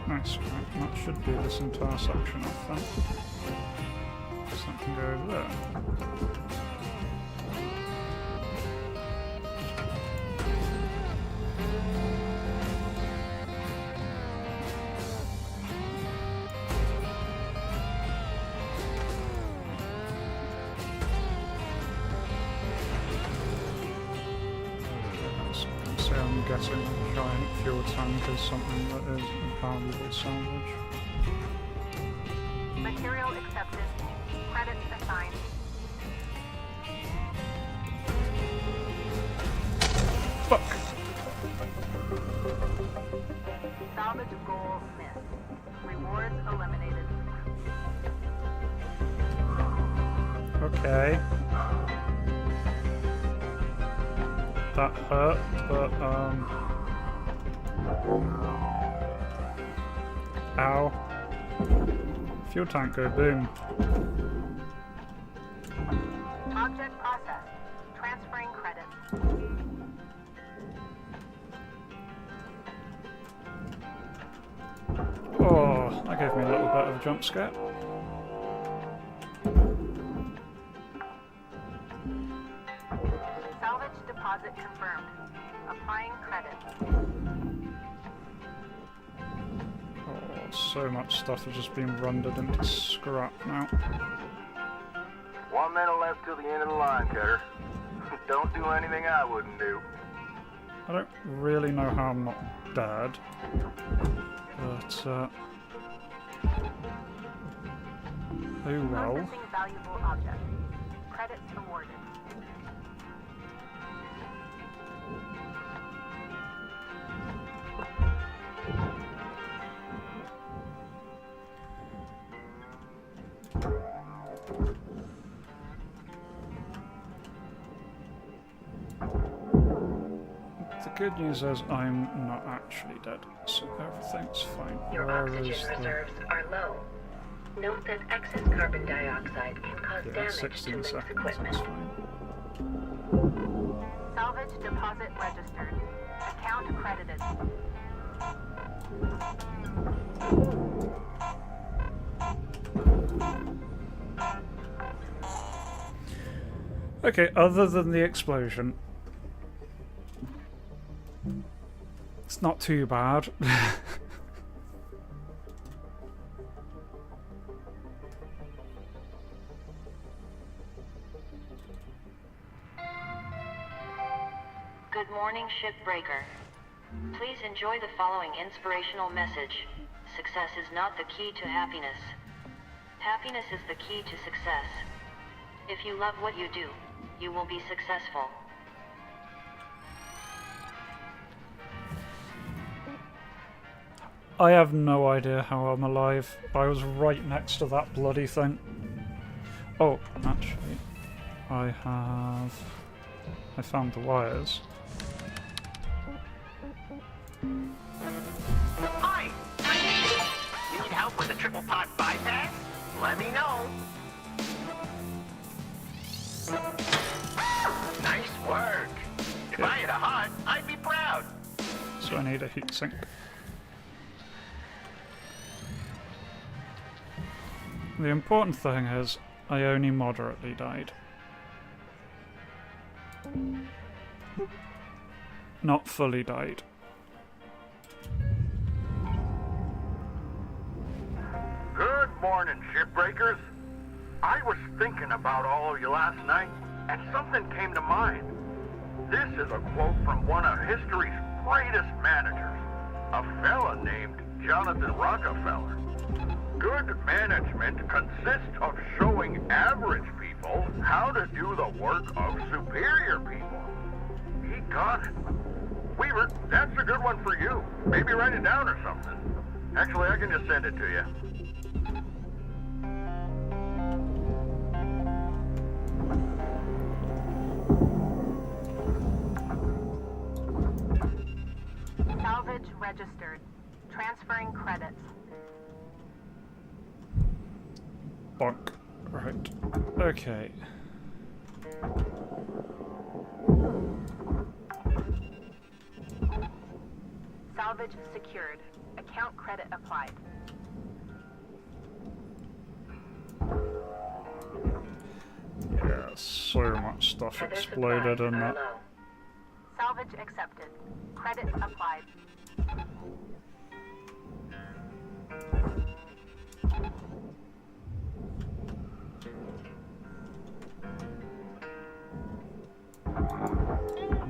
Nice, right, that should be this entire section off then. Something go over there. So I'm guessing a giant fuel tank is something that is valuable salvage. Material accepted. Credits assigned. Fuck! Salvage goal missed. Rewards eliminated. Okay. That hurt, but ow. Fuel tank go boom. Object processed. Transferring credits. Oh, that gave me a little bit of a jump scare. Salvage deposit confirmed. Applying credits. Oh, so much stuff has just been rendered into scrap now. 1 minute left till the end of the line, Cutter. Don't do anything I wouldn't do. I don't really know how I'm not dead, but oh well. Processing valuable object. Credits awarded. The good news is I'm not actually dead, so everything's fine. Your Where oxygen is the... reserves are low. Note that excess carbon dioxide can cause Yeah, damage 16 to Link's seconds, equipment. that's fine. Salvage deposit registered. Account credited. Okay, other than the explosion, it's not too bad. Good morning, Shipbreaker. Please enjoy the following inspirational message. Success is not the key to happiness. Happiness is the key to success. If you love what you do, you will be successful. I have no idea how I'm alive. I was right next to that bloody thing. Oh, actually, I found the wires. Hi! You need help with a triple pot bypass? Let me know. Nice work. If I had a heart, I'd be proud. So I need a heatsink. The important thing is, I only moderately died. not fully died. Good morning, Shipbreakers. I was thinking about all of you last night, and something came to mind. This is a quote from one of history's greatest managers, a fella named Jonathan Rockefeller. Good management consists of showing average people how to do the work of superior people. He got it. Weaver, that's a good one for you. Maybe write it down or something. Actually, I can just send it to you. Salvage registered. Transferring credits. Bonk. Right. Okay. Salvage secured. Account credit applied. Yeah, so much stuff Other exploded supplies in are that. low. Salvage accepted. Credit applied.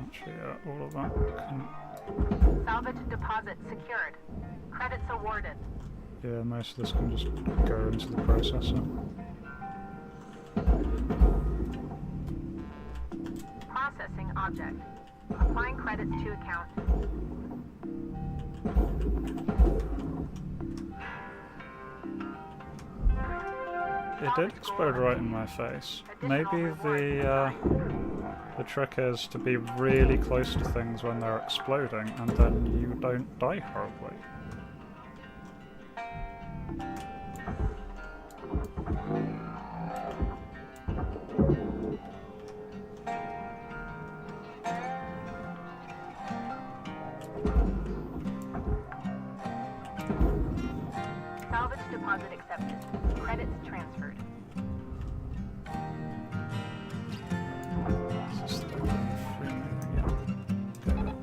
Actually, yeah, all of that can... Salvage deposit secured. Credits awarded. Yeah, most of this can just go into the processor. Processing object. Applying credits to account. It did explode right in my face. Maybe the trick is to be really close to things when they're exploding, and then you don't die horribly. Salvage deposit accepted. Credits transferred. Is this the frame? Yeah. Got it.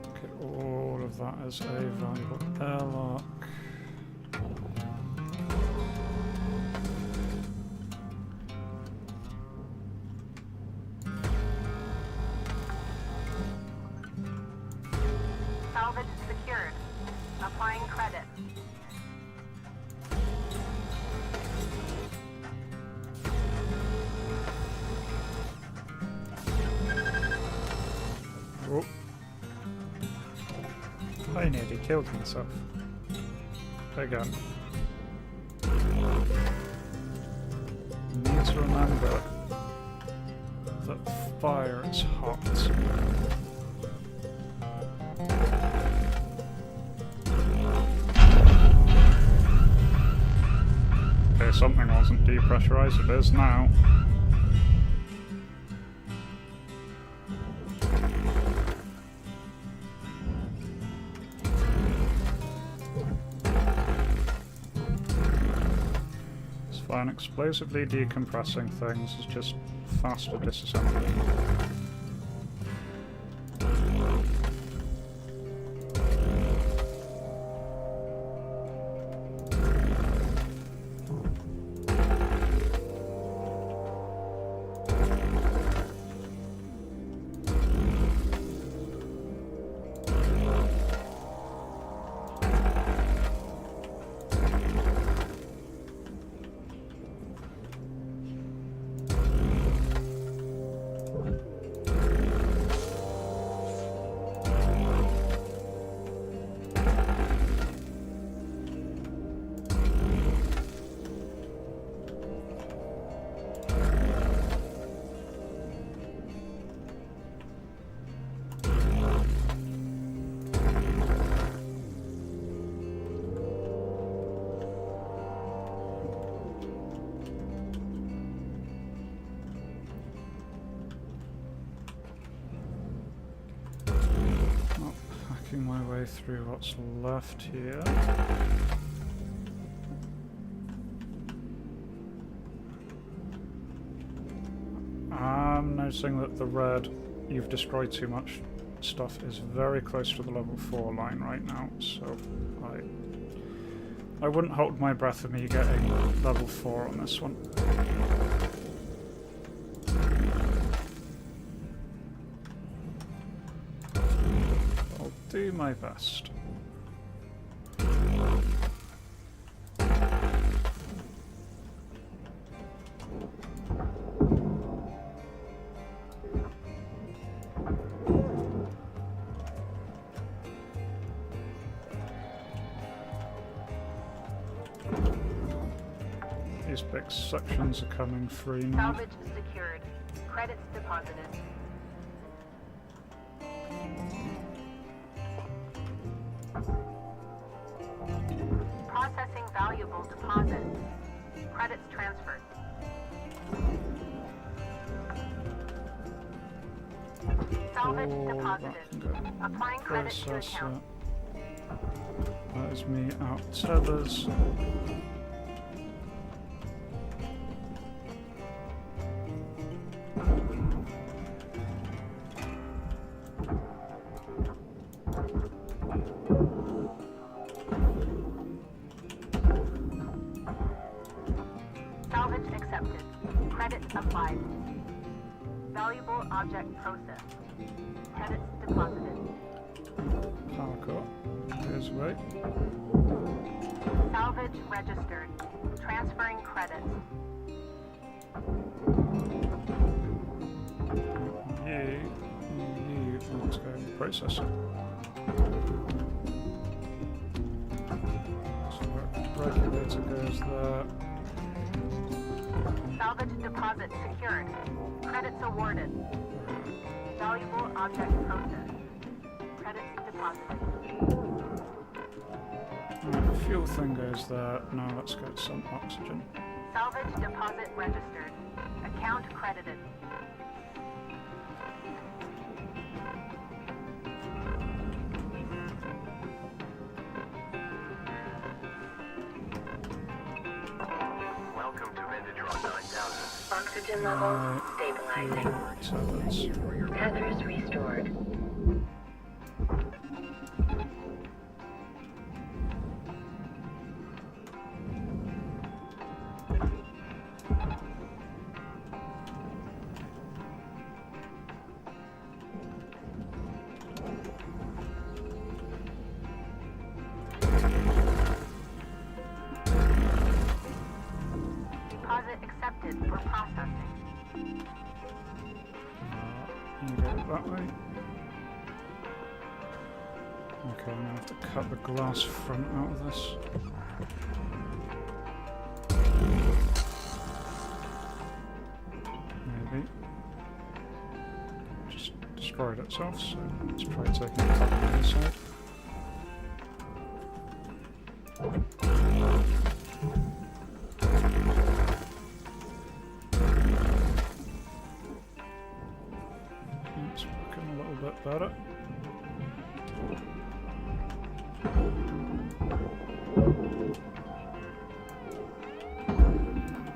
Okay, all of that is a valuable airlock. Salvage secured. Applying credit. Oh. I nearly killed myself. Again. Need to remember that fire is hot. Okay, something wasn't depressurized, it is now. It's fine, explosively decompressing things is just faster disassembly. way through what's left here. I'm noticing that the red, you've destroyed too much stuff, is very close to the level 4 line right now, so I wouldn't hold my breath for me getting level 4 on this one. I'll do my best. These big sections are coming free now. Salvage secured. Credits deposited. Processing valuable deposit. Credits transferred. Salvage deposited. Applying credit to account. That is me out tethers. Salvage accepted. Credits applied. Valuable object processed. Credits deposited. Power cut. Here's way. Salvage registered. Transferring credits. Let's go and process it. So regulator goes there. Salvage deposit secured. Credits awarded. Valuable object processed. Credits deposited. Right, the fuel thing goes there. Now let's get some oxygen. Salvage deposit registered. Account credited. Welcome to Vintage 9000. Oxygen levels stabilizing. Tethers restored. Deposit accepted for processing. You go that way. Okay, I'm gonna have to cut the glass front out of this. Maybe. Just destroyed itself, so let's try taking it out on the inside. It's looking a little bit better.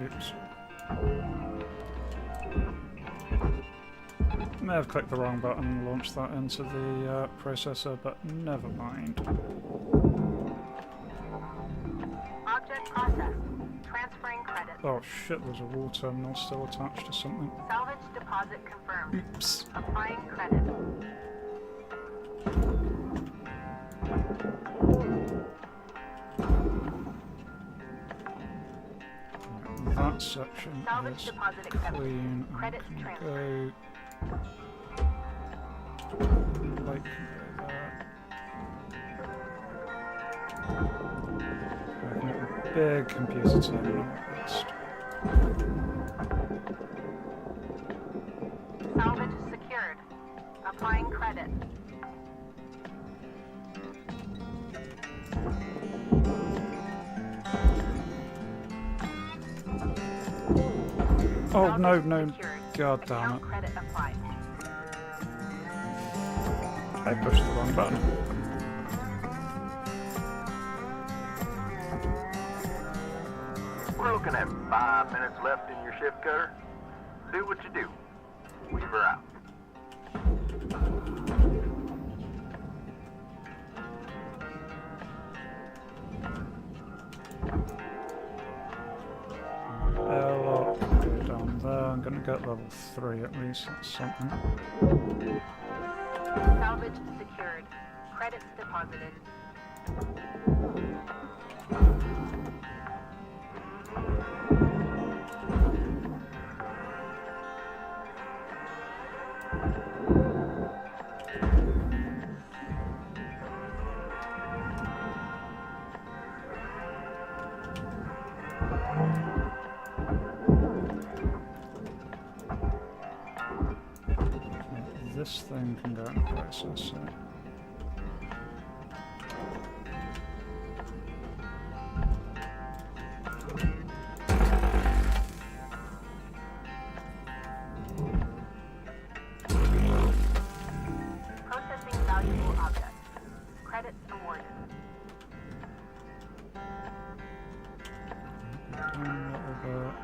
Oops. May have clicked the wrong button and launched that into the processor, but never mind. Object processed. Transferring credits. Oh shit, there's a wall terminal still attached to something. Salvage deposit confirmed. Oops. Applying credit. That section Salvage is deposit accepted. clean. Credits I can transferred. go... Light can go there. I can get a big computer terminal at least. Salvage secured. Applying credit. Oh Salvage no, secured. god damn Account it. credit applied. I pushed the wrong button. We're looking at 5 minutes left in your shift, Cutter. Do what you do. Weaver out. Go down there. I'm gonna get level 3 at least. That's something. Salvage secured. Credits deposited. This thing can go in process. So. Processing valuable objects. Credits awarded. Down a little bit.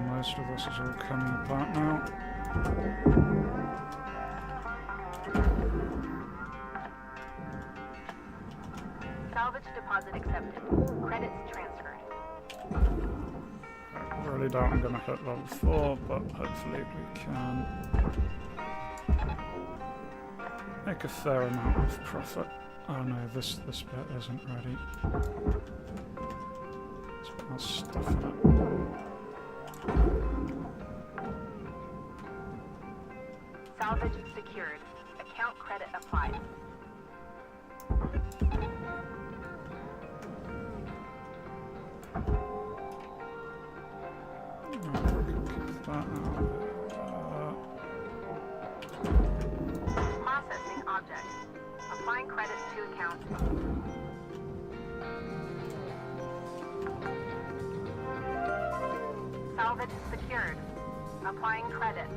Most of this is all coming apart now. Salvage deposit accepted. Credits transferred. I really doubt I'm going to hit level 4, but hopefully we can make a fair amount of profit. Oh no, this bit isn't ready. Let's put more stuff in it. Salvage secured. Account credit applied. Keep that out. Processing object. Applying credits to account. Salvage secured. Applying credit.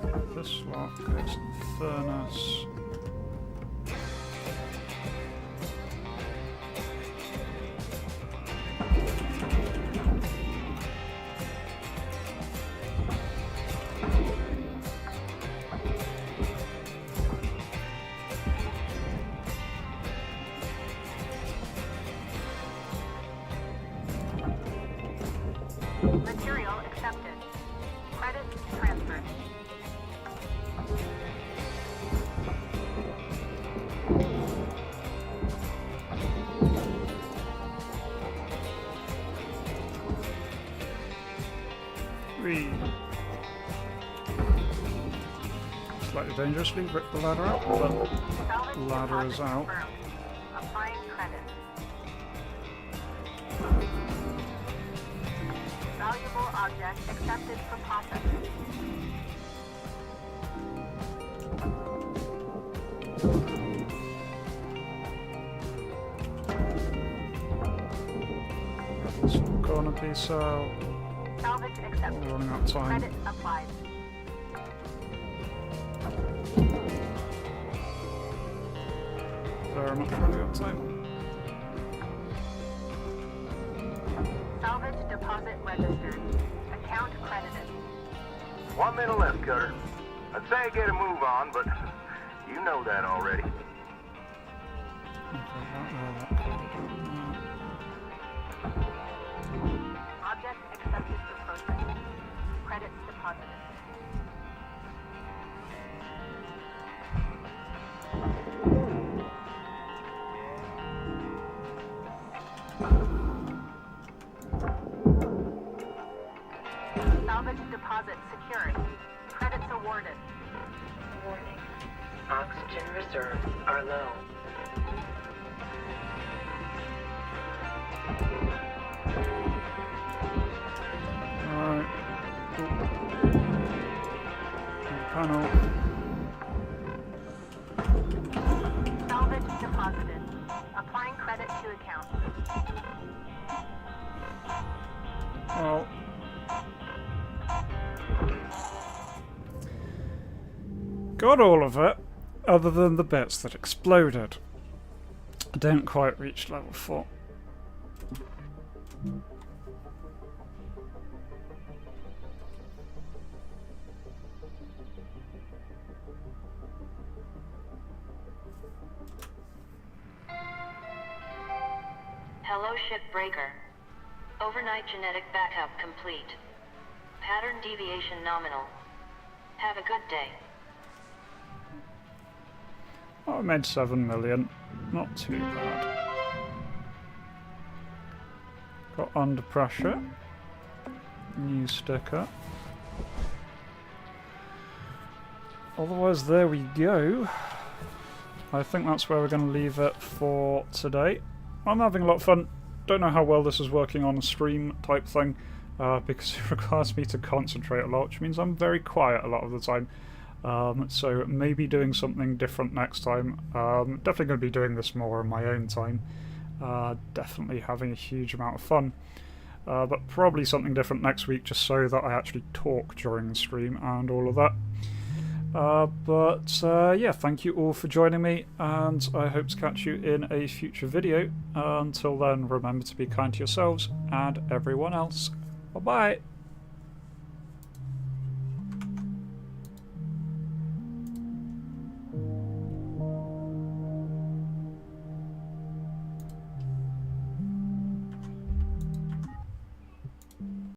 Okay, this lot goes in the furnace. Material accepted. Credits transferred. Slightly dangerously rip the ladder out, but the ladder is out. Applying credits. Valuable object accepted for processing. This corner piece out. Salvage accepted. We're running out of time. Credit applied. Very much running out of time. Salvage deposit registered. Account credited. 1 minute left, Cutter. I'd say get a move on, but you know that already. Object accepted for processing. Credits deposited. Salvage deposit secured. Credits awarded. Warning. Oxygen reserves are low. Alright. Panel. Salvage deposited. Applying credit to account. Well. got all of it, other than the bits that exploded. I didn't quite reach level 4. Hello, Shipbreaker. Overnight genetic backup complete. Pattern deviation nominal. Have a good day. Oh, I made 7 million. Not too bad. Got under pressure. New sticker. Otherwise, there we go. I think that's where we're going to leave it for today. I'm having a lot of fun. Don't know how well this is working on a stream type thing, because it requires me to concentrate a lot, which means I'm very quiet a lot of the time. So maybe doing something different next time. Definitely going to be doing this more on my own time. Definitely having a huge amount of fun. But probably something different next week, just so that I actually talk during the stream and all of that. Yeah, thank you all for joining me, and I hope to catch you in a future video. Until then, remember to be kind to yourselves and everyone else. Bye-bye!